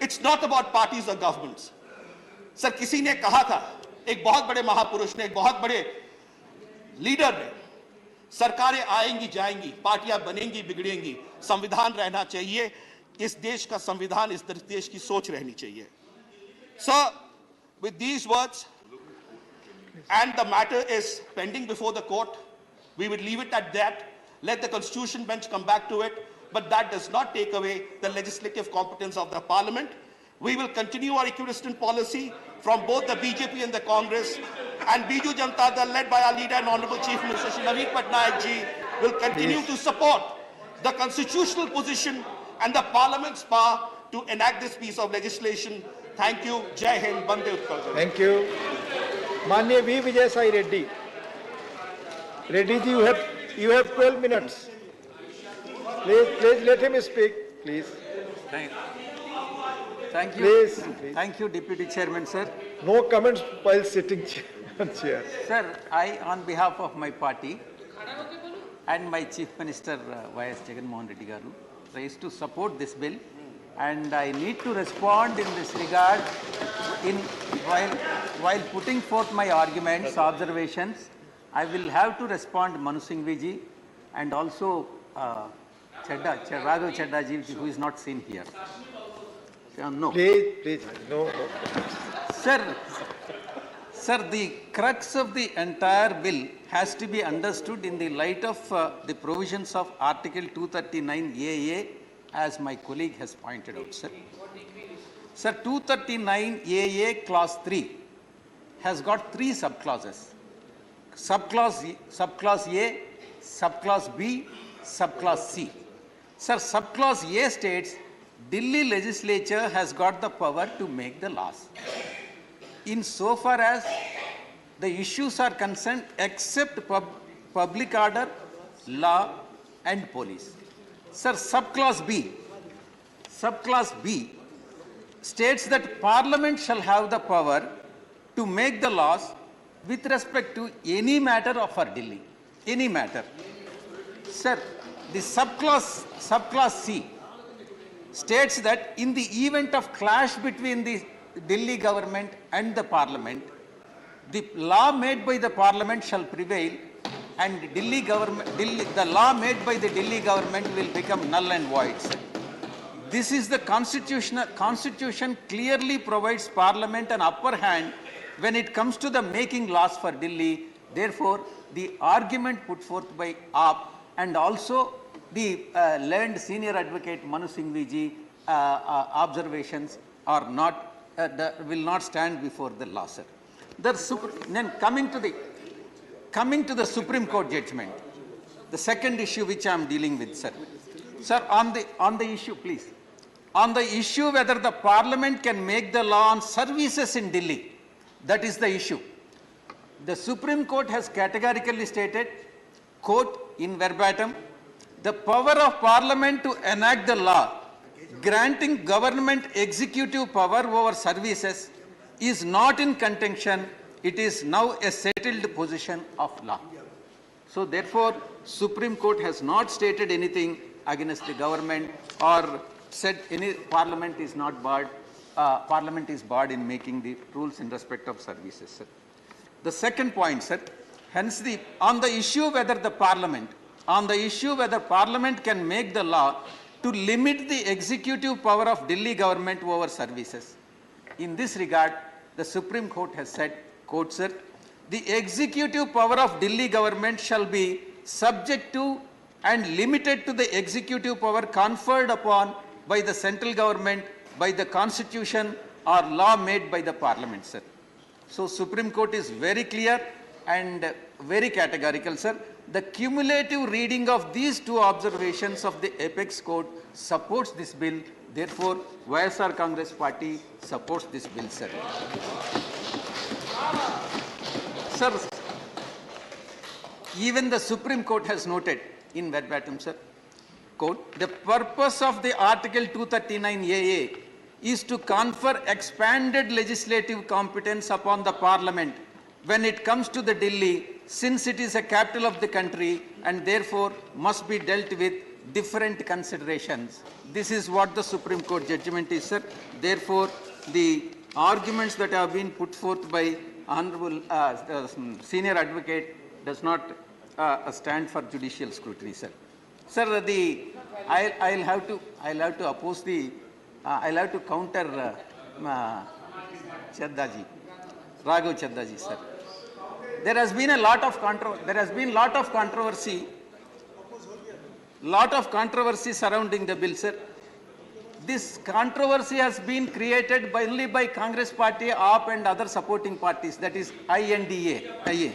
It's not about parties or governments. Sir, किसी ने कहा था, एक बहुत बड़े महापुरुष ने, एक बहुत बड़े लीडर ने, सरकारें आएंगी जाएंगी, पार्टियां बनेंगी बिगड़ेंगी, संविधान रहना चाहिए, इस देश का संविधान, इस देश की सोच रहनी चाहिए। Sir, with these words, and the matter is pending before the court, we would leave it at that. Let the constitution bench come back to it, but that does not take away the legislative competence of the parliament. We will continue our equidistant policy from both the BJP and the Congress, and Biju Janata Dal, led by our leader and Honorable Chief Minister Shri Naveen Patnaik ji, will continue to support the constitutional position and the parliament's power to enact this piece of legislation. Thank you. Jai Hind. Bande Utkal. Thank you. Manya V. Vijay Sai Reddy. Reddy ji, you have 12 minutes. Please let him speak, please. Thank you. Please. Thank you, Deputy Chairman, sir. No comments while sitting on chair. Sir, I, on behalf of my party and my Chief Minister, Y.S. Jagannath Reddy Garu, raised to support this bill. And I need to respond in this regard while putting forth my arguments, observations. I will have to respond Manu Singhvi ji and also Raghav Chadda ji, who is not seen here. No. Please, no. Sir, the crux of the entire bill has to be understood in the light of the provisions of Article 239AA, as my colleague has pointed out, sir. Sir, 239AA Clause 3 has got 3 subclauses. Subclause A, Subclause B, Subclause C. Sir, Subclause A states, Delhi legislature has got the power to make the laws. Insofar as the issues are concerned, except public order, law and police. Sir, Subclause B states that Parliament shall have the power to make the laws with respect to any matter of our Delhi, any matter. Sir, the subclause C states that in the event of clash between the Delhi government and the Parliament, the law made by the Parliament shall prevail, and the law made by the Delhi government will become null and void. This is the Constitution clearly provides Parliament an upper hand when it comes to the making laws for Delhi. Therefore, the argument put forth by AAP and also the learned senior advocate Manu Singhvi ji observations are not will not stand before the law, sir. Then coming to the Supreme Court judgment, the second issue which I am dealing with, sir. Sir, on the issue, please. On the issue whether the Parliament can make the law on services in Delhi, that is the issue. The Supreme Court has categorically stated, quote, in verbatim, the power of Parliament to enact the law granting government executive power over services is not in contention. It is now a settled position of law. So therefore, Supreme Court has not stated anything against the government or said any Parliament is not barred. Parliament is barred in making the rules in respect of services, sir. The second point, sir, hence on the issue whether Parliament can make the law to limit the executive power of Delhi government over services. In this regard, the Supreme Court has said, quote, sir, the executive power of Delhi government shall be subject to and limited to the executive power conferred upon by the central government, by the Constitution or law made by the Parliament, sir. So Supreme Court is very clear and very categorical, sir. The cumulative reading of these two observations of the Apex Court supports this bill. Therefore, YSR Congress Party supports this bill, sir. Sir, even the Supreme Court has noted in verbatim, sir, quote, the purpose of the Article 239AA is to confer expanded legislative competence upon the Parliament when it comes to the Delhi, since it is a capital of the country and therefore must be dealt with different considerations. This is what the Supreme Court judgment is, sir. Therefore, the arguments that have been put forth by Honorable Senior Advocate does not stand for judicial scrutiny, sir. Sir, I'll have to oppose the. I'll have to counter Chaddaji, Raghav Chaddaji, sir. There has been a lot of controversy surrounding the bill, sir. This controversy has been created only by Congress Party, AAP and other supporting parties, that is IA.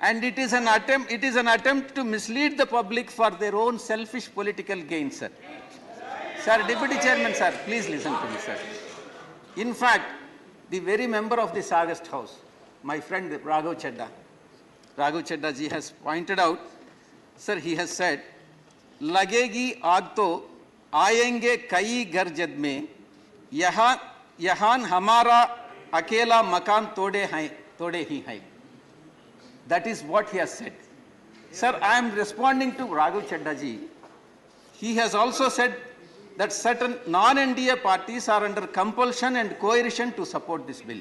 And it is an attempt to mislead the public for their own selfish political gain, sir. Sir, Deputy Chairman, sir, please listen to me, sir. In fact, the very member of this August House, my friend Raghav Chadda ji has pointed out, sir, he has said, Lagegi aag to आएंगे कई घर जद में, यहाँ हमारा अकेला मकान तोड़े ही हैं. That is what he has said. Sir, I am responding to Raghav Chadha ji. He has also said that certain non-NDA parties are under compulsion and coercion to support this bill.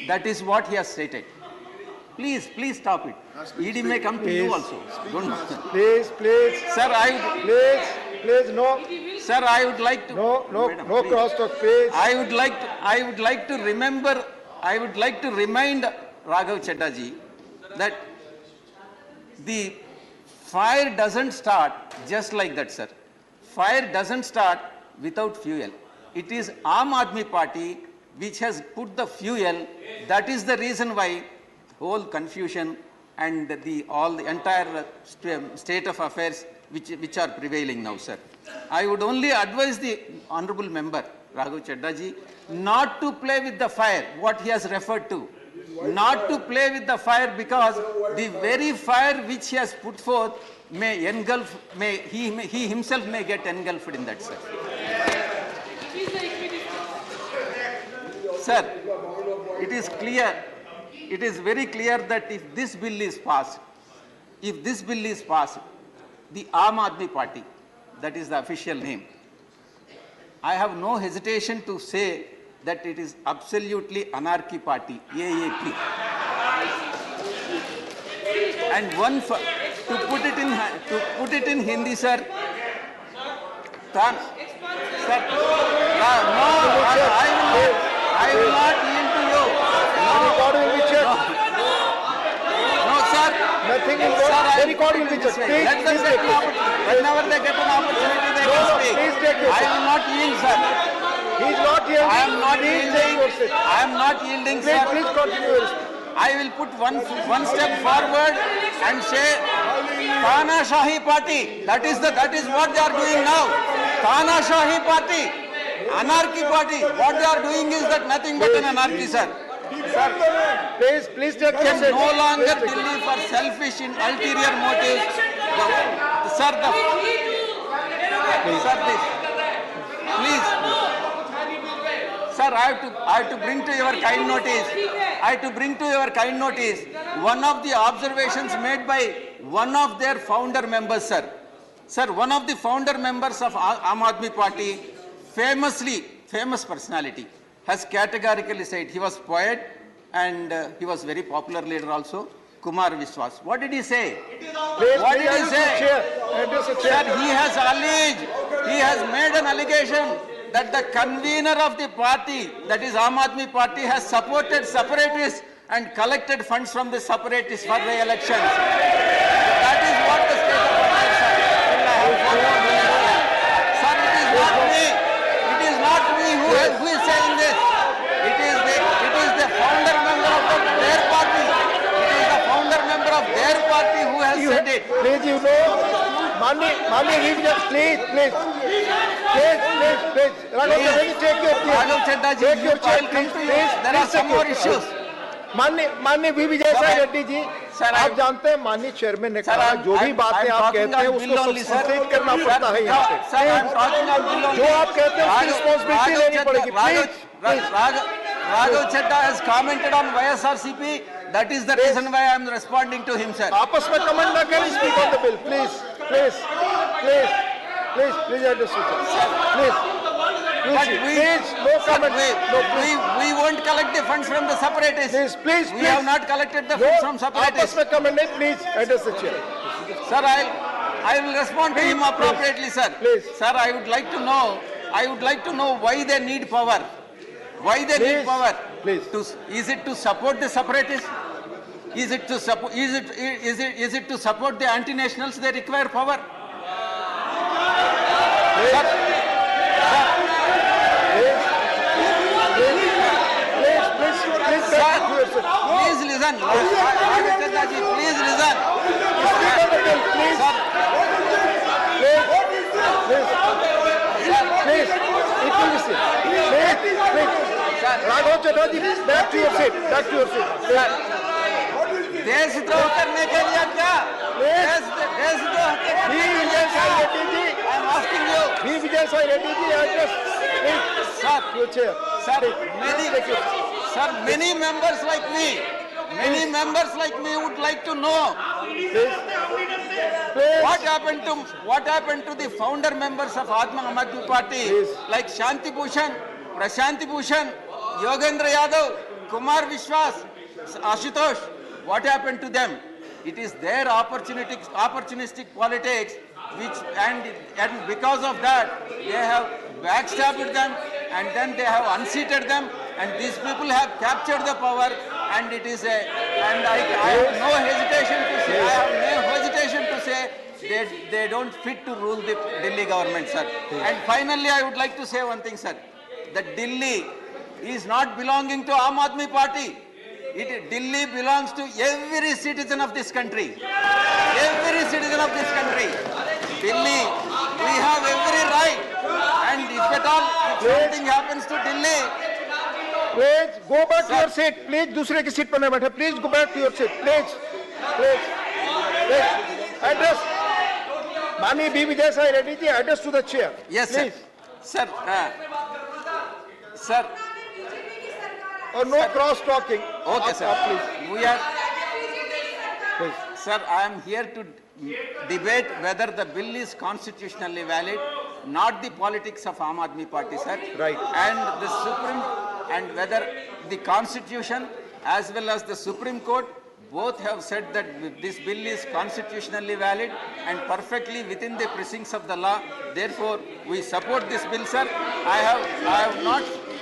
That is what he has stated. Please stop it. ED may come to you also. Don't. Please. Sir, Please, no. Sir, I would like to. No cross-talk, please. I would like to remind Raghav Chadha ji that the fire doesn't start just like that, sir. Fire doesn't start without fuel. It is Aam Aadmi Party which has put the fuel. That is the reason why whole confusion and the entire state of affairs which are prevailing now, sir. I would only advise the honorable member Raghav Chadha ji not to play with the fire, what he has referred to. Not to play with the fire, because the very fire which he has put forth may engulf, he himself may get engulfed in that, sir. Sir, it is clear, it is very clear that if this bill is passed, the Aam Aadmi Party, that is the official name, I have no hesitation to say that it is absolutely anarchy party, AAP. And to put it in Hindi, sir. Sir, I will not yield to you. No, sir. Nothing in the record will be checked. Let them get an opportunity. Whenever they get an opportunity, they can speak. Please take your I will not yield, sir. He is not yielding. I am not yielding. I am not yielding, sir. Please continue. I will put one step forward and say, Tana Shahi Party. That is what they are doing now. Tana Shahi Party, Anarchy Party. What they are doing is that nothing but an anarchy, sir. Sir, please take your seat. No longer Delhi for selfish and ulterior motives. Sir, I have to bring to your kind notice. One of the observations made by one of their founder members, sir. Sir, one of the founder members of Aam Aadmi Party, famous personality, has categorically said, he was poet and he was very popular leader also, Kumar Viswas. What did he say? What did he say? Sir, he has made an allegation that the convener of the party, that is Aam Aadmi Party, has supported separatists and collected funds from the separatists for the elections. That is what the state of affairs are. Sir, it is not me who is saying this. It is the founder member of their party. It is the founder member of their party who has said it. Please, please. Raghav Chadha ji, I will come to you. There are some more issues. माननीय वीवी जयसाई रेड्डी जी, आप जानते हैं माननीय chairman ने कहा जो भी बातें आप कहते हैं उसको सब्सटीट्यूट करना पड़ता है यहाँ पे। जो आप कहते हैं उसकी रिस्पॉन्सिबिलिटी लेनी पड़ेगी। Raghav Chadha has commented on YSRCP. That is the reason why I am responding to him, sir. आपस में कमेंट ना करें, speak on the bill, please. But no comment. We won't collect the funds from the separatists. Please. We have not collected the funds from separatists. आपस में comment नहीं, please address the chair. Sir, I will respond to him appropriately, sir. Please. Sir, I would like to know why they need power. Why they need power? Please. Is it to support the separatists? Is it to support the anti-nationals? They require power. Please listen. Please listen. Raghav Chadha ji, back to your seat. देशद्रोह करने के लिए क्या? देशद्रोह करने के लिए क्या? asking you. B. Vijay Sai Reddy ji, address. Sir, Future. sir, many members like me would like to know what happened to the founder members of Aam Aadmi Party, like Shanti Bhushan, Prashanti Bhushan, Yogendra Yadav, Kumar Vishwas, Ashutosh. What happened to them? It is their opportunistic politics, and because of that, they have backstabbed them, and then they have unseated them, and these people have captured the power, and it is and I have no hesitation to say, they don't fit to rule the Delhi government, sir. And finally, I would like to say one thing, sir, that Delhi is not belonging to Aam Aadmi Party. Delhi belongs to every citizen of this country. Every citizen of this country. Delhi, we have every right. And if at all something happens to Delhi, Please go back to your seat. Please, दूसरे की seat पर न बैठे. Please go back to your seat. Please. Address. Mani B. Vijay Sai Reddy ji, address to the chair. yes, please. sir. Sir. Or no cross talking. Okay, sir. Please. We are. Sir, I am here to debate whether the bill is constitutionally valid, not the politics of Aam Aadmi Party, sir. Right. And whether the Constitution as well as the Supreme Court both have said that this bill is constitutionally valid and perfectly within the precincts of the law. Therefore, we support this bill, sir. I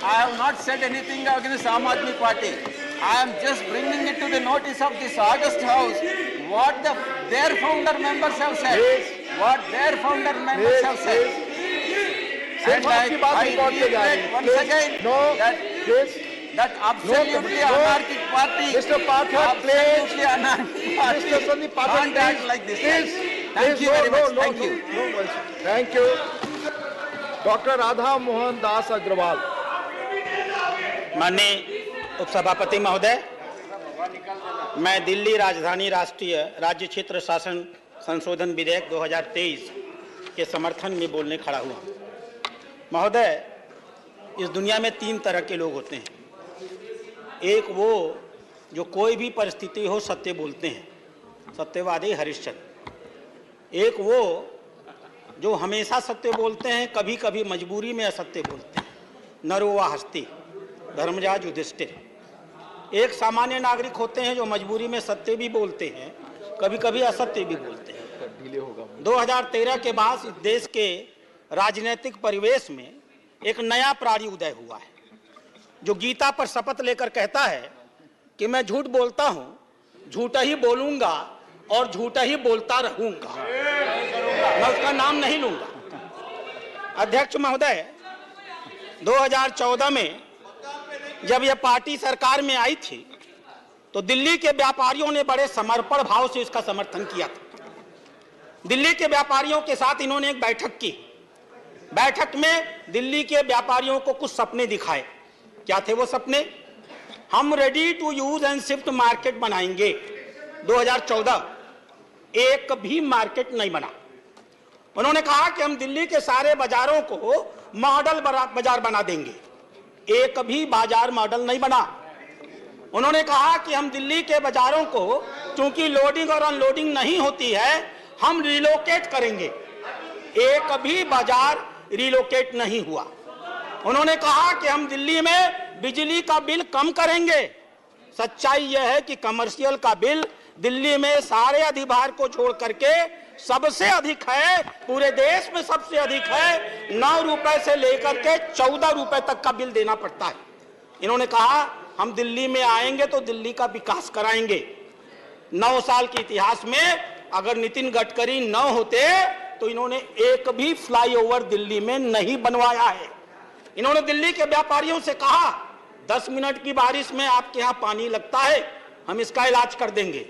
have not said anything against Aam Aadmi Party. I am just bringing it to the notice of this august house what their founder members have said. What their founder members have said. And I reiterate once again that absolutely anarchic party, Mr. Pathak, absolutely anarchic party Mr. Sandeep Pathak, can't act like this. Thank you no, very much. no, Thank you. Thank you. Dr. Radha Mohan Das Agrawal. माननीय उपसभापति महोदय, मैं दिल्ली राजधानी राष्ट्रीय राज्य क्षेत्र शासन संशोधन विधेयक 2023 के समर्थन में बोलने खड़ा हुआ। महोदय, इस दुनिया में 3 तरह के लोग होते हैं। एक वो जो कोई भी परिस्थिति हो सत्य बोलते हैं, सत्यवादी हरिश्चंद्र। एक वो जो हमेशा सत्य बोलते हैं, कभी कभी मजबूरी में असत्य बोलते हैं, नरोवा हस्ती, धर्मराज युधिष्ठिर। एक सामान्य नागरिक होते हैं जो मजबूरी में सत्य भी बोलते हैं, कभी कभी असत्य भी बोलते हैं। 2013 के बाद इस देश के राजनीतिक परिवेश में एक नया प्राणी उदय हुआ है, जो गीता पर शपथ लेकर कहता है कि मैं झूठ बोलता हूं, झूठा ही बोलूंगा और झूठा ही बोलता रहूंगा, मैं उसका नाम नहीं लूंगा। अध्यक्ष महोदय, 2014 में जब यह पार्टी सरकार में आई थी तो दिल्ली के व्यापारियों ने बड़े समर्पण भाव से इसका समर्थन किया था। दिल्ली के व्यापारियों के साथ इन्होंने एक बैठक की। बैठक में दिल्ली के व्यापारियों को कुछ सपने दिखाए। क्या थे वो सपने? हम ready to use and shift market बनाएंगे। 2014 एक भी मार्केट नहीं बना। उन्होंने कहा कि हम दिल्ली के सारे बाजारों को मॉडल बाजार बना देंगे। एक भी बाजार मॉडल नहीं बना। उन्होंने कहा कि हम दिल्ली के बाजारों को, चूंकि लोडिंग और अनलोडिंग नहीं होती है, हम रिलोकेट करेंगे। एक भी बाजार रिलोकेट नहीं हुआ। उन्होंने कहा कि हम दिल्ली में बिजली का बिल कम करेंगे। सच्चाई यह है कि कमर्शियल का बिल दिल्ली में सारे अधिभार को छोड़ करके सबसे अधिक है, पूरे देश में सबसे अधिक है। 9 रुपए से लेकर के 14 रुपए तक का बिल देना पड़ता है। इन्होंने कहा हम दिल्ली में आएंगे तो दिल्ली का विकास कराएंगे। 9 साल के इतिहास में अगर नितिन गडकरी न होते तो इन्होंने एक भी फ्लाईओवर दिल्ली में नहीं बनवाया है। इन्होंने दिल्ली के व्यापारियों से कहा 10 मिनट की बारिश में आपके यहाँ पानी लगता है, हम इसका इलाज कर देंगे।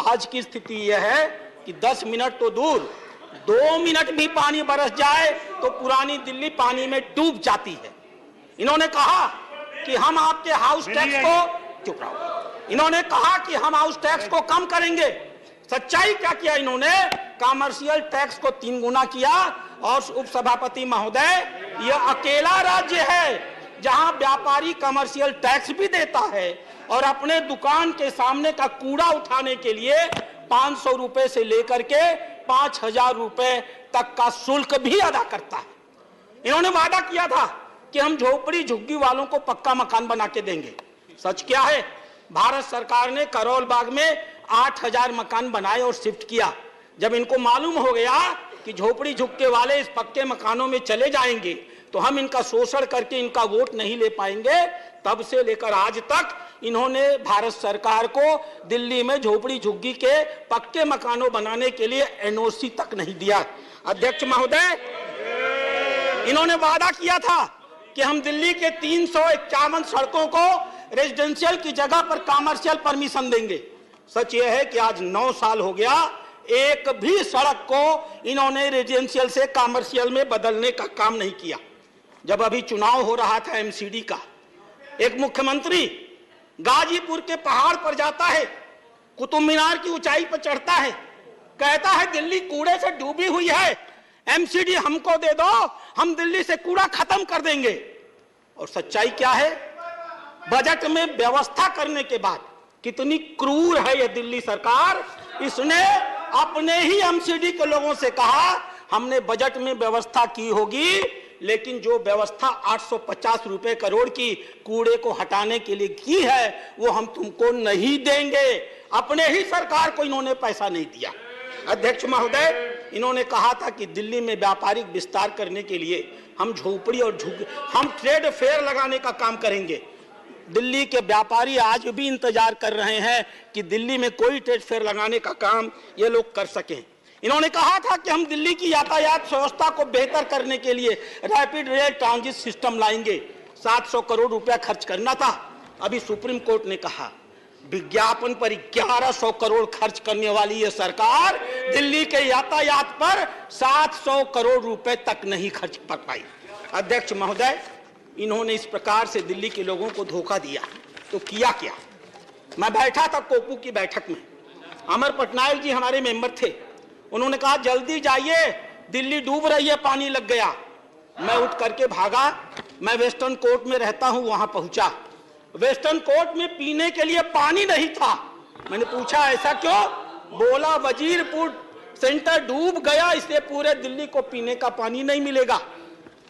आज की स्थिति यह है कि 10 मिनट तो दूर, 2 मिनट भी पानी बरस जाए तो पुरानी दिल्ली पानी में डूब जाती है। इन्होंने कहा कि हम आपके हाउस टैक्स को, चुप रहो, इन्होंने कहा कि हम हाउस टैक्स को कम करेंगे। सच्चाई क्या किया इन्होंने? कमर्शियल टैक्स को 3 गुना किया और उपसभापति महोदय, यह अकेला राज्य है जहां व्यापारी कमर्शियल टैक्स भी देता है और अपने दुकान के सामने का कूड़ा उठाने के लिए 500 रुपए से लेकर के 5000 रुपए तक का शुल्क भी अदा करता है। इन्होंने वादा किया था कि हम झोपड़ी झुग्गी वालों को पक्का मकान बना के देंगे। सच क्या है? भारत सरकार ने करोल बाग में 8000 मकान बनाए और शिफ्ट किया। जब इनको मालूम हो गया कि झोपड़ी झुग्गे वाले इस पक्के मकानों में चले जाएंगे तो हम इनका शोषण करके इनका वोट नहीं ले पाएंगे, तब से लेकर आज तक इन्होंने भारत सरकार को दिल्ली में झोपड़ी झुग्गी के पक्के मकानों बनाने के लिए एनओसी तक नहीं दिया। अध्यक्ष महोदय, इन्होंने वादा किया था कि हम दिल्ली के 351 सड़कों को रेजिडेंशियल की जगह पर कमर्शियल परमिशन देंगे। सच यह है कि आज 9 साल हो गया, एक भी सड़क को इन्होंने रेजिडेंशियल से कमर्शियल में बदलने का काम नहीं किया। जब अभी चुनाव हो रहा था एमसीडी का, एक मुख्यमंत्री गाजीपुर के पहाड़ पर जाता है, कुतुब मीनार की ऊंचाई पर चढ़ता है, कहता है दिल्ली कूड़े से डूबी हुई है, एमसीडी हमको दे दो, हम दिल्ली से कूड़ा खत्म कर देंगे। और सच्चाई क्या है? बजट में व्यवस्था करने के बाद कितनी क्रूर है यह दिल्ली सरकार। इसने अपने ही एमसीडी के लोगों से कहा हमने बजट में व्यवस्था की होगी, लेकिन जो व्यवस्था 850 रुपए करोड़ की कूड़े को हटाने के लिए की है वो हम तुमको नहीं देंगे। अपने ही सरकार को इन्होंने पैसा नहीं दिया। अध्यक्ष महोदय, इन्होंने कहा था कि दिल्ली में व्यापारिक विस्तार करने के लिए हम झोपड़ी और हम ट्रेड फेयर लगाने का काम करेंगे। दिल्ली के व्यापारी आज भी इंतजार कर रहे हैं कि दिल्ली में कोई ट्रेड फेयर लगाने का काम ये लोग कर सकें। इन्होंने कहा था कि हम दिल्ली की यातायात व्यवस्था को बेहतर करने के लिए रैपिड रेल ट्रांजिट सिस्टम लाएंगे। 700 करोड़ रुपया खर्च करना था। अभी सुप्रीम कोर्ट ने कहा विज्ञापन पर 1100 करोड़ खर्च करने वाली ये सरकार दिल्ली के यातायात पर 700 करोड़ रुपए तक नहीं खर्च कर पाई। अध्यक्ष महोदय, इन्होंने इस प्रकार से दिल्ली के लोगों को धोखा दिया तो किया क्या? मैं बैठा था कोपू की बैठक में, अमर पटनायक जी हमारे मेंबर थे। उन्होंने कहा जल्दी जाइए, दिल्ली डूब रही है, पानी लग गया। मैं उठ करके भागा, मैं वेस्टर्न कोर्ट में रहता हूं, वहां पहुंचा। वेस्टर्न कोर्ट में पीने के लिए पानी नहीं था। मैंने पूछा ऐसा क्यों? बोला वजीरपुर सेंटर डूब गया, इसलिए पूरे दिल्ली को पीने का पानी नहीं मिलेगा।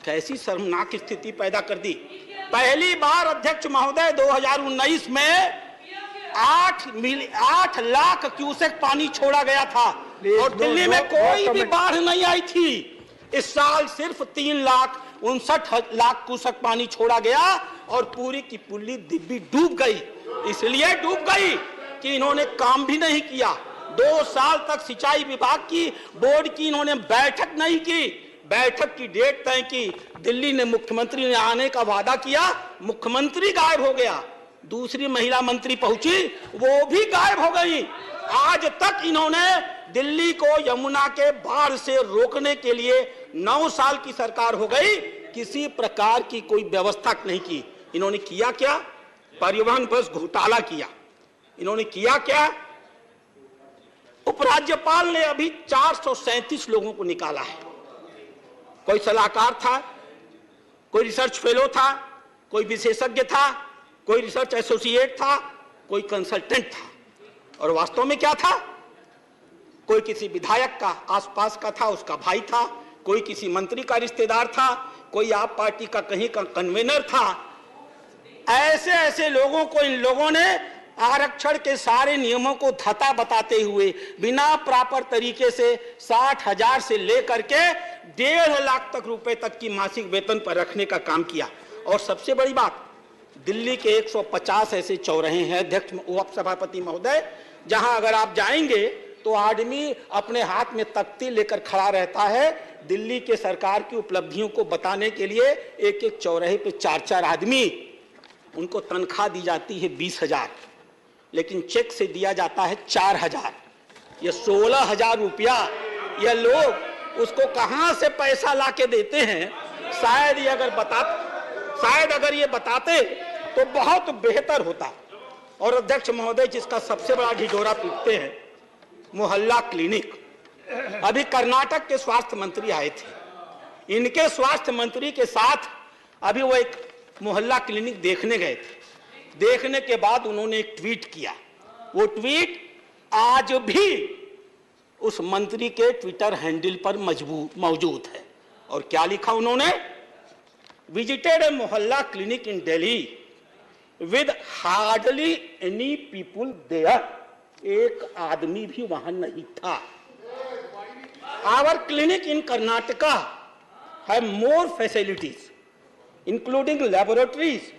कैसी शर्मनाक स्थिति पैदा कर दी। पहली बार अध्यक्ष महोदय 2019 में 8 लाख क्यूसेक पानी छोड़ा गया था और दिल्ली में कोई भी बाढ़ नहीं आई थी। इस साल सिर्फ 3,59,00,000 क्यूसेक पानी छोड़ा गया और पूरी की पूरी दिल्ली डूब गई। इसलिए डूब गई कि इन्होंने काम भी नहीं किया। 2 साल तक सिंचाई विभाग की बोर्ड की इन्होंने बैठक नहीं की। बैठक की डेट तय की, दिल्ली ने मुख्यमंत्री ने आने का वादा किया, मुख्यमंत्री गायब हो गया। दूसरी महिला मंत्री पहुंची, वो भी गायब हो गई। आज तक इन्होंने दिल्ली को यमुना के बाढ़ से रोकने के लिए 9 साल की सरकार हो गई, किसी प्रकार की कोई व्यवस्था नहीं की। इन्होंने किया क्या? परिवहन बस घोटाला किया। इन्होंने किया क्या? उपराज्यपाल ने अभी 437 लोगों को निकाला है। कोई सलाहकार था, कोई रिसर्च फेलो था, कोई विशेषज्ञ था, कोई रिसर्च एसोसिएट था, कोई कंसल्टेंट था। और वास्तव में क्या था? कोई किसी विधायक का आसपास का था, उसका भाई था, कोई किसी मंत्री का रिश्तेदार था, कोई आप पार्टी का कहीं का कन्वेनर था। ऐसे ऐसे लोगों को इन लोगों ने आरक्षण के सारे नियमों को धता बताते हुए बिना प्रॉपर तरीके से 60,000 से लेकर के 1.5 लाख तक रुपए तक की मासिक वेतन पर रखने का काम किया। और सबसे बड़ी बात, दिल्ली के 150 ऐसे चौराहे हैं अध्यक्ष उपसभापति महोदय, जहां अगर आप जाएंगे तो आदमी अपने हाथ में तख्ती लेकर खड़ा रहता है दिल्ली के सरकार की उपलब्धियों को बताने के लिए। एक एक चौराहे पे 4-4 आदमी, उनको तनख्वाह दी जाती है 20,000, लेकिन चेक से दिया जाता है 4,000। ये 16,000 रुपया ये लोग उसको कहां से पैसा लाके देते हैं? शायद अगर ये बताते तो बहुत बेहतर होता। और अध्यक्ष महोदय, जिसका सबसे बड़ा ढिढोरा पीटते हैं, मोहल्ला क्लिनिक। अभी कर्नाटक के स्वास्थ्य मंत्री आए थे, इनके स्वास्थ्य मंत्री के साथ अभी वो एक मोहल्ला क्लिनिक देखने गए थे। देखने के बाद उन्होंने एक ट्वीट किया। वो ट्वीट आज भी उस मंत्री के ट्विटर हैंडल पर मौजूद है। और क्या लिखा उन्होंने? Visited a mohalla clinic in Delhi with hardly any people there. एक आदमी भी वहां नहीं था। Our clinic in Karnataka have more facilities including laboratories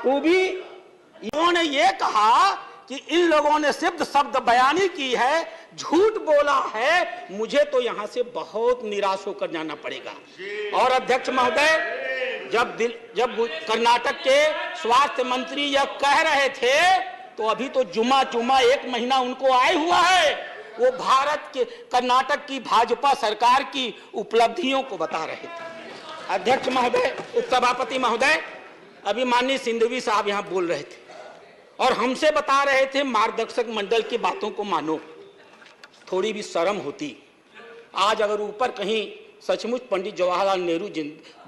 to be. इन्होंने ये कहा कि इन लोगों ने सिर्फ शब्द बयानी की है, झूठ बोला है, मुझे तो यहां से बहुत निराश होकर जाना पड़ेगा। और अध्यक्ष महोदय, जब कर्नाटक के स्वास्थ्य मंत्री यह कह रहे थे तो अभी तो जुमा 1 महीना उनको आए हुआ है। वो भारत के कर्नाटक की भाजपा सरकार की उपलब्धियों को बता रहे थे। अध्यक्ष महोदय, उपसभापति महोदय, अभी माननीय सिंधवी साहब यहां बोल रहे थे और हमसे बता रहे थे मार्गदर्शक मंडल की बातों को मानो। थोड़ी भी शर्म होती। आज अगर ऊपर कहीं सचमुच पंडित जवाहरलाल नेहरू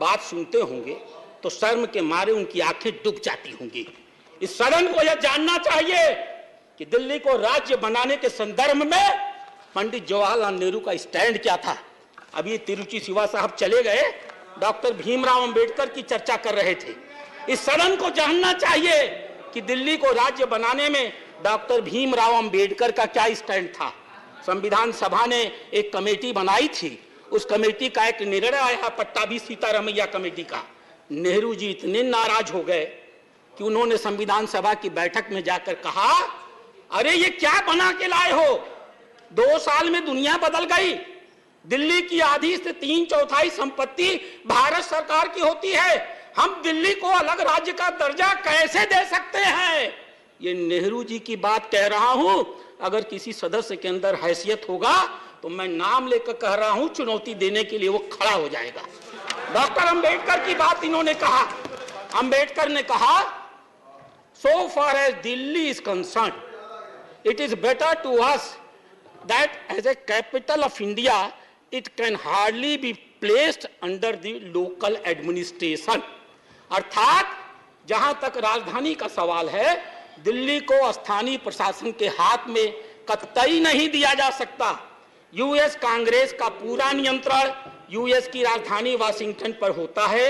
बात सुनते होंगे तो शर्म के मारे उनकी आंखें डूब जाती होंगी। इस सदन को यह जानना चाहिए कि दिल्ली को राज्य बनाने के संदर्भ में पंडित जवाहरलाल नेहरू का स्टैंड क्या था। अभी तिरुचि शिवा साहब चले गए, डॉक्टर भीमराव अंबेडकर की चर्चा कर रहे थे। इस सदन को जानना चाहिए कि दिल्ली को राज्य बनाने में डॉक्टर भीमराव अंबेडकर का क्या स्टैंड था। संविधान सभा ने एक कमेटी बनाई थी, उस कमेटी का एक निर्णय आया, पट्टाभी सीतारमैया कमेटी का। नेहरू जी इतने नाराज हो गए कि उन्होंने संविधान सभा की बैठक में जाकर कहा, अरे ये क्या बना के लाए हो? 2 साल में दुनिया बदल गई। दिल्ली की आधी से 3/4 संपत्ति भारत सरकार की होती है। हम दिल्ली को अलग राज्य का दर्जा कैसे दे सकते हैं? ये नेहरू जी की बात कह रहा हूं। अगर किसी सदस्य के अंदर हैसियत होगा तो मैं नाम लेकर कह रहा हूं, चुनौती देने के लिए वो खड़ा हो जाएगा। डॉक्टर अंबेडकर की बात इन्होंने कहा। अंबेडकर ने कहा, so far as Delhi is concern, it is better to us that as a capital of India it can hardly be placed under the local administration. अर्थात जहां तक राजधानी का सवाल है, दिल्ली को स्थानीय प्रशासन के हाथ में कतई नहीं दिया जा सकता। यूएस कांग्रेस का पूरा नियंत्रण यूएस की राजधानी वाशिंगटन पर होता है।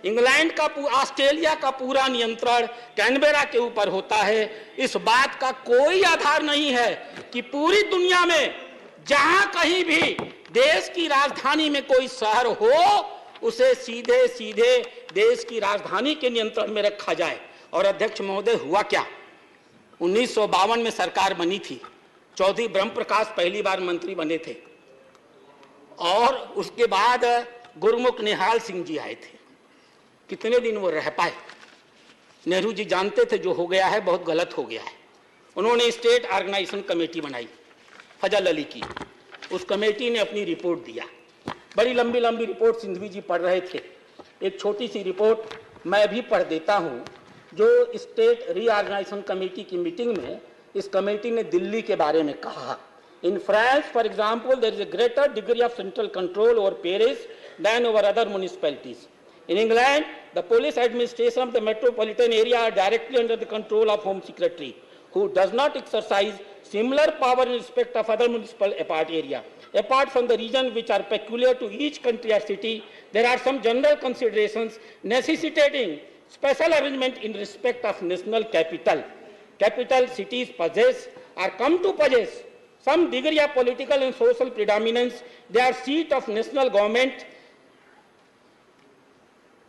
इंग्लैंड का, ऑस्ट्रेलिया का पूरा नियंत्रण कैनबेरा के ऊपर होता है। इस बात का कोई आधार नहीं है कि पूरी दुनिया में जहां कहीं भी देश की राजधानी में कोई शहर हो, उसे सीधे सीधे देश की राजधानी के नियंत्रण में रखा जाए। और अध्यक्ष महोदय, हुआ क्या? 1952 में सरकार बनी थी। चौधरी ब्रह्म प्रकाश पहली बार मंत्री बने थे और उसके बाद गुरमुख निहाल सिंह जी आए थे। कितने दिन वो रह पाए? नेहरू जी जानते थे जो हो गया है बहुत गलत हो गया है। उन्होंने स्टेट ऑर्गेनाइजेशन कमेटी बनाई, फजल अली की। उस कमेटी ने अपनी रिपोर्ट दिया। बड़ी लंबी लंबी रिपोर्ट सिंधवी जी पढ़ रहे थे। एक छोटी सी रिपोर्ट मैं भी पढ़ देता हूं, जो स्टेट रीऑर्गेनाइजेशन कमेटी की मीटिंग में इस कमेटी ने दिल्ली के बारे में कहा। In France, for example, there is a greater degree of central control over Paris than over other municipalities. In England, the police administration of the metropolitan area are directly under the control of Home Secretary, who does not exercise similar power in respect of other municipal area. Apart from the regions which are peculiar to each country or city, there are some general considerations necessitating special arrangement in respect of national capital. Capital cities possess or come to possess some degree of political and social predominance. They are seat of national government.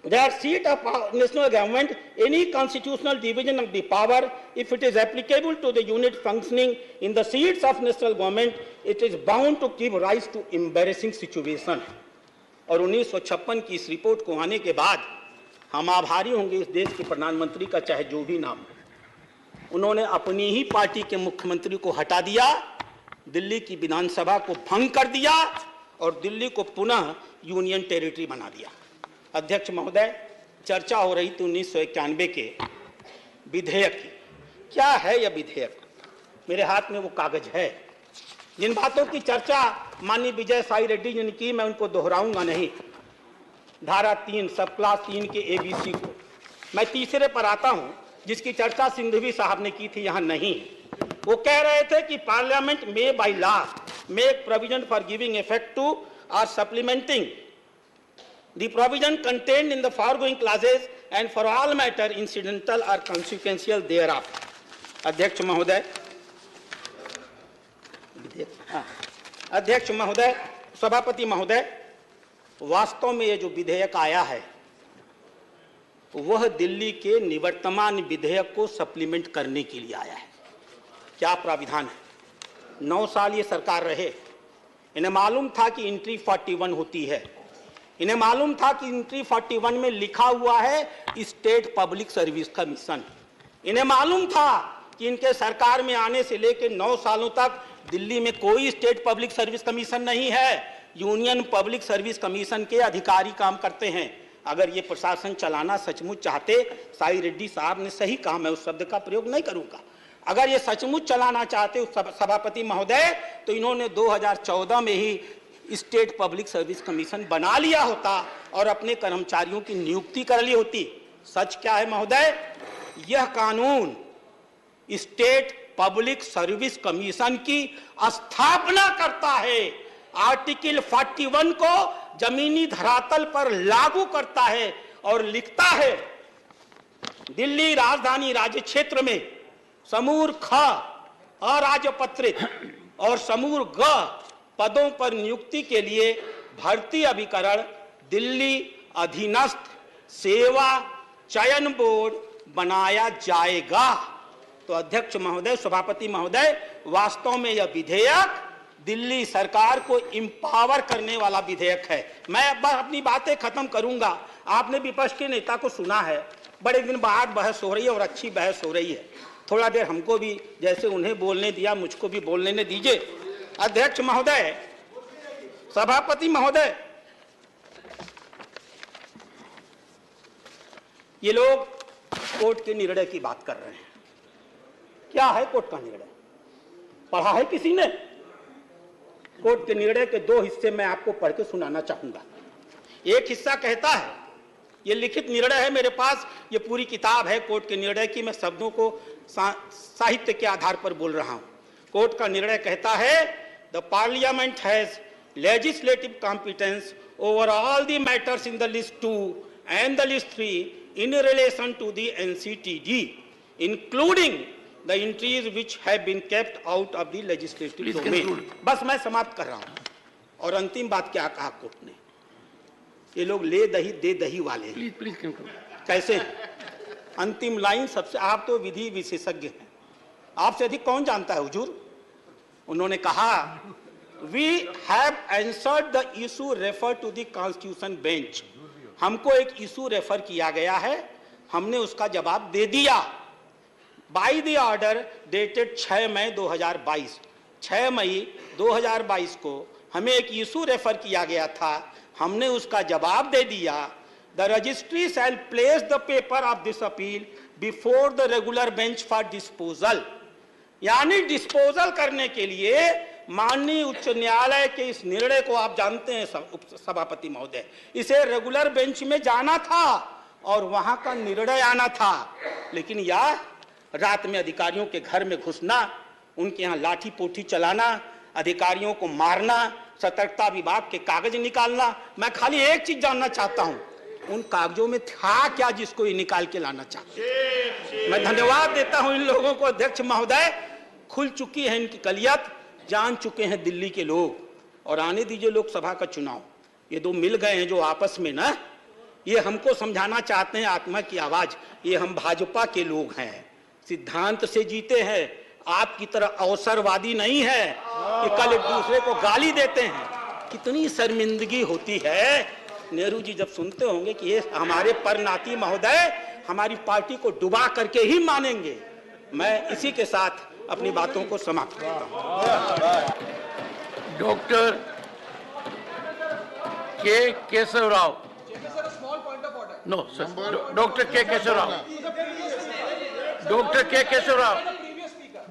They are seat of national government. Any constitutional division of the power, if it is applicable to the unit functioning in the seats of national government, it is bound to give rise to embarrassing situation. और 1956 की इस report को आने के बाद हम आभारी होंगे इस देश के प्रधानमंत्री का, चाहे जो भी नाम। उन्होंने अपनी ही पार्टी के मुख्यमंत्री को हटा दिया, दिल्ली की विधानसभा को भंग कर दिया और दिल्ली को पुनः यूनियन टेरिटरी बना दिया। अध्यक्ष महोदय, चर्चा हो रही थी 1991 के विधेयक की। क्या है यह विधेयक? मेरे हाथ में वो कागज है। जिन बातों की चर्चा माननीय विजय साई रेड्डी जी ने की, मैं उनको दोहराऊंगा नहीं। धारा 3 सब क्लास 3 के एबीसी को। मैं तीसरे पर आता हूं, जिसकी चर्चा सिंघवी साहब ने की थी, यहां नहीं। वो कह रहे थे कि parliament may by law make provision for giving effect to or supplementing the provision contained in the foregoing clauses and for all matter incidental or consequential thereafter. अध्यक्ष महोदय, सभापति महोदय, वास्तव में ये जो विधेयक आया है वह दिल्ली के निवर्तमान विधेयक को सप्लीमेंट करने के लिए आया है। क्या प्राविधान है? 9 साल ये सरकार रहे, इन्हें मालूम था कि एंट्री 41 होती है, इन्हें मालूम था कि एंट्री 41 में लिखा हुआ है स्टेट पब्लिक सर्विस कमीशन, इन्हें मालूम था कि इनके सरकार में आने से लेकर 9 सालों तक दिल्ली में कोई स्टेट पब्लिक सर्विस कमीशन नहीं है, यूनियन पब्लिक सर्विस कमीशन के अधिकारी काम करते हैं। अगर ये प्रशासन चलाना सचमुच चाहते, साई रेड्डी साहब ने सही कहा, मैं उस शब्द का प्रयोग नहीं करूंगा, अगर ये सचमुच चलाना चाहते सभापति महोदय, तो इन्होंने 2014 में ही स्टेट पब्लिक सर्विस कमीशन बना लिया होता और अपने कर्मचारियों की नियुक्ति कर ली होती। सच क्या है महोदय? यह कानून स्टेट पब्लिक सर्विस कमीशन की स्थापना करता है, आर्टिकल 41 को जमीनी धरातल पर लागू करता है और लिखता है दिल्ली राजधानी राज्य क्षेत्र में समूह ख अराजपत्रित और समूह ग पदों पर नियुक्ति के लिए भर्ती अभिकरण दिल्ली अधीनस्थ सेवा चयन बोर्ड बनाया जाएगा। तो अध्यक्ष महोदय, सभापति महोदय, वास्तव में यह विधेयक दिल्ली सरकार को इंपावर करने वाला विधेयक है। मैं अब अपनी बातें खत्म करूंगा। आपने विपक्ष के नेता को सुना है, बड़े दिन बाद बहस हो रही है और अच्छी बहस हो रही है। थोड़ा देर हमको भी जैसे उन्हें बोलने दिया, मुझको भी बोलने दीजिए। अध्यक्ष महोदय, सभापति महोदय, ये लोग कोर्ट के निर्णय की बात कर रहे हैं। क्या है कोर्ट का निर्णय? पढ़ा है किसी ने? कोर्ट के निर्णय के 2 हिस्से मैं आपको पढ़ के सुनाना चाहूंगा। एक हिस्सा कहता है, ये लिखित निर्णय है मेरे पास, ये पूरी किताब है कोर्ट के निर्णय की, मैं शब्दों को साहित्य के आधार पर बोल रहा हूं। कोर्ट का निर्णय कहता है, the parliament has legislative competence over all the matters in the list 2 and the list 3 in relation to the NCTD, including the entries which have been kept out of the legislative domain। बस मैं समाप्त कर रहा हूं। और अंतिम बात क्या कहा कोर्ट ने? ये लोग ले दही दे दही वाले हैं। प्लीज कैसे? अंतिम लाइन सबसे, आप तो विधि विशेषज्ञ हैं, आपसे अधिक कौन जानता है हुजूर? उन्होंने कहा, we have answered the issue refer to the constitution bench. हमको एक इशू रेफर किया गया है, हमने उसका जवाब दे दिया। बाई द ऑर्डर डेटेड 6 मई 2022, 6 मई 2022 को हमें एक इशू रेफर किया गया था, हमने उसका जवाब दे दिया। The registry shall place the paper of this appeal before the regular bench for disposal. यानी डिस्पोजल करने के लिए माननीय उच्च न्यायालय के इस निर्णय को आप जानते हैं सभापति महोदय, इसे रेगुलर बेंच में जाना था और वहां का निर्णय आना था, लेकिन यह रात में अधिकारियों के घर में घुसना, उनके यहाँ लाठी पोठी चलाना, अधिकारियों को मारना, सतर्कता विभाग के कागज निकालना। मैं खाली एक चीज जानना चाहता हूं, उन कागजों में था क्या जिसको ये निकाल के लाना चाहते? मैं धन्यवाद देता हूं इन लोगों को। अध्यक्ष महोदय, खुल चुकी है इनकी कलियत, जान चुके हैं दिल्ली के लोग। और आने दीजिए लोकसभा का चुनाव, ये 2 मिल गए हैं जो आपस में ना, ये हमको समझाना चाहते हैं आत्मा की आवाज। ये हम भाजपा के लोग हैं, सिद्धांत से जीते हैं, आपकी तरह अवसरवादी नहीं है कि कल एक दूसरे को गाली देते हैं। कितनी शर्मिंदगी होती है। नेहरू जी जब सुनते होंगे कि ये हमारे परनाती महोदय हमारी पार्टी को डुबा करके ही मानेंगे। मैं इसी के साथ अपनी बातों को समाप्त करता हूं। Doctor K Keshav Rao. No sir, doctor K Keshav Rao, doctor K Keshav Rao,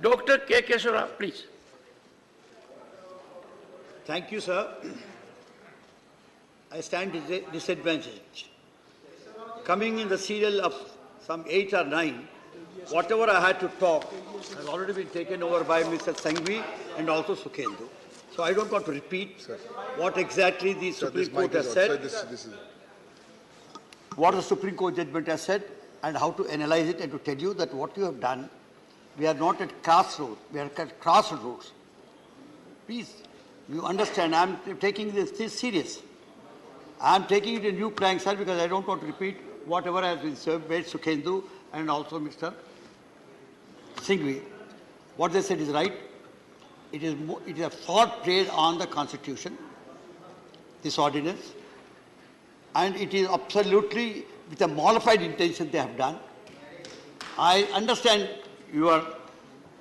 doctor K Keshav Rao, please. Thank you sir. I stand disadvantaged. Coming in the serial of some 8 or 9, whatever I had to talk has already been taken over by Mr. Sanghvi and also Sukhendu. So I don't want to repeat what exactly the Supreme Court has said, what the Supreme Court judgment has said, and how to analyze it, and to tell you that what you have done, we are not at crossroads, we are at crossroads. Please, you understand, I am taking this serious. I am taking it in new plank, sir, because I don't want to repeat whatever has been said by Sukhendu and also Mr. Singhvi. What they said is right. It is a fraud played on the Constitution, this ordinance, and it is absolutely with a mollified intention they have done. I understand your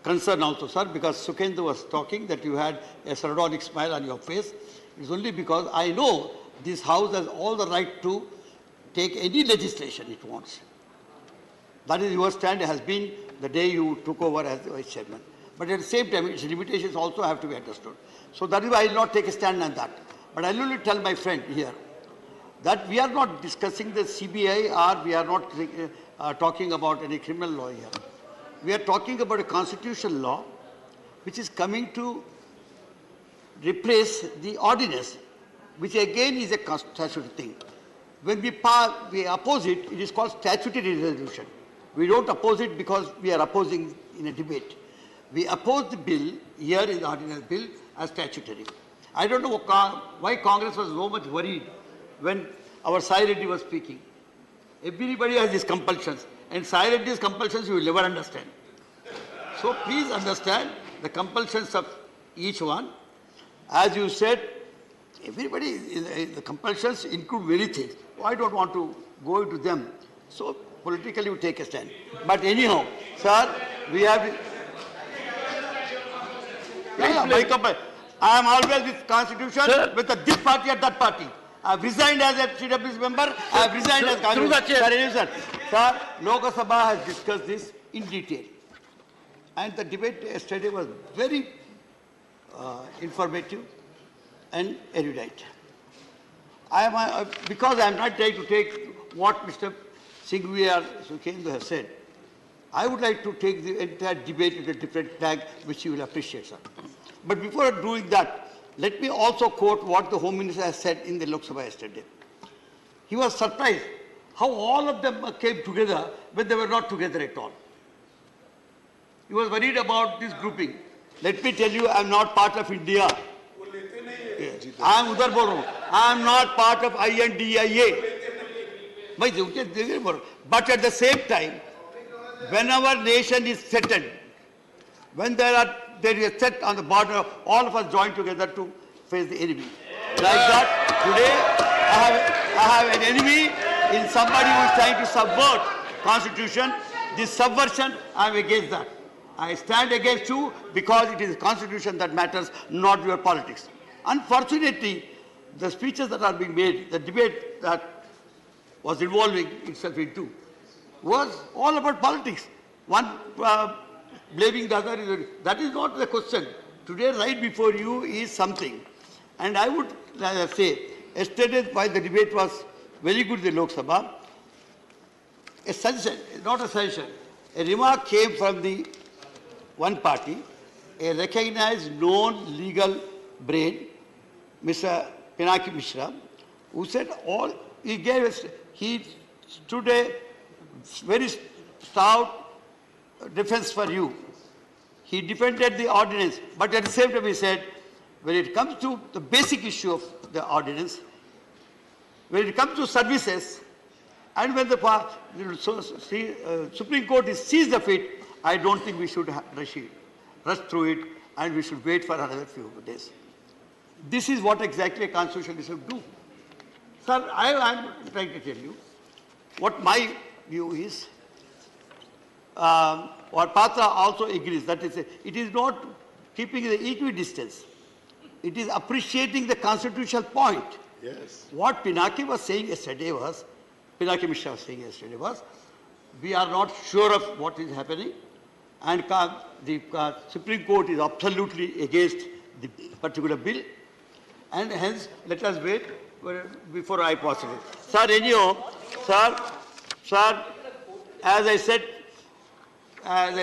concern also, sir, because Sukhendu was talking that you had a sardonic smile on your face. It's only because I know this House has all the right to take any legislation it wants. That is your stand, has been the day you took over as the Vice Chairman. But at the same time, its limitations also have to be understood. So that is why I will not take a stand on that. But I will only tell my friend here that we are not discussing the CBI or we are not talking about any criminal law here. We are talking about a constitutional law which is coming to replace the ordinance, which again is a statutory thing. When we oppose it, it is called statutory resolution. We don't oppose it because we are opposing in a debate. We oppose the bill here in the ordinance bill as statutory. I don't know why Congress was so much worried when our Sai Reddy was speaking. Everybody has these compulsions, and Sai Reddy's compulsions you will never understand. So please understand the compulsions of each one. As you said, everybody, the compulsions include many things. I don't want to go into them. So politically you take a stand. But anyhow, sir, we have... I am always with Constitution, sir, with this party or that party. I have resigned as a CWC member, I have resigned as Congress. Sir, Lok Sabha has discussed this in detail. And the debate yesterday was very informative and erudite. Because I am not trying to take what Mr. Singhvi or Sukhendu has said, I would like to take the entire debate to a different flag, which you will appreciate, sir. But before doing that, let me also quote what the Home Minister has said in the Lok Sabha yesterday. He was surprised how all of them came together when they were not together at all. He was worried about this grouping. Let me tell you, I am not part of India. I am udhar bol raha hu. I am not part of INDIA. But at the same time, when our nation is threatened, when there is a threat on the border, all of us join together to face the enemy. Like that, today I have an enemy in somebody who is trying to subvert Constitution. This subversion, I am against that. I stand against you because it is the Constitution that matters, not your politics. Unfortunately, the speeches that are being made, the debate that was involving itself into, was all about politics. One blaming the other. That is not the question. Today, right before you is something. And I would say, yesterday, while the debate was very good in the Lok Sabha, a suggestion, not a suggestion, a remark came from the one party, a recognized, known legal brain, Mr. Pinaki Mishra, who said he stood a very stout defense for you. He defended the ordinance, but at the same time he said, when it comes to the basic issue of the ordinance, when it comes to services, and when the Supreme Court sees of it, I don't think we should rush through it, and we should wait for another few days. This is what exactly a constitution should do. Sir, I am trying to tell you what my view is. Or Patra also agrees that it is not keeping the equidistance. It is appreciating the constitutional point. Yes. What Pinaki was saying yesterday was, Pinaki Mishra was saying yesterday was, we are not sure of what is happening, and the Supreme Court is absolutely against the particular bill, and hence let us wait before I proceed. Sir, anyhow, sir, as I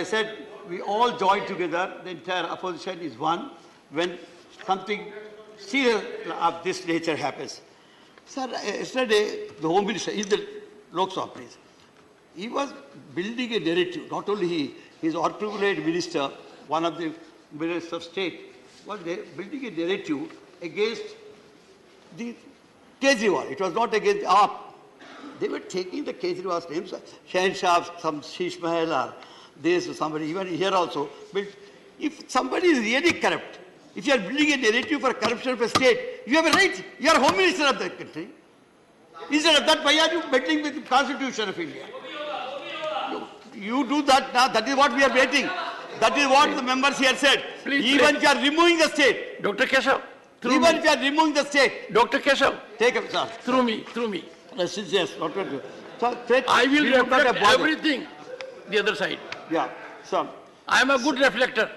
said, we all join together. The entire opposition is one when something serious of this nature happens. Sir, yesterday, the Home Minister, in the Lok Sabha, please, he was building a narrative. Not only he, his honorable minister, one of the ministers of state, was building a narrative against the Kejriwal. It was not against AAP. They were taking the Kejriwal's names, Shahenshah, some Sheesh Mahal, or this, somebody, even here also. But if somebody is really corrupt, if you are building a narrative for corruption of a state, you have a right. You are Home Minister of that country. Instead of that, why are you meddling with the Constitution of India? You do that now. That is what we are waiting. That is what the members here said. Even if you are removing the state. Dr. Keshav. Even if you are removing the state. Dr. Keshav. Take up, sir. Through me. Yes, not so, I will reflect everything the other side. Yeah, sir. I am a good reflector.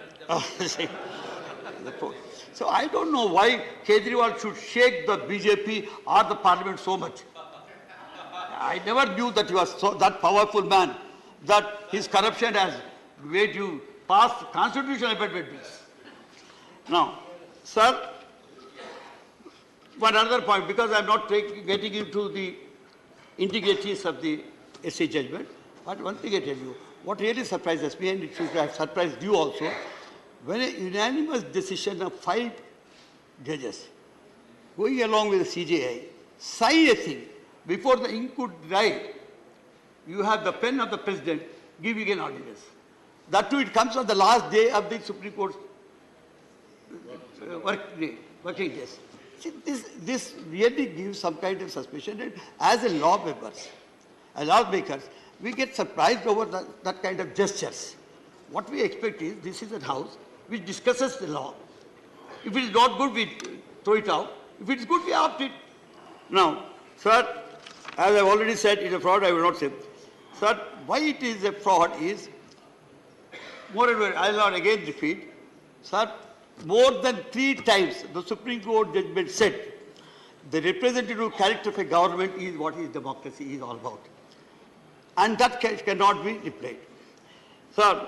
So I don't know why Kejriwal should shake the BJP or the parliament so much. I never knew that he was that powerful man, that his corruption has made you pass constitutional amendment bills. Now, sir, one other point, because I am not getting into the integrities of the SC judgment, but one thing I tell you, what really surprises me, and it should have surprised you also, when a unanimous decision of 5 judges going along with the CJI sign a thing before the ink could dry, you have the pen of the president giving an ordinance. That too, it comes on the last day of the Supreme Court's working days. See, this really gives some kind of suspicion. And as a lawmakers, we get surprised over that kind of gestures. What we expect is, this is a house which discusses the law. If it is not good, we throw it out. If it is good, we opt it. Now, sir, as I have already said, it is a fraud, I will not say. Sir, why it is a fraud is, moreover, I will not again repeat, sir, more than 3 times the Supreme Court judgment said the representative character of a government is what is democracy is all about. And that cannot be replayed. Sir,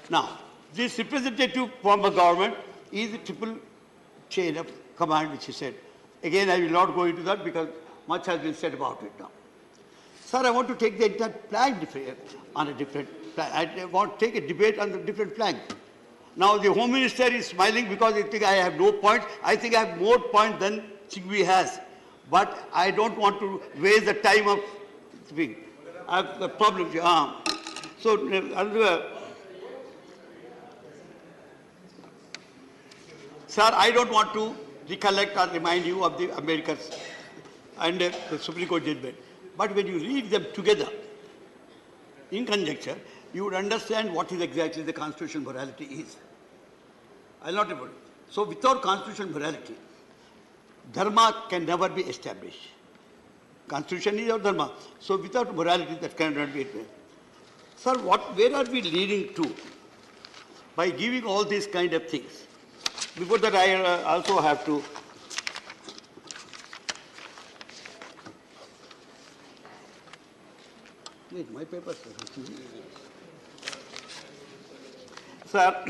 now, this representative form of government is a triple chain of command, which he said. Again, I will not go into that because much has been said about it now. Sir, I want to take the entire plank on a different plan. I want to take a debate on the different plank. Now, the Home Minister is smiling because he thinks I have no point. I think I have more points than Singhvi has. But I don't want to waste the time of speaking. I have a problem. Sir, I don't want to recollect or remind you of the Americans and the Supreme Court judgment. But when you read them together, in conjecture, you would understand what is exactly the constitutional morality is. I will not able. So without constitutional morality, dharma can never be established. Constitution is our dharma. So without morality, that cannot be established. Sir, where are we leading to by giving all these kind of things? Before that, I also have to wait, my papers. Sir,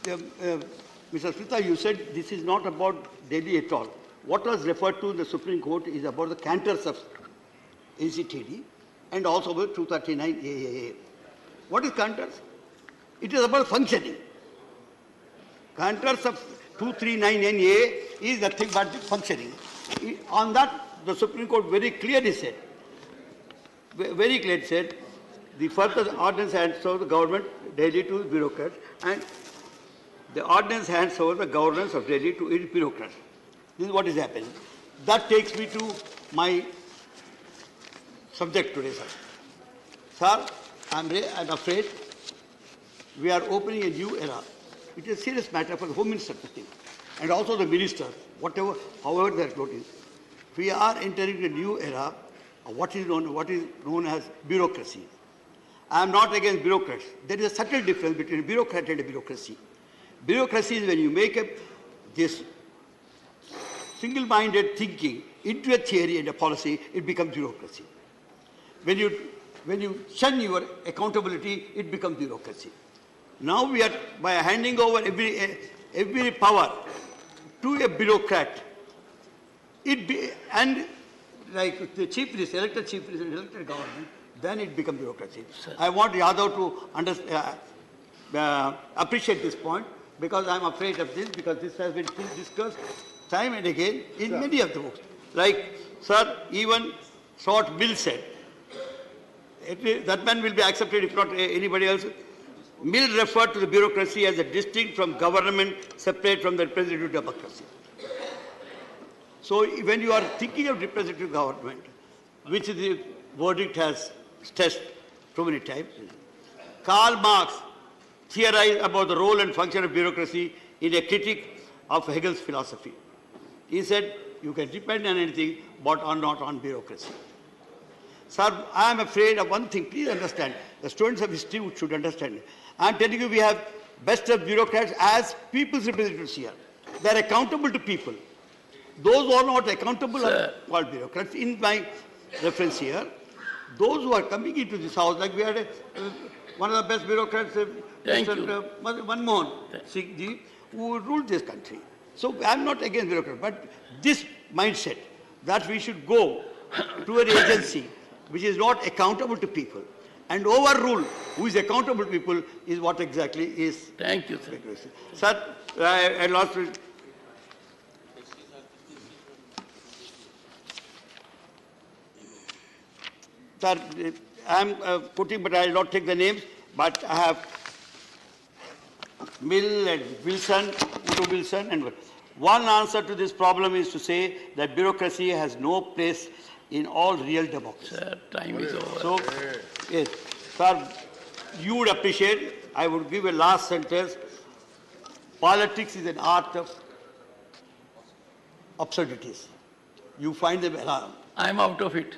Mr. Smita, you said this is not about Delhi at all. What was referred to in the Supreme Court is about the cantors of NCTD and also about 239 AAA. What is cantors? It is about functioning. Cantors of 239 NA is nothing but functioning. On that, the Supreme Court very clearly said, the further ordinance hands over the government Delhi to bureaucrats, and the ordinance hands over the governance of Delhi to its bureaucrats. This is what is happening. That takes me to my subject today, sir. Sir, I'm afraid we are opening a new era. It is a serious matter for the Home Minister to think, and also the minister, however they are floating. We are entering a new era of what is known as bureaucracy. I am not against bureaucrats. There is a subtle difference between a bureaucrat and a bureaucracy. Bureaucracy is when you make this single-minded thinking into a theory and a policy, it becomes bureaucracy. When you shun your accountability, it becomes bureaucracy. Now we are, by handing over every power to a bureaucrat, and like the chief minister, elected chief minister, elected government, then it becomes bureaucracy. I want Yadav to appreciate this point, because I'm afraid of this, because this has been discussed time and again in many of the books. Like, sir, even Short Mill said, that man will be accepted if not anybody else. Mill referred to the bureaucracy as a distinct from government, separate from the representative democracy. So when you are thinking of representative government, which the verdict has stressed so many times, Karl Marx theorized about the role and function of bureaucracy in a critique of Hegel's philosophy. He said, you can depend on anything, but not on bureaucracy. Sir, I am afraid of one thing. Please understand. The students of history should understand. I am telling you, we have best of bureaucrats as people's representatives here. They are accountable to people. Those who are not accountable are called bureaucrats. In my reference here, those who are coming into this house, like we had one of the best bureaucrats, Mr. Manmohan Singh ji, who ruled this country. So I am not against bureaucrats, but this mindset that we should go to an agency which is not accountable to people and overrule who is accountable to people is what exactly is. Thank you, sir. Sir, I lost it. Sir, I am putting, but I will not take the names, but I have Mill and Wilson, Udo Wilson, and one answer to this problem is to say that bureaucracy has no place in all real democracy. Sir, time is over. So, yes, sir, you would appreciate, I would give a last sentence. Politics is an art of absurdities. You find them alarm. I am out of it.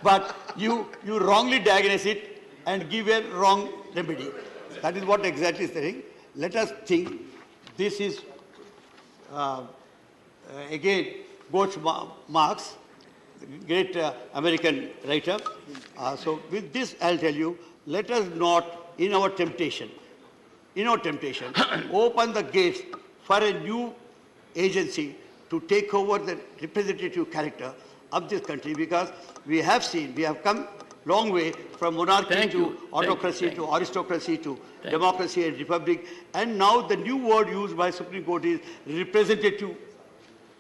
But you wrongly diagnose it and give a wrong remedy. That is what exactly is saying. Let us think this is, again, Marx, the great American writer. So with this, I'll tell you, let us not, in our temptation, open the gates for a new agency to take over the representative character of this country, because we have seen, we have come long way from monarchy to autocracy to aristocracy to democracy and republic, and now the new word used by Supreme Court is representative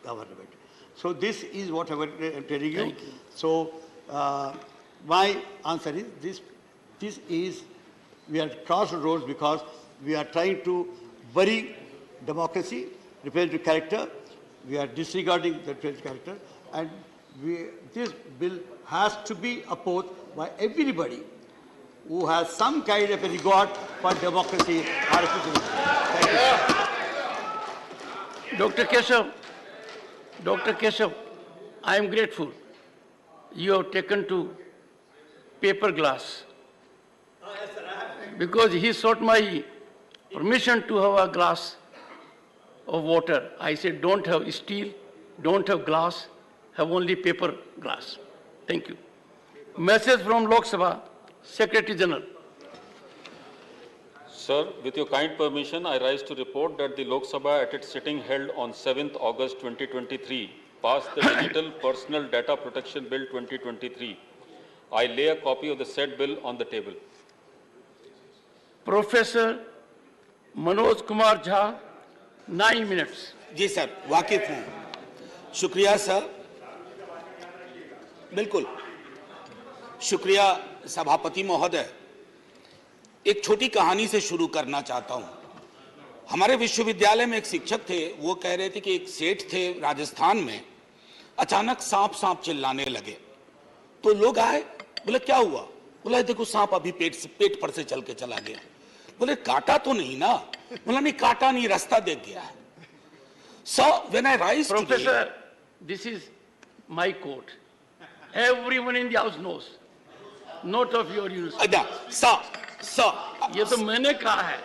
government. So this is what I am telling you. So my answer is this is, we are at crossroads because we are trying to bury democracy, representative character, we are disregarding the representative character, and this bill has to be opposed by everybody who has some kind of a regard for democracy. Dr. Keshav, I am grateful. You have taken to paper glass. Because he sought my permission to have a glass of water. I said, don't have steel, don't have glass, have only paper glass. Thank you. Message from Lok Sabha, Secretary General. Sir, with your kind permission, I rise to report that the Lok Sabha at its sitting held on 7th August 2023 passed the Digital Personal Data Protection Bill 2023. I lay a copy of the said bill on the table. Professor Manoj Kumar Jha, 9 minutes. Ji sir, वाकिफ हूँ. शुक्रिया sir. बिल्कुल. शुक्रिया सभापति महोदय. एक छोटी कहानी से शुरू करना चाहता हूँ. हमारे विश्वविद्यालय में एक शिक्षक थे, वो कह रहे थे कि एक सेठ थे राजस्थान में, अचानक सांप सांप चिल्लाने लगे. तो लोग आए, बोले क्या हुआ? बोला देखो सांप अभी पेट पर से चल के चला गया. बोले काटा तो नहीं ना? बोला नहीं काटा नहीं, रास्ता देख गया है. So when I rise Professor, today, this is my quote. Everyone in the house knows. Not of your university. Sir. ये तो मैंने कहा है.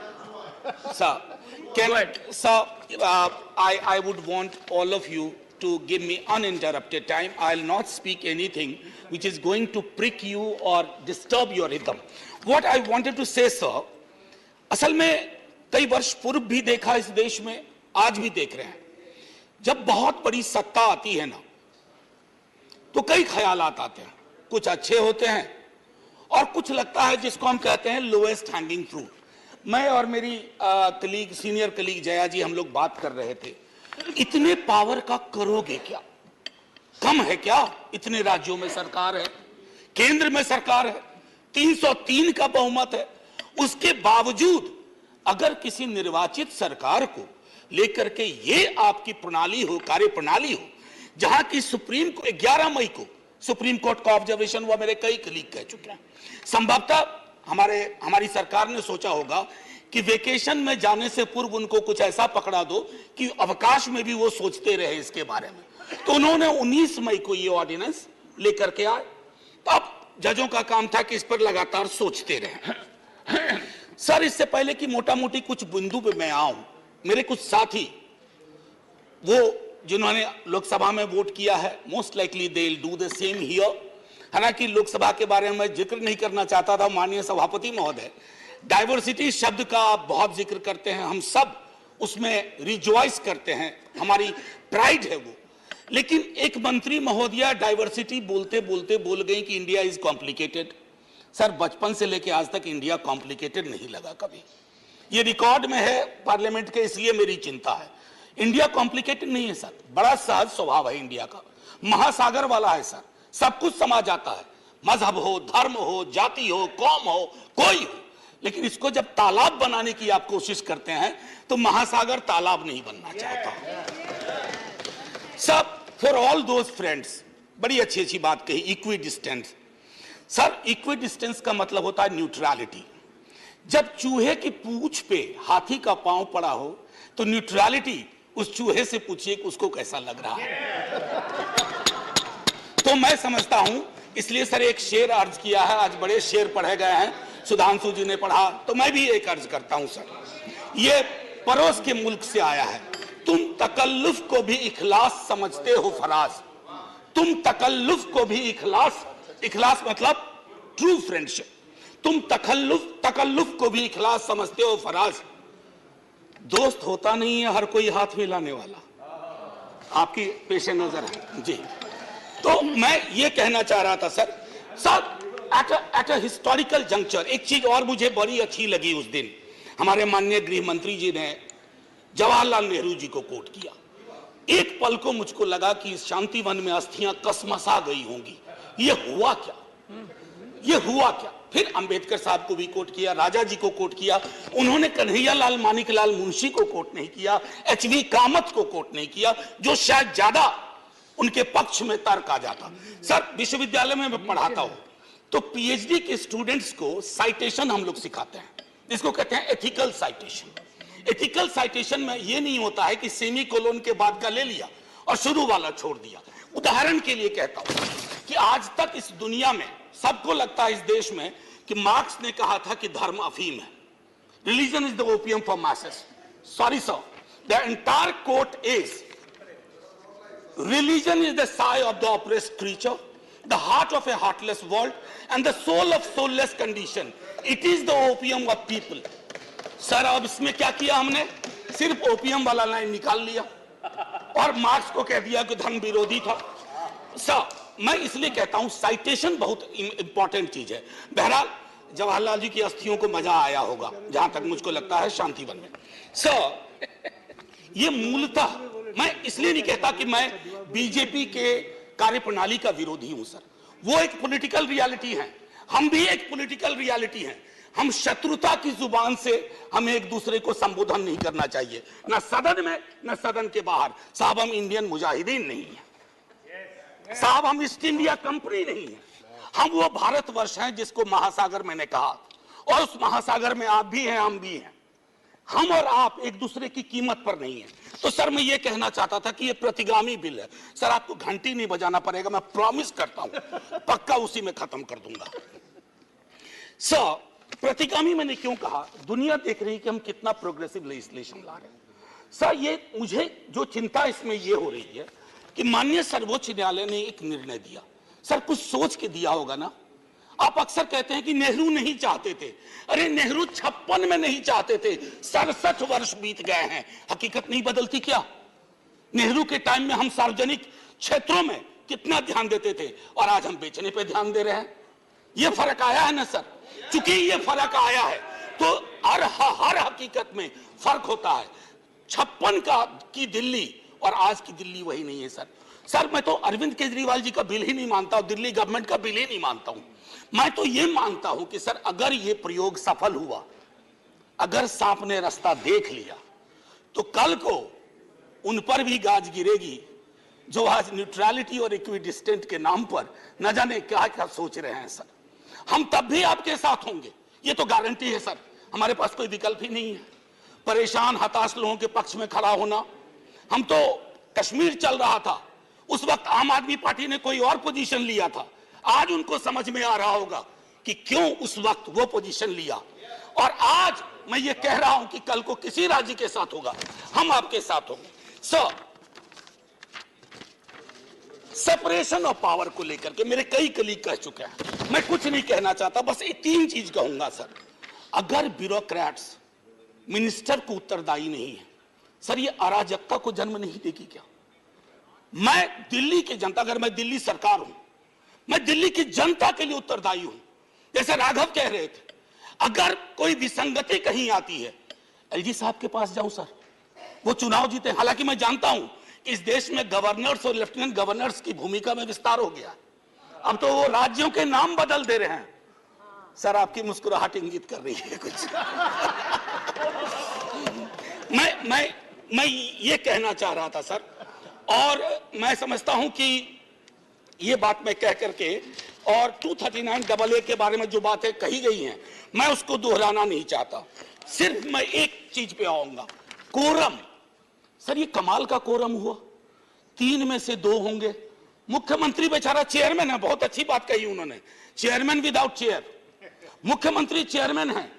Sir, I would want all of you to give me uninterrupted time. I'll not speak anything which is going to prick you or disturb your rhythm. What I wanted to say, sir, असल में कई वर्ष पूर्व भी देखा इस देश में, आज भी देख रहे हैं, जब बहुत बड़ी सत्ता आती है ना, तो कई ख्यालात आते हैं, कुछ अच्छे होते हैं और कुछ लगता है जिसको हम कहते हैं लोएस्ट हैंगिंग फ्रूट। मैं और मेरी कलीग, सीनियर कलीग जया जी, हम लोग बात कर रहे थे, इतने पावर का करोगे क्या? कम है क्या? इतने राज्यों में सरकार है, केंद्र में सरकार है, 303 का बहुमत है, उसके बावजूद अगर किसी निर्वाचित सरकार को लेकर के ये आपकी प्रणाली हो, कार्य प्रणाली हो, जहां की सुप्रीम को 11 मई को सुप्रीम कोर्ट का ऑब्जर्वेशन हुआ, मेरे कई कलीग कह चुके हैं, संभवतः हमारी सरकार ने सोचा होगा कि वेकेशन में जाने से पूर्व उनको कुछ ऐसा पकड़ा दो कि अवकाश में भी वो सोचते रहे इसके बारे में। तो उन्होंने 19 मई को ये ऑर्डिनेंस लेकर के आए। तो अब जजों का काम था कि इस पर लगातार सोचते रहे। सर, इससे पहले कि मोटा मोटी कुछ बिंदु पे मैं आऊं, मेरे कुछ साथी वो जिन्होंने लोकसभा में वोट किया है, most likely they will do the same here. हालांकि लोकसभा के बारे में मैं जिक्र नहीं करना चाहता था, माननीय सभापति महोदय डाइवर्सिटी शब्द का आप बहुत जिक्र करते हैं, हम सब उसमें रिजॉइस करते हैं, हमारी प्राइड है वो। लेकिन एक मंत्री महोदया डाइवर्सिटी बोलते बोलते बोल गई कि इंडिया इज कॉम्प्लिकेटेड। सर, बचपन से लेके आज तक इंडिया कॉम्प्लिकेटेड नहीं लगा कभी, ये रिकॉर्ड में है पार्लियामेंट के, इसलिए मेरी चिंता है। इंडिया कॉम्प्लिकेटेड नहीं है सर, बड़ा सहज स्वभाव है इंडिया का, महासागर वाला है सर, सब कुछ समा जाता है, मजहब हो, धर्म हो, जाति हो, कौम हो, कोई हो। लेकिन इसको जब तालाब बनाने की आप कोशिश करते हैं तो महासागर तालाब नहीं बनना चाहता। सब फॉर ऑल दोज फ्रेंड्स, बड़ी अच्छी अच्छी बात कही, equi distance. Sir, equi distance का मतलब होता है न्यूट्रलिटी। जब चूहे की पूंछ पे हाथी का पांव पड़ा हो तो न्यूट्रलिटी उस चूहे से पूछिए कि उसको कैसा लग रहा है। तो मैं समझता हूं, इसलिए सर एक शेर अर्ज किया है, आज बड़े शेर पढ़े गए हैं, सुधांशु जी ने पढ़ा, तो मैं भी एक अर्ज करता हूं सर। ये पड़ोस के मुल्क से आया है, तुम तकल्लुफ को भी इखलास समझते हो फराज, तुम तकल्लुफ को भी इखलास, इखलास मतलब ट्रू फ्रेंडशिप, तुम तकल्लुफ को भी इखलास समझते हो फराज। दोस्त होता नहीं है हर कोई हाथ मिलाने वाला, आपकी पेशे नजर है जी। तो मैं ये कहना चाह रहा था sir, at a historical juncture एक चीज और मुझे बड़ी अच्छी लगी उस दिन, हमारे माननीय गृह मंत्री जी ने जवाहरलाल नेहरू जी को कोट किया। एक पल को मुझको लगा कि इस शांति वन में अस्थियां कसमसा गई होंगी, ये हुआ क्या, ये हुआ क्या। फिर अंबेडकर साहब को भी कोट किया, राजा जी को कोट किया, उन्होंने कन्हैयालाल मानिकलाल मुंशी को कोट नहीं किया, एचवी कामत को कोट नहीं किया, जो शायद ज्यादा उनके पक्ष में तर्क आ जाता। सर, विश्वविद्यालय में मैं पढ़ाता हूं तो पीएचडी के स्टूडेंट्स को साइटेशन हम लोग सिखाते हैं, जिसको कहते हैं एथिकल साइटेशन। एथिकल साइटेशन में यह नहीं होता है कि सेमी कोलोन के बाद का ले लिया और शुरू वाला छोड़ दिया। उदाहरण के लिए कहता हूं कि आज तक इस दुनिया में सबको लगता है इस देश में कि मार्क्स ने कहा था कि धर्म अफीम है, religion is the opium for masses. Sorry sir, the entire quote is religion is the sigh of the oppressed creature, the heart of a heartless world, and the soul of soulless condition. It is the opium of people. Sir, अब इसमें क्या किया हमने, सिर्फ opium वाला line निकाल लिया और मार्क्स को कह दिया कि धर्म विरोधी था। सर, मैं इसलिए कहता हूं साइटेशन बहुत इंपॉर्टेंट चीज है। बहरहाल जवाहरलाल जी की अस्थियों को मजा आया होगा, जहां तक मुझको लगता है शांति वन में। सर, ये मूलतः मैं इसलिए नहीं कहता कि मैं बीजेपी के कार्यप्रणाली का विरोधी हूं सर, वो एक पॉलिटिकल रियलिटी है, हम भी एक पॉलिटिकल रियलिटी हैं। हम शत्रुता की जुबान से हमें एक दूसरे को संबोधन नहीं करना चाहिए, ना सदन में ना सदन के बाहर। साहब, हम इंडियन मुजाहिदीन नहीं है साहब, हम ईस्ट इंडिया कंपनी नहीं है, हम वो भारतवर्ष हैं जिसको महासागर मैंने कहा, और उस महासागर में आप भी हैं, हम भी हैं। हम और आप एक दूसरे की कीमत पर नहीं है। तो सर, मैं ये कहना चाहता था कि ये प्रतिगामी बिल है सर, आपको घंटी नहीं बजाना पड़ेगा, मैं प्रॉमिस करता हूं, पक्का उसी में खत्म कर दूंगा। सर, प्रतिगामी मैंने क्यों कहा? दुनिया देख रही है कि हम कितना प्रोग्रेसिव लेजिस्लेशन ला रहे हैं। सर, ये मुझे जो चिंता इसमें ये हो रही है कि माननीय सर्वोच्च न्यायालय ने एक निर्णय दिया। सर, कुछ सोच के दिया होगा ना। आप अक्सर कहते हैं कि नेहरू नहीं चाहते थे। अरे नेहरू 56 में नहीं चाहते थे, 67 वर्ष बीत गए हैं। हकीकत नहीं बदलती क्या? नेहरू के टाइम में हम सार्वजनिक क्षेत्रों में कितना ध्यान देते थे और आज हम बेचने पे ध्यान दे रहे हैं। ये फर्क आया है ना सर। चूंकि ये फर्क आया है तो हर हकीकत में फर्क होता है। 56 की दिल्ली और आज की दिल्ली वही नहीं है सर। सर, मैं तो अरविंद केजरीवाल जी का बिल ही नहीं मानता हूं, दिल्ली गवर्नमेंट का बिल ही नहीं मानता हूं। मैं तो ये मानता हूं कि सर, अगर ये प्रयोग सफल हुआ, अगर सांप ने रास्ता देख लिया, तो कल को उन पर भी गाज गिरेगी जो आज न्यूट्रलिटी और इक्विडिस्टेंट के नाम पर न जाने क्या क्या सोच रहे हैं सर। हम तब भी आपके साथ होंगे, ये तो गारंटी है सर। हमारे पास कोई विकल्प ही नहीं है। परेशान हताश लोगों के पक्ष में खड़ा होना। हम तो कश्मीर चल रहा था, उस वक्त आम आदमी पार्टी ने कोई और पोजीशन लिया था। आज उनको समझ में आ रहा होगा कि क्यों उस वक्त वो पोजीशन लिया। और आज मैं ये कह रहा हूं कि कल को किसी राज्य के साथ होगा, हम आपके साथ होंगे। सर, सेपरेशन ऑफ पावर को लेकर के मेरे कई कलीग कह चुके हैं, मैं कुछ नहीं कहना चाहता, बस ये 3 चीज कहूंगा सर। अगर ब्यूरोक्रेट्स मिनिस्टर को उत्तरदायी नहीं है सर, ये अराजकता को जन्म नहीं देगी क्या? मैं दिल्ली की जनता, अगर मैं दिल्ली सरकार हूं, मैं दिल्ली की जनता के लिए उत्तरदायी हूं। जैसे राघव कह रहे थे, अगर कोई विसंगति कहीं आती है, एलजी साहब के पास जाऊं सर, वो चुनाव जीते। हालांकि मैं जानता हूं कि इस देश में गवर्नर्स और लेफ्टिनेंट गवर्नर्स की भूमिका में विस्तार हो गया। अब तो वो राज्यों के नाम बदल दे रहे हैं। सर, आपकी मुस्कुराहट इंगित कर रही है कुछ। मैं ये कहना चाह रहा था सर, और मैं समझता हूं कि ये बात मैं कह करके, और 239AA के बारे में जो बातें कही गई हैं मैं उसको दोहराना नहीं चाहता। सिर्फ मैं एक चीज पे आऊंगा, कोरम। सर, ये कमाल का कोरम हुआ, 3 में से 2 होंगे। मुख्यमंत्री बेचारा चेयरमैन है, बहुत अच्छी बात कही उन्होंने, चेयरमैन विदाउट चेयर। मुख्यमंत्री चेयरमैन है,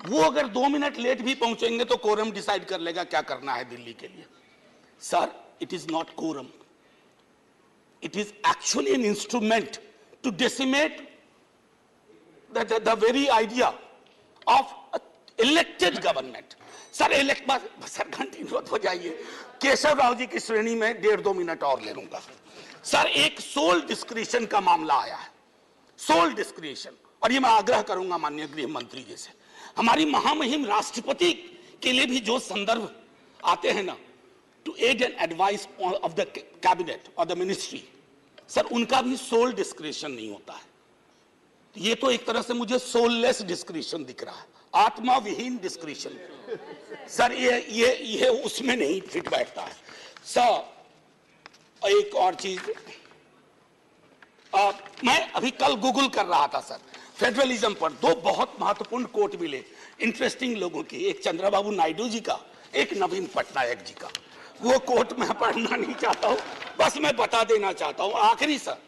वो अगर 2 मिनट लेट भी पहुंचेंगे तो कोरम डिसाइड कर लेगा क्या करना है दिल्ली के लिए। Sir, it is not quorum, it is actually an instrument to decimate the very idea of elected government. Sir, sir घंटी मत हो जाइए, केशव राव जी की श्रेणी में 1.5-2 मिनट और ले लूंगा। सर, एक सोल डिस्क्रिशन का मामला आया है, सोल डिस्क्रिशन, और ये मैं आग्रह करूंगा माननीय गृह मंत्री जी से, हमारी महामहिम राष्ट्रपति के लिए भी जो संदर्भ आते हैं ना, to aid and advice of the cabinet or the ministry, sir, उनका भी सोल डिस्क्रिशन नहीं होता है। ये तो एक तरह से मुझे सोललेस डिस्क्रिशन दिख रहा है, आत्मा विहीन डिस्क्रिशन। सर, ये उसमें नहीं फिट बैठता है। सर, एक और चीज, मैं अभी कल गूगल कर रहा था सर, फेडरलिज्म पर 2 बहुत महत्वपूर्ण कोट मिले इंटरेस्टिंग लोगों की, एक चंद्रबाबू नायडू जी का, एक नवीन पटनायक जी का। वो कोट मैं पढ़ना नहीं चाहता हूं, बस मैं बता देना चाहता हूं। आखिरी सर,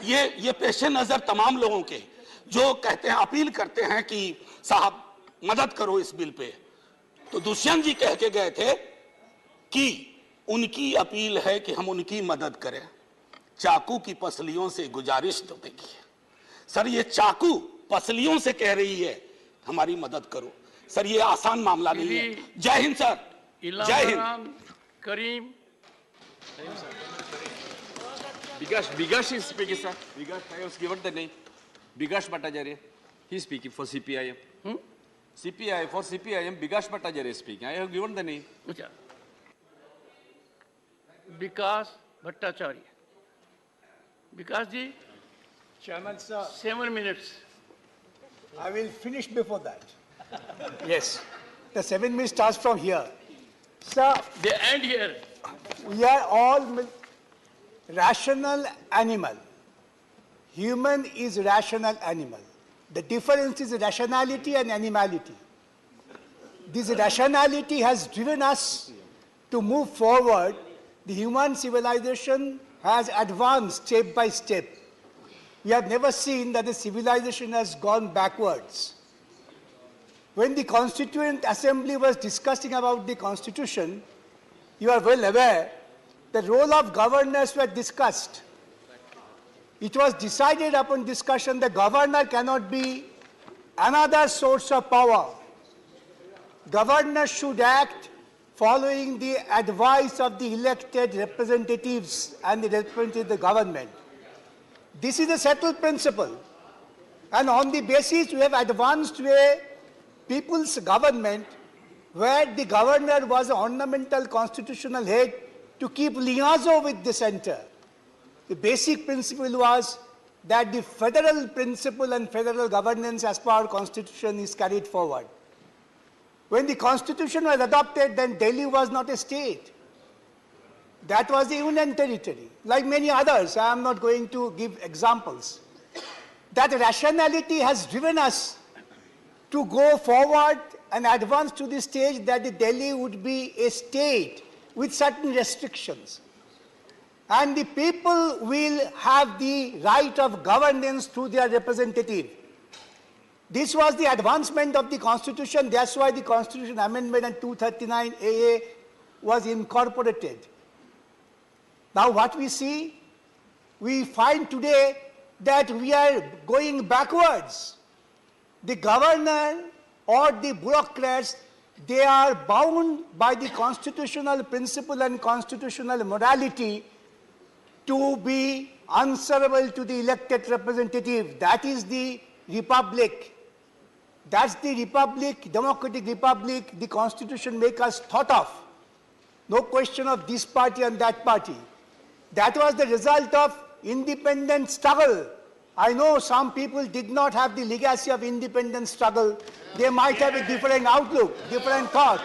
ये पेशे नजर तमाम लोगों के जो कहते हैं, अपील करते हैं कि साहब मदद करो इस बिल पे, तो दुष्यंत जी कह के गए थे कि उनकी अपील है कि हम उनकी मदद करें, चाकू की पसलियों से गुजारिश तो देखिए। सर, ये चाकू पसलियों से कह रही है हमारी मदद करो। सर, ये आसान मामला नहीं है। जय हिंद सर, जय Hind. Karim. Bigash is speaking, sir. Bigash, I was given the name. Bigash Bhattacharya. He is speaking for CPIM. For CPIM, Bigash Bhattacharya is speaking. I have given the name. Vikas Bhattacharya. Vikas ji. Chairman, sir. 7 minutes. I will finish before that. Yes. The 7 minutes starts from here. Sir, they end here. We are all rational animal. Human is rational animal. The difference is rationality and animality. This rationality has driven us to move forward. The human civilization has advanced step by step. We have never seen that the civilization has gone backwards. when the Constituent Assembly was discussing about the Constitution, you are well aware, the role of governors was discussed. It was decided upon discussion the governor cannot be another source of power. Governors should act following the advice of the elected representatives and the representatives of the government. This is a settled principle. And on the basis we have advanced to a people's government where the governor was an ornamental constitutional head to keep liaison with the center. The basic principle was that the federal principle and federal governance as per our constitution is carried forward. When the constitution was adopted, then Delhi was not a state. That was the union territory. Like many others, I am not going to give examples. That rationality has driven us to go forward and advance to the stage that the Delhi would be a state with certain restrictions. And the people will have the right of governance through their representative. This was the advancement of the Constitution. That's why the Constitution Amendment and 239 AA was incorporated. Now what we see, we find today that we are going backwards. The governor or the bureaucrats, they are bound by the constitutional principle and constitutional morality to be answerable to the elected representative. That is the republic. That's the republic, democratic republic, the constitution makes us thought of. No question of this party and that party. That was the result of independent struggle. I know some people did not have the legacy of independent struggle. They might have a different outlook, different thought.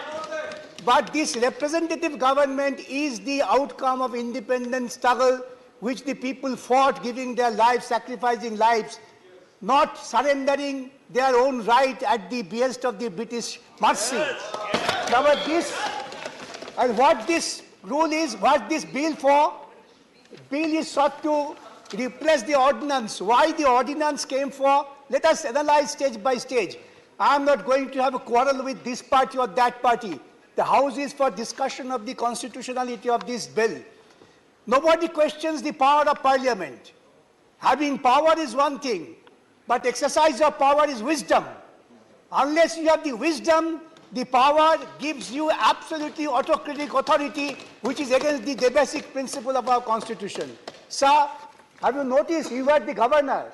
But this representative government is the outcome of independent struggle which the people fought, giving their lives, sacrificing lives, not surrendering their own right at the behest of the British mercy. Now, this, and what this rule is, what this bill for? Bill is sought to replace the ordinance. Why the ordinance came for? Let us analyze stage by stage. I am not going to have a quarrel with this party or that party. The House is for discussion of the constitutionality of this bill. Nobody questions the power of Parliament. Having power is one thing, but exercise of power is wisdom. Unless you have the wisdom, the power gives you absolutely autocratic authority, which is against the basic principle of our constitution. Sir, have you noticed you were the governor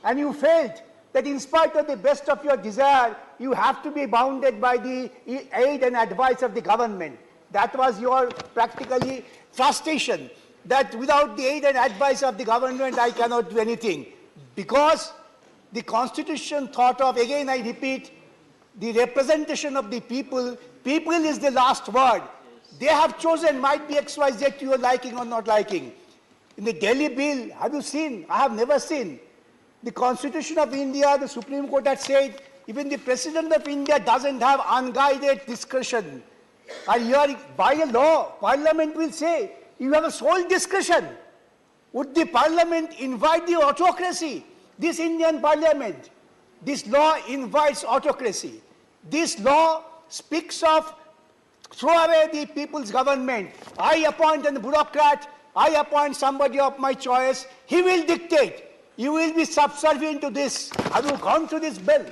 and you felt that in spite of the best of your desire, you have to be bounded by the aid and advice of the government. That was your practically frustration, that without the aid and advice of the government, I cannot do anything. Because the constitution thought of, again I repeat, the representation of the people. People is the last word. They have chosen, might be XYZ to your liking or not liking. In the Delhi bill, have you seen? I have never seen. The Constitution of India, the Supreme Court had said, even the President of India doesn't have unguided discretion. And here, by a law, Parliament will say, you have a sole discretion. Would the Parliament invite the autocracy? This Indian Parliament, this law invites autocracy. This law speaks of throw away the people's government. I appoint a bureaucrat, I appoint somebody of my choice, he will dictate. You will be subservient to this. Have you gone through this bill?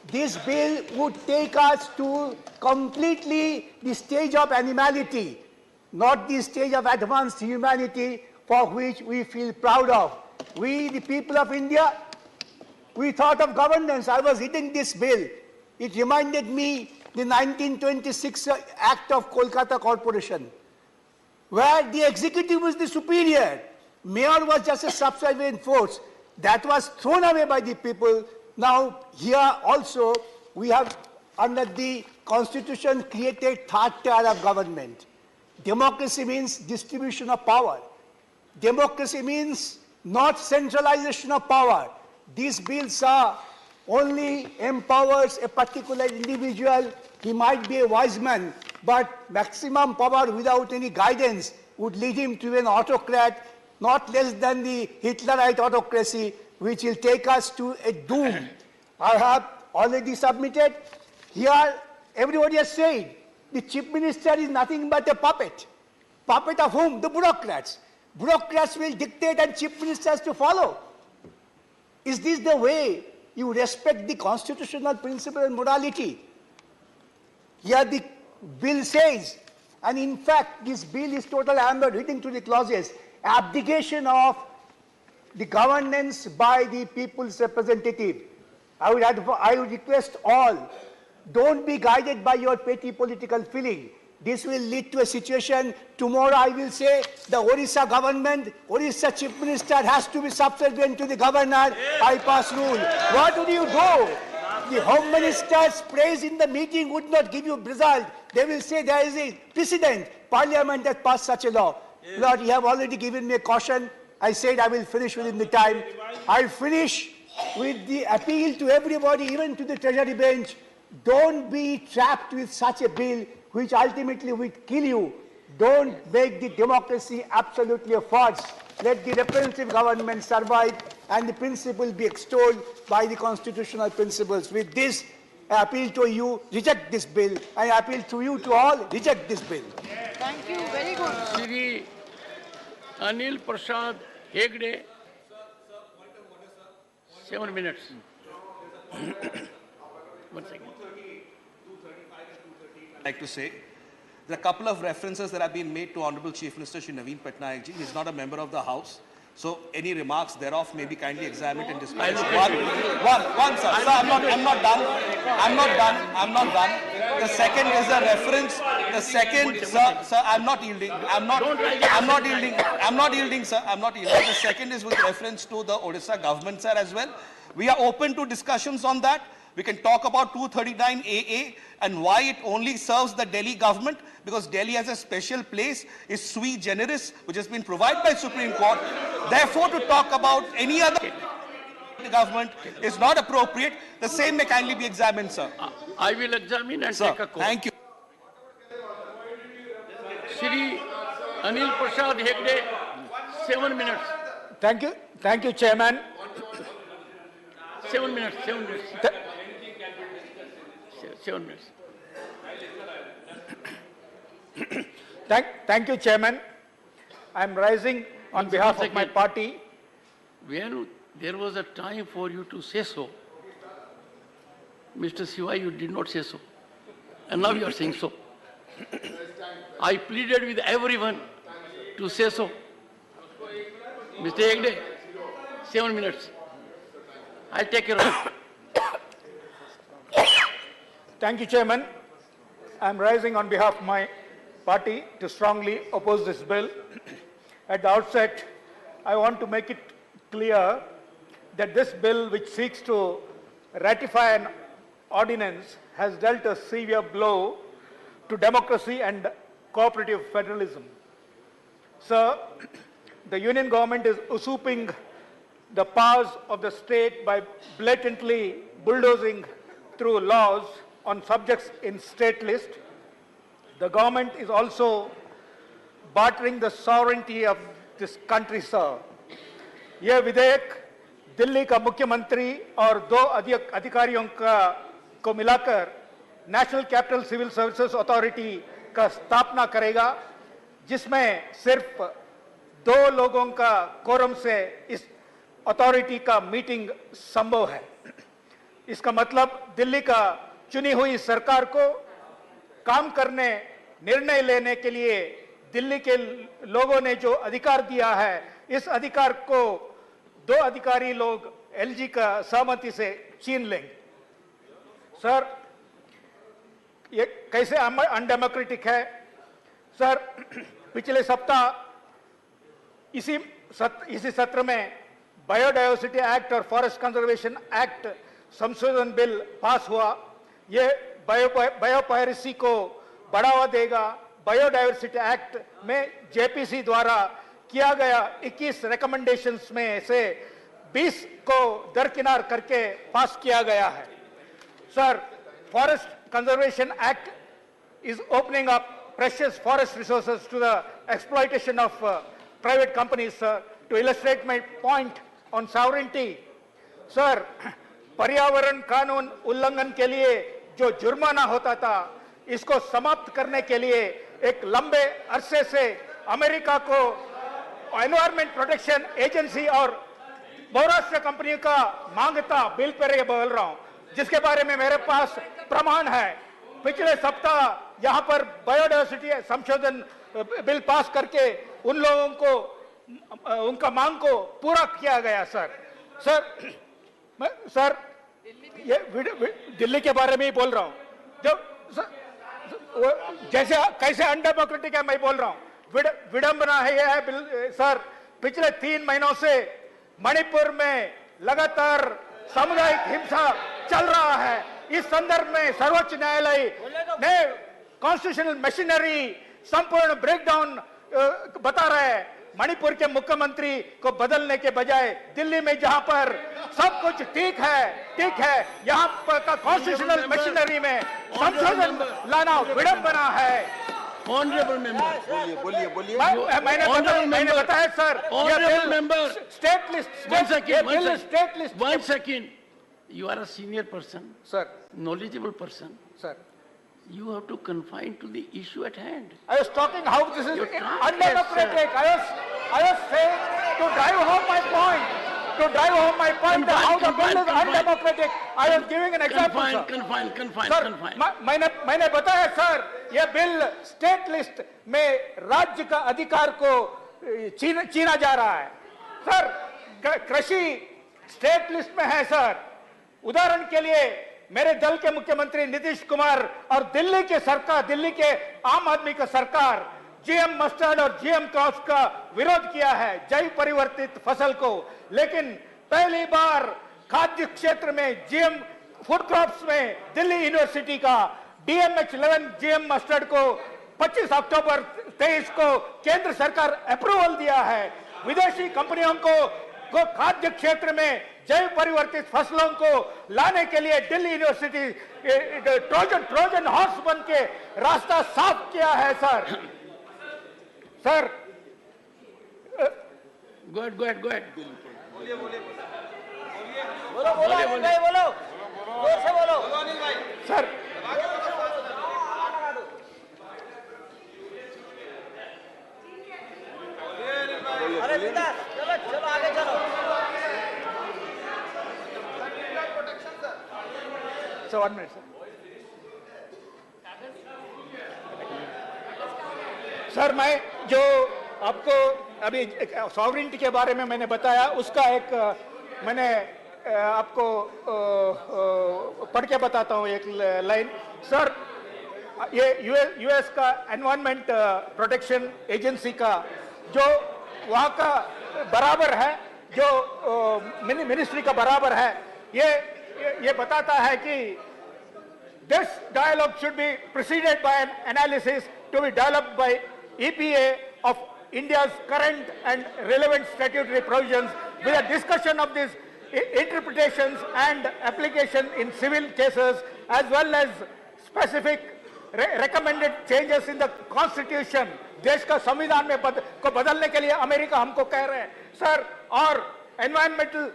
This bill would take us to completely the stage of animality, not the stage of advanced humanity for which we feel proud of. We, the people of India, we thought of governance. I was reading this bill. It reminded me the 1926 Act of Kolkata Corporation, where the executive was the superior. Mayor was just a subservient force. That was thrown away by the people. Now, here also, we have, under the Constitution, created third tier of government. Democracy means distribution of power. Democracy means not centralization of power. These bills only empowers a particular individual. He might be a wise man, but maximum power without any guidance would lead him to an autocrat, not less than the Hitlerite autocracy, which will take us to a doom. I have already submitted Here, everybody has said the chief minister is nothing but a puppet. Puppet of whom? The bureaucrats. Bureaucrats will dictate and chief ministers to follow. Is this the way you respect the constitutional principle and morality? Here the bill says, and in fact this bill is total amber, reading through the clauses, abdication of the governance by the people's representative. I would request all, don't be guided by your petty political feeling. This will lead to a situation, tomorrow I will say the Orissa government, Orissa chief minister has to be subservient to the governor, I pass rule. What would you do? The home minister's praise in the meeting would not give you result. They will say there is a precedent. Parliament has passed such a law. Lord, you have already given me a caution. I said I will finish within the time. I'll finish with the appeal to everybody, even to the Treasury bench. Don't be trapped with such a bill which ultimately will kill you. Don't make the democracy absolutely a farce. Let the representative government survive and the principle be extolled by the constitutional principles. With this, I appeal to you, reject this bill. I appeal to you to all, reject this bill. Thank you. Very good. Shri Anil Prasad Hegde, 7 minutes. 1 second. I'd like to say, there are a couple of references that have been made to Honorable Chief Minister Shri Naveen Patnaik ji. He is not a member of the House. So any remarks thereof may be kindly examined and dispensed. One, sir. Sir, I'm not done. The second is a reference. The second, sir, I'm not yielding. I'm not yielding, sir. The second is with reference to the Odisha government, sir, as well. We are open to discussions on that. We can talk about 239 AA and why it only serves the Delhi government, because Delhi has a special place, is sui generis, which has been provided by Supreme Court. Therefore, to talk about any other government is not appropriate. The same may kindly be examined, sir. I will examine and take a call. Thank you. Shri Anil Prasad Hegde, 7 minutes. Thank you, Chairman. 7 minutes. 7 minutes. Thank you, Chairman. I am rising on behalf of my party. When there was a time for you to say so, Mr. Siva, you did not say so. And now you are saying so. I pleaded with everyone to say so. Mr. Hegde, 7 minutes. I'll take care of it. Thank you, Chairman. I am rising on behalf of my party to strongly oppose this bill. At the outset, I want to make it clear that this bill, which seeks to ratify an ordinance, has dealt a severe blow to democracy and cooperative federalism. Sir, the union government is usurping the powers of the state by blatantly bulldozing through laws on subjects in state list. The government is also bartering the sovereignty of this country, sir. यह विधेयक दिल्ली का मुख्यमंत्री और 2 अधिकारियों को मिलाकर national capital civil services authority का स्थापना करेगा, जिसमें सिर्फ 2 लोगों का कोरम से इस अथॉरिटी का मीटिंग संभव है। इसका मतलब दिल्ली का चुनी हुई सरकार को काम करने, निर्णय लेने के लिए दिल्ली के लोगों ने जो अधिकार दिया है, इस अधिकार को 2 अधिकारी लोग एलजी का सहमति से छीन लेंगे। सर, ये कैसे अनडेमोक्रेटिक है? सर, पिछले सप्ताह इसी सत्र में बायोडायवर्सिटी एक्ट और फॉरेस्ट कंजर्वेशन एक्ट संशोधन बिल पास हुआ। ये बायोपायरेसी को बढ़ावा देगा। बायोडायवर्सिटी एक्ट में जेपीसी द्वारा किया गया 21 रिकमेंडेशंस में से 20 को दरकिनार करके पास किया गया है। Sir, forest conservation act is opening up precious forest resources to the exploitation of private companies, sir. To illustrate my point on sovereignty, sir, पर्यावरण कानून उल्लंघन के लिए जो जुर्माना होता था, इसको समाप्त करने के लिए एक लंबे अरसे से अमेरिका को एनवायरमेंट प्रोटेक्शन एजेंसी और बहुराष्ट्रीय कंपनियों का मांगता बिल पर ये बोल रहा हूं, जिसके बारे में मेरे पास प्रमाण है। पिछले सप्ताह यहां पर बायोडायवर्सिटी संशोधन बिल पास करके उन लोगों को उनका मांग को पूरा किया गया। सर ये दिल्ली के बारे में ही बोल रहा हूं। जैसे कैसे अनडेमोक्रेटिक है मैं बोल रहा हूं, विडंबना है यह है बिल। सर पिछले 3 महीनों से मणिपुर में लगातार सामुदायिक हिंसा चल रहा है। इस संदर्भ में सर्वोच्च न्यायालय ने कॉन्स्टिट्यूशनल मशीनरी संपूर्ण ब्रेकडाउन बता रहा है। मणिपुर के मुख्यमंत्री को बदलने के बजाय दिल्ली में जहां पर सब कुछ ठीक है, यहां पर का कॉन्स्टिट्यूशनल मशीनरी में संशोधन लाना विडंबना है। ऑनरेबल मेंबर, बोलिए। मैंने बताया sir, honourable member, state list, state list. 1 second. You are a senior person, sir, knowledgeable person, sir. You have to confine to the issue at hand. I was talking how this is undemocratic. I was saying to drive home my point. That how the bill is undemocratic. I was giving an example, sir. Confine. मैंने बताया sir, ये bill state list में राज्य का अधिकार को छीना जा रहा है। सर कृषि स्टेट लिस्ट में है सर। उदाहरण के लिए मेरे दल के मुख्यमंत्री नीतीश कुमार और दिल्ली के आम आदमी का सरकार जीएम मस्टर्ड और जीएम क्रॉप्स का विरोध किया है, जैव परिवर्तित फसल को। लेकिन पहली बार खाद्य क्षेत्र में जीएम फूड क्रॉप्स में दिल्ली यूनिवर्सिटी का DMH11 जीएम मस्टर्ड को 25 अक्टूबर 23 को केंद्र सरकार अप्रूवल दिया है। विदेशी कंपनियों को खाद्य क्षेत्र में जैव परिवर्तित फसलों को लाने के लिए दिल्ली यूनिवर्सिटी ट्रोजन हॉर्स बन के रास्ता साफ किया है सर। Go ahead. बोलो जोर से बोलो सर। चलो आगे चलो। So 1 minute, sir. मैं जो आपको अभी सॉवरेनिटी के बारे में मैंने बताया, उसका एक मैंने आपको पढ़ के बताता हूँ एक लाइन। सर ये यूएस का एनवायरमेंट प्रोटेक्शन एजेंसी का जो वहाँ का बराबर है, जो मिनिस्ट्री का बराबर है, ये बताता है कि this dialogue should be preceded by an analysis to be developed by EPA of India's current and relevant statutory provisions with a discussion of these interpretations and application in civil cases as well as specific recommended changes in the constitution. देश का संविधान में को बदलने के लिए America हमको कह रहे हैं सर, और environmental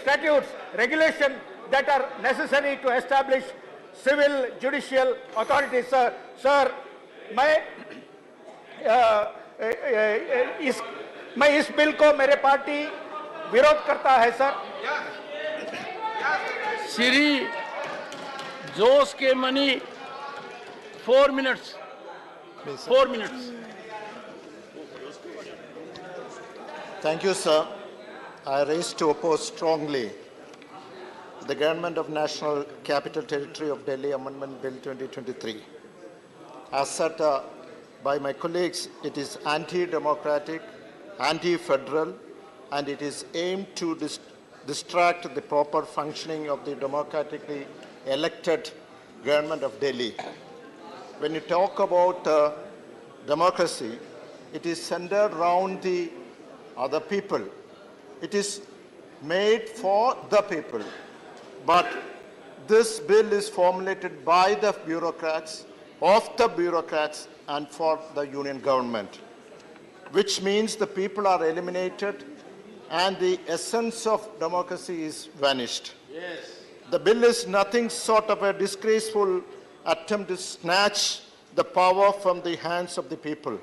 statutes, regulation that are necessary to establish civil judicial authorities. Sir, मैं इस बिल को मेरे पार्टी विरोध करता है सर। श्री जोश के money 4 minutes. 4 minutes. Thank you, sir. I raise to oppose strongly the Government of National Capital Territory of Delhi Amendment Bill 2023. As said by my colleagues, it is anti-democratic, anti-federal, and it is aimed to distract the proper functioning of the democratically elected government of Delhi. When you talk about democracy, it is centered around the other people. It is made for the people. But this bill is formulated by the bureaucrats, of the bureaucrats, and for the union government, which means the people are eliminated and the essence of democracy is vanished. Yes. The bill is nothing short of a disgraceful attempt to snatch the power from the hands of the people.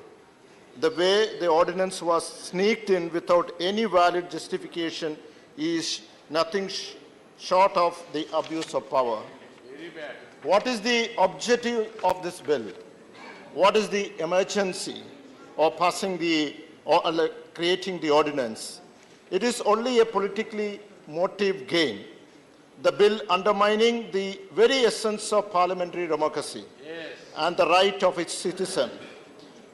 The way the ordinance was sneaked in without any valid justification is nothing short of the abuse of power. What is the objective of this bill? What is the emergency of passing creating the ordinance? It is only a politically motive gain. The bill undermining the very essence of parliamentary democracy and the right of its citizen.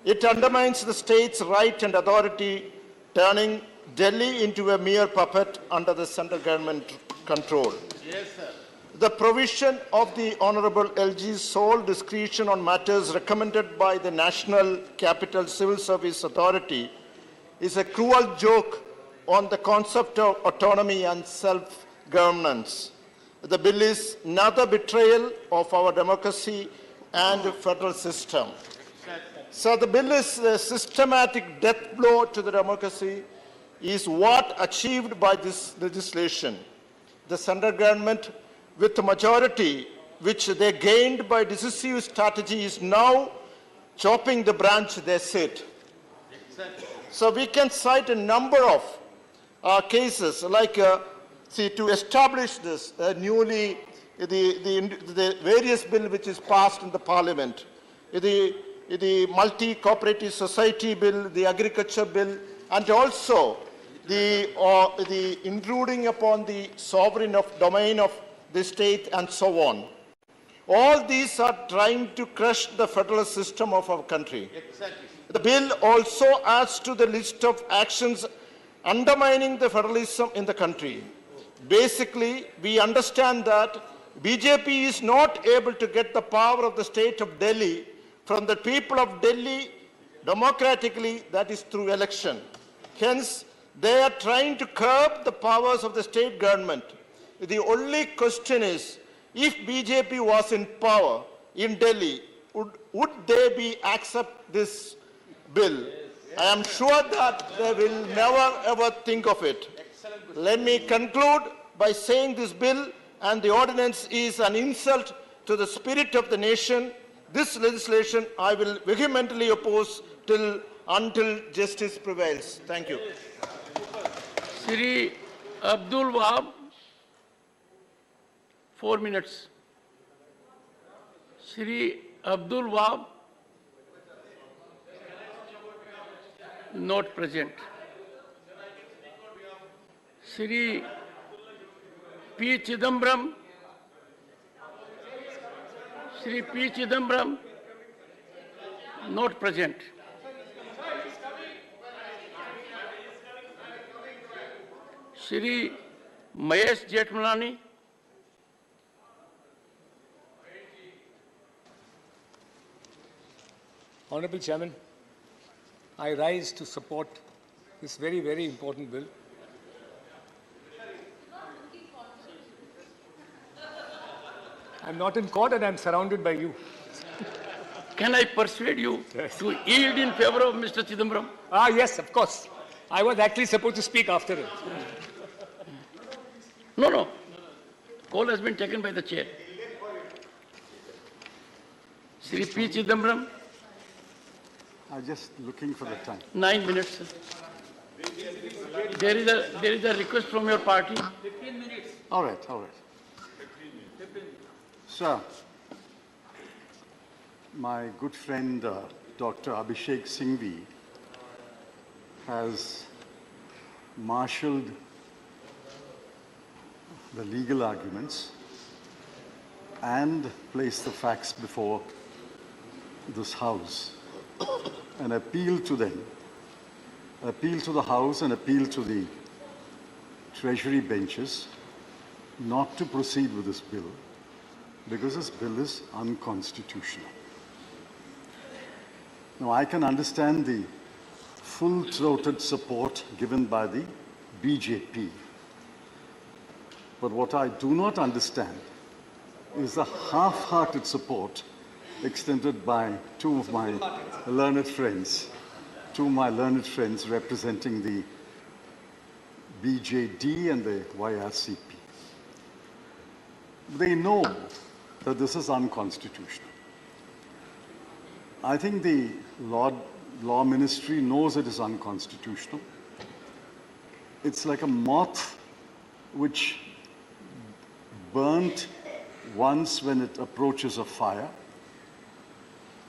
It undermines the state's right and authority, turning Delhi into a mere puppet under the central government control. Yes, sir. The provision of the Honorable LG's sole discretion on matters recommended by the National Capital Civil Service Authority is a cruel joke on the concept of autonomy and self-governance. The bill is another betrayal of our democracy and federal system. So the bill is a systematic death blow to the democracy, is what achieved by this legislation. The central government, with the majority which they gained by decisive strategy, is now chopping the branch they sit. So we can cite a number of cases like, to establish this the various bill which is passed in the parliament, the multi-cooperative society bill, the agriculture bill, and also the intruding upon the sovereign domain of the state and so on. All these are trying to crush the federal system of our country. Exactly. The bill also adds to the list of actions undermining the federalism in the country. Basically, we understand that BJP is not able to get the power of the state of Delhi from the people of Delhi democratically, that is through election. Hence, they are trying to curb the powers of the state government. The only question is, if BJP was in power in Delhi, would they accept this bill? I am sure that they will never ever think of it. Let me conclude by saying this bill and the ordinance is an insult to the spirit of the nation. This legislation I will vehemently oppose until justice prevails. Thank you. Shri Abdul Wahab, 4 minutes. Shri Abdul Wahab, not present. Shri P. Chidambaram, Shri P. Chidambaram, not present. Shri Mahesh Jethmalani, Honorable Chairman, I rise to support this very, very important bill. I'm not in court and I'm surrounded by you. Can I persuade you to yield in favor of Mr. Chidambaram? Ah, yes, of course. I was actually supposed to speak after him. No. Call has been taken by the chair. Shri P. Chidambaram, I'm just looking for the time. 9 minutes. There is a request from your party. 15 minutes. All right. Sir, my good friend Dr. Abhishek Singhvi has marshaled the legal arguments and placed the facts before this House and appeal to them, appeal to the House and appeal to the Treasury benches not to proceed with this bill because this bill is unconstitutional. Now, I can understand the full-throated support given by the BJP. But what I do not understand is the half-hearted support extended by two of my learned friends representing the BJD and the YRCP. they know that this is unconstitutional. I think the law ministry knows it is unconstitutional. It's like a moth which burnt once when it approaches a fire,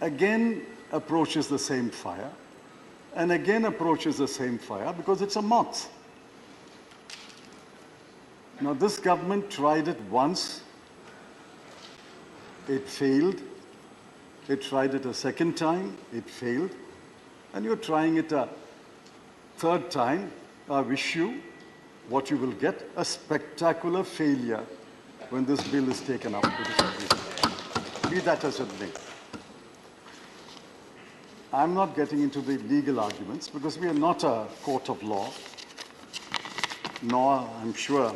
again approaches the same fire, and again approaches the same fire because it's a moth. Now, this government tried it once, it failed. It tried it a second time, it failed. And you're trying it a third time. I wish you what you will get, a spectacular failure when this bill is taken up to the Supreme. Be that as it may. I'm not getting into the legal arguments because we are not a court of law, nor, I'm sure,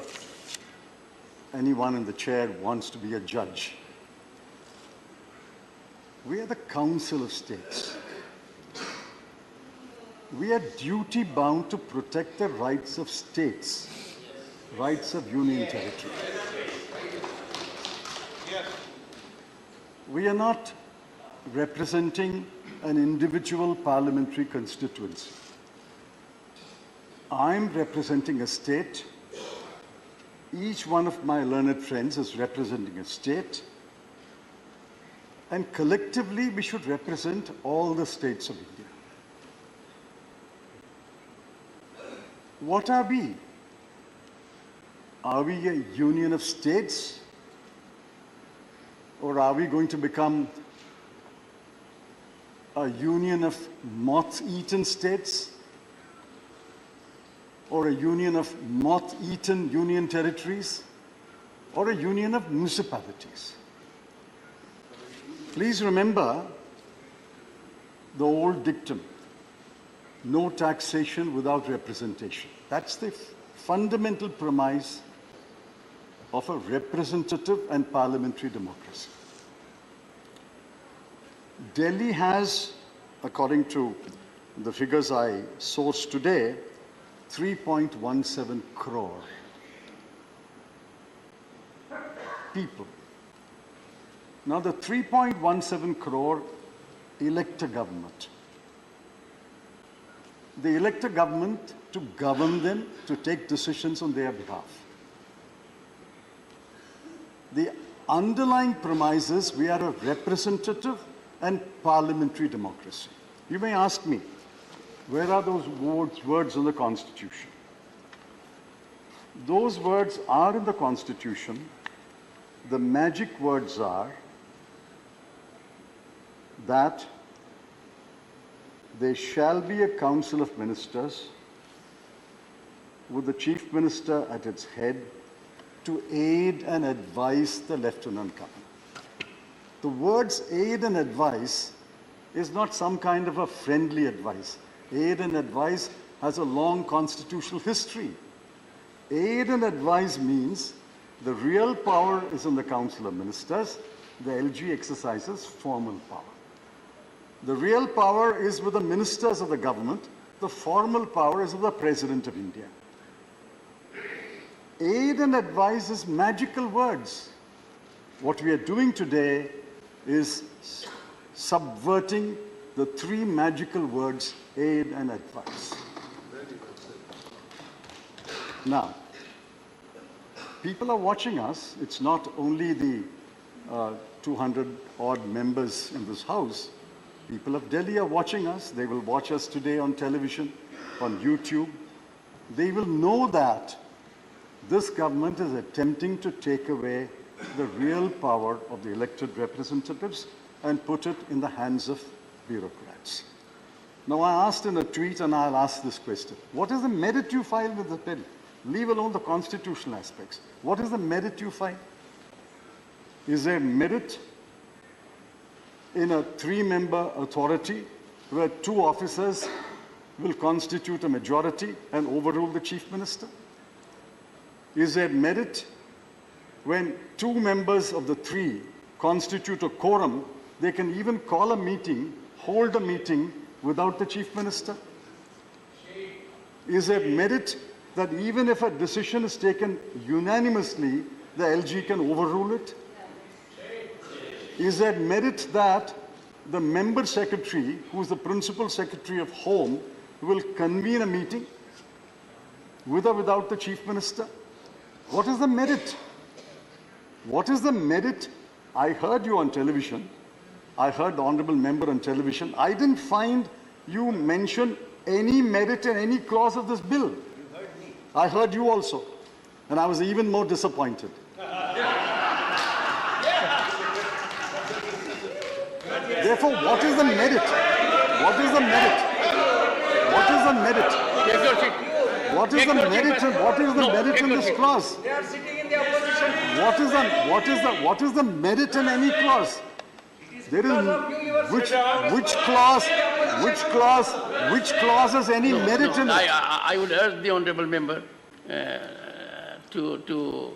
anyone in the chair wants to be a judge. We are the Council of States. We are duty-bound to protect the rights of states, rights of union territory. We are not representing an individual parliamentary constituency. I'm representing a state. Each one of my learned friends is representing a state. And collectively, we should represent all the states of India. What are we? Are we a union of states? Or are we going to become a union of moth-eaten states? Or a union of moth-eaten union territories? Or a union of municipalities? Please remember the old dictum, no taxation without representation. That's the fundamental premise of a representative and parliamentary democracy. Delhi has, according to the figures I sourced today, 3.17 crore people. Now, the 3.17 crore elect a government. They elect a government to govern them, to take decisions on their behalf. The underlying premise is we are a representative and parliamentary democracy. You may ask me, where are those words in the Constitution? Those words are in the Constitution. The magic words are that there shall be a council of ministers with the chief minister at its head to aid and advise the lieutenant governor. The words aid and advise is not some kind of a friendly advice. Aid and advise has a long constitutional history. Aid and advise means the real power is in the council of ministers. The LG exercises formal power. The real power is with the ministers of the government. The formal power is with the President of India. Aid and advise is magical words. What we are doing today is subverting the three magical words, aid and advice. Now, people are watching us. It's not only the 200 odd members in this house. People of Delhi are watching us. They will watch us today on television, on YouTube. They will know that this government is attempting to take away the real power of the elected representatives and put it in the hands of bureaucrats. Now, I asked in a tweet, and I'll ask this question. What is the merit you file with the bill? Leave alone the constitutional aspects. What is the merit you file? Is there merit in a three-member authority where two officers will constitute a majority and overrule the chief minister? Is there merit when two members of the three constitute a quorum, they can even call a meeting, hold a meeting without the chief minister? Is there merit that even if a decision is taken unanimously the LG can overrule it? Is there merit that the member secretary, who is the principal secretary of Home, will convene a meeting with or without the chief minister? What is the merit? What is the merit? I heard you on television. I heard the honorable member on television. I didn't find you mention any merit in any clause of this bill. I heard you also. And I was even more disappointed. Therefore, what is the merit? What is the merit? What is the merit? What is the merit? What is the merit in this clause? They are sitting in the opposition. What is the merit in any clause? There is which clause has any merit in it? I would urge the honourable member to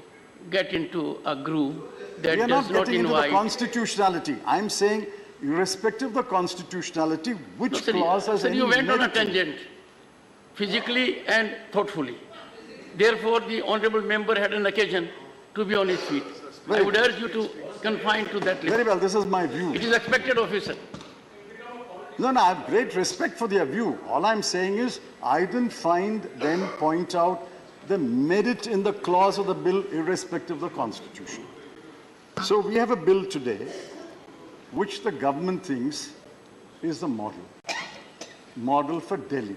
get into a groove that We are does not getting into the invite. constitutionality. I'm saying, irrespective of the constitutionality, which clause has any You went on a merit in it? tangent, physically and thoughtfully. Therefore, the honourable member had an occasion to be on his feet. I would urge you to confine to that limit. Very well, this is my view. It is expected of you, sir. No, I have great respect for their view. All I'm saying is, I didn't find them point out the merit in the clause of the bill, irrespective of the Constitution. So we have a bill today, which the government thinks is the model for Delhi.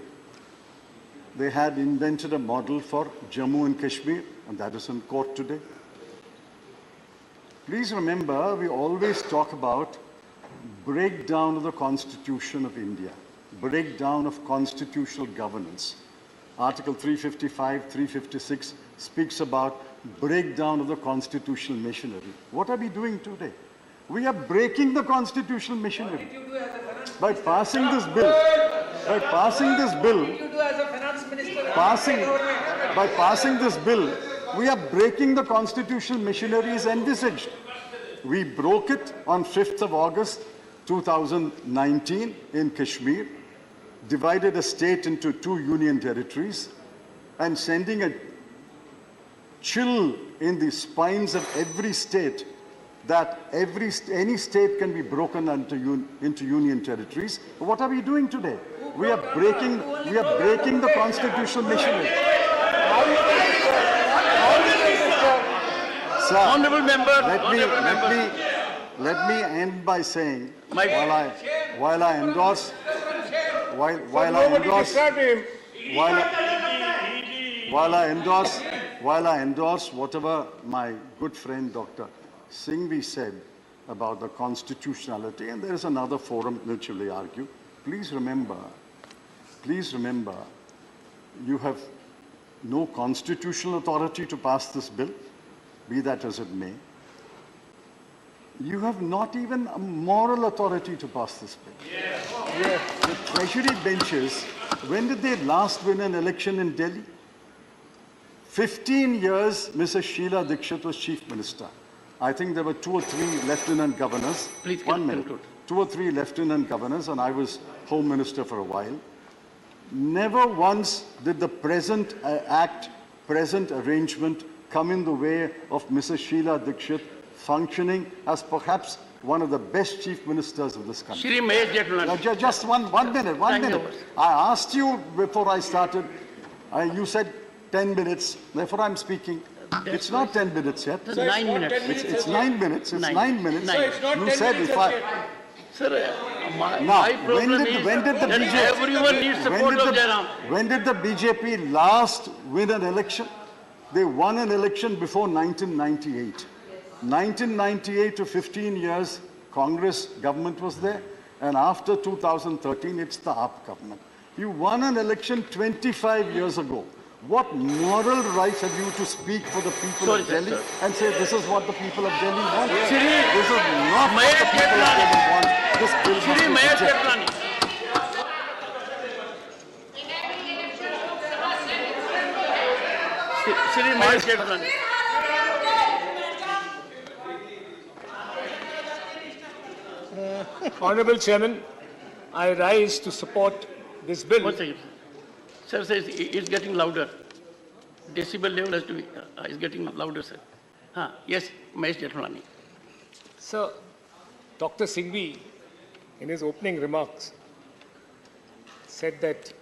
They had invented a model for Jammu and Kashmir, and that is in court today. Please remember, we always talk about breakdown of the Constitution of India, breakdown of constitutional governance. Article 355, 356 speaks about breakdown of the constitutional machinery. What are we doing today? We are breaking the constitutional machinery. By passing this bill, by passing this bill, we are breaking the constitutional machinery as envisaged. We broke it on 5th of August 2019 in Kashmir, divided a state into 2 union territories, and sending a chill in the spines of every state that any state can be broken into union territories. What are we doing today? We are breaking the constitutional machinery. Sir, honourable member, let me end by saying, while I endorse whatever my good friend Dr. Singhvi said about the constitutionality, and there is another forum which will argue, please remember, you have no constitutional authority to pass this bill, be that as it may. You have not even a moral authority to pass this bill. The treasury benches, when did they last win an election in Delhi? 15 years, Mrs. Sheila Dikshit was chief minister. I think there were 2 or 3 lieutenant governors. Please 1 minute. 2 or 3 lieutenant governors, and I was home minister for a while. Never once did the present present arrangement come in the way of Mrs. Sheila Dikshit functioning as perhaps one of the best chief ministers of this country. Just one minute. I asked you before I started, you said 10 minutes, therefore I'm speaking. It's not 10 minutes yet. It's 9 minutes. It's 9 minutes. It's 9 minutes. You said if I... Sir, my problem is that everyone needs support of Jairam. When did the BJP last win an election? They won an election before 1998. 1998 to 15 years, Congress government was there. And after 2013, it's the AAP government. You won an election 25 years ago. What moral rights have you to speak for the people of Delhi and say this is what the people of Delhi want? This is not what the people of Delhi want. This bill must be rejected. Honourable Chairman, I rise to support this bill. One second. Sir says it's getting louder. Decibel level has to be, is getting louder, sir. हाँ, yes, Mahesh Jethmalani. Sir, Dr. Singhvi, in his opening remarks, said that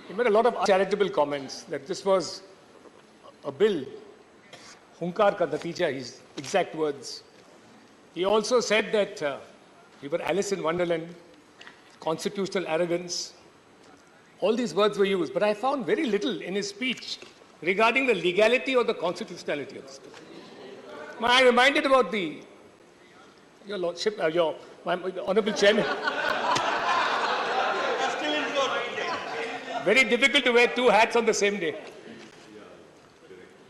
he made a lot of charitable comments, that this was a bill, hunkar ka natija, his exact words. He also said that we were Alice in Wonderland, constitutional arrogance. All these words were used, but I found very little in his speech regarding the legality or the constitutionality of this bill. I reminded about your Lordship, my Honourable Chairman. Very difficult to wear two hats on the same day.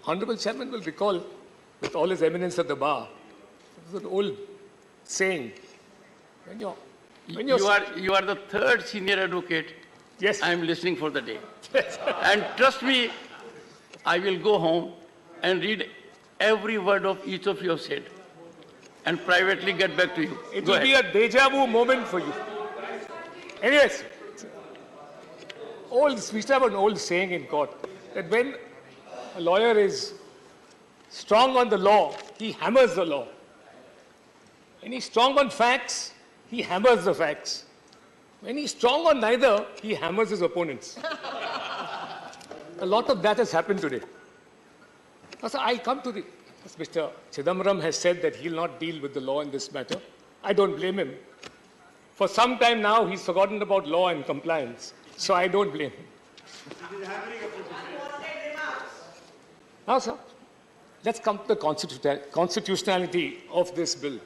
Honourable Chairman will recall, with all his eminence at the bar, there's an old saying. You are the third senior advocate. Yes. I am listening for the day. And trust me, I will go home and read every word of each of you have said and privately get back to you. It will be a deja vu moment for you. Anyways, we used to have an old saying in court that when a lawyer is strong on the law, he hammers the law. When he's strong on facts, he hammers the facts. When he's strong on neither, he hammers his opponents. A lot of that has happened today. Now, so I come to as Mr. Chidambaram has said that he'll not deal with the law in this matter. I don't blame him. For some time now, he's forgotten about law and compliance. So I don't blame him. Now, sir, let's come to the constitutionality of this bill.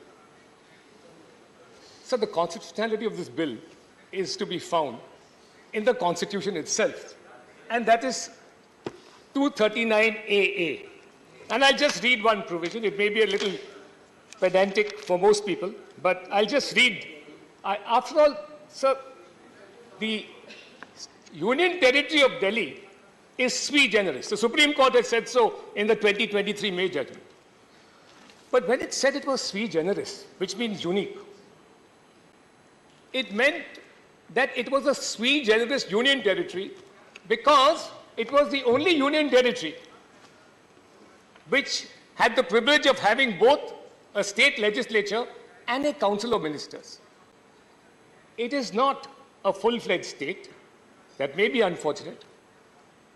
So the constitutionality of this bill is to be found in the Constitution itself, and that is 239AA. And I'll just read one provision. It may be a little pedantic for most people, but I'll just read. After all, sir, the Union Territory of Delhi is sui generis. The Supreme Court has said so in the 2023 May judgment. But when it said it was sui generis, which means unique, it meant that it was a sui generis union territory because it was the only union territory which had the privilege of having both a state legislature and a council of ministers. It is not a full-fledged state. That may be unfortunate.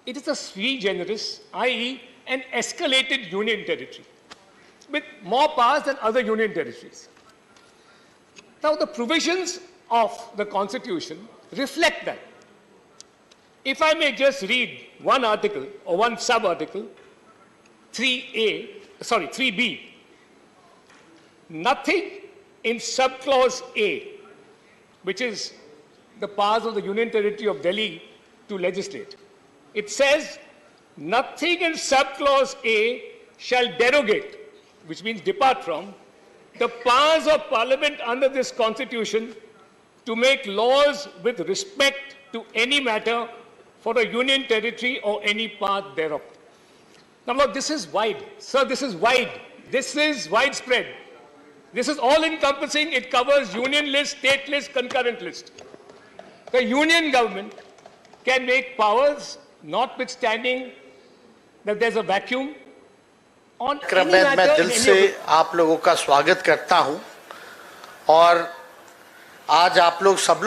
It is a sui generis, i.e. an escalated union territory with more powers than other union territories. Now, the provisions of the Constitution reflect that. If I may just read one article or one sub-article, 3B. Nothing in subclause A, which is the powers of the Union Territory of Delhi to legislate. It says, nothing in subclause A shall derogate, which means depart from, the powers of Parliament under this Constitution to make laws with respect to any matter for a union territory or any part thereof. Now, look, this is wide. Sir, this is wide. This is widespread. This is all-encompassing. It covers union list, state list, concurrent list. The union government can make powers, notwithstanding that there's a vacuum, on any matter. मैं दिल से आप लोगों का स्वागत करता हूं और आज आप लोग सब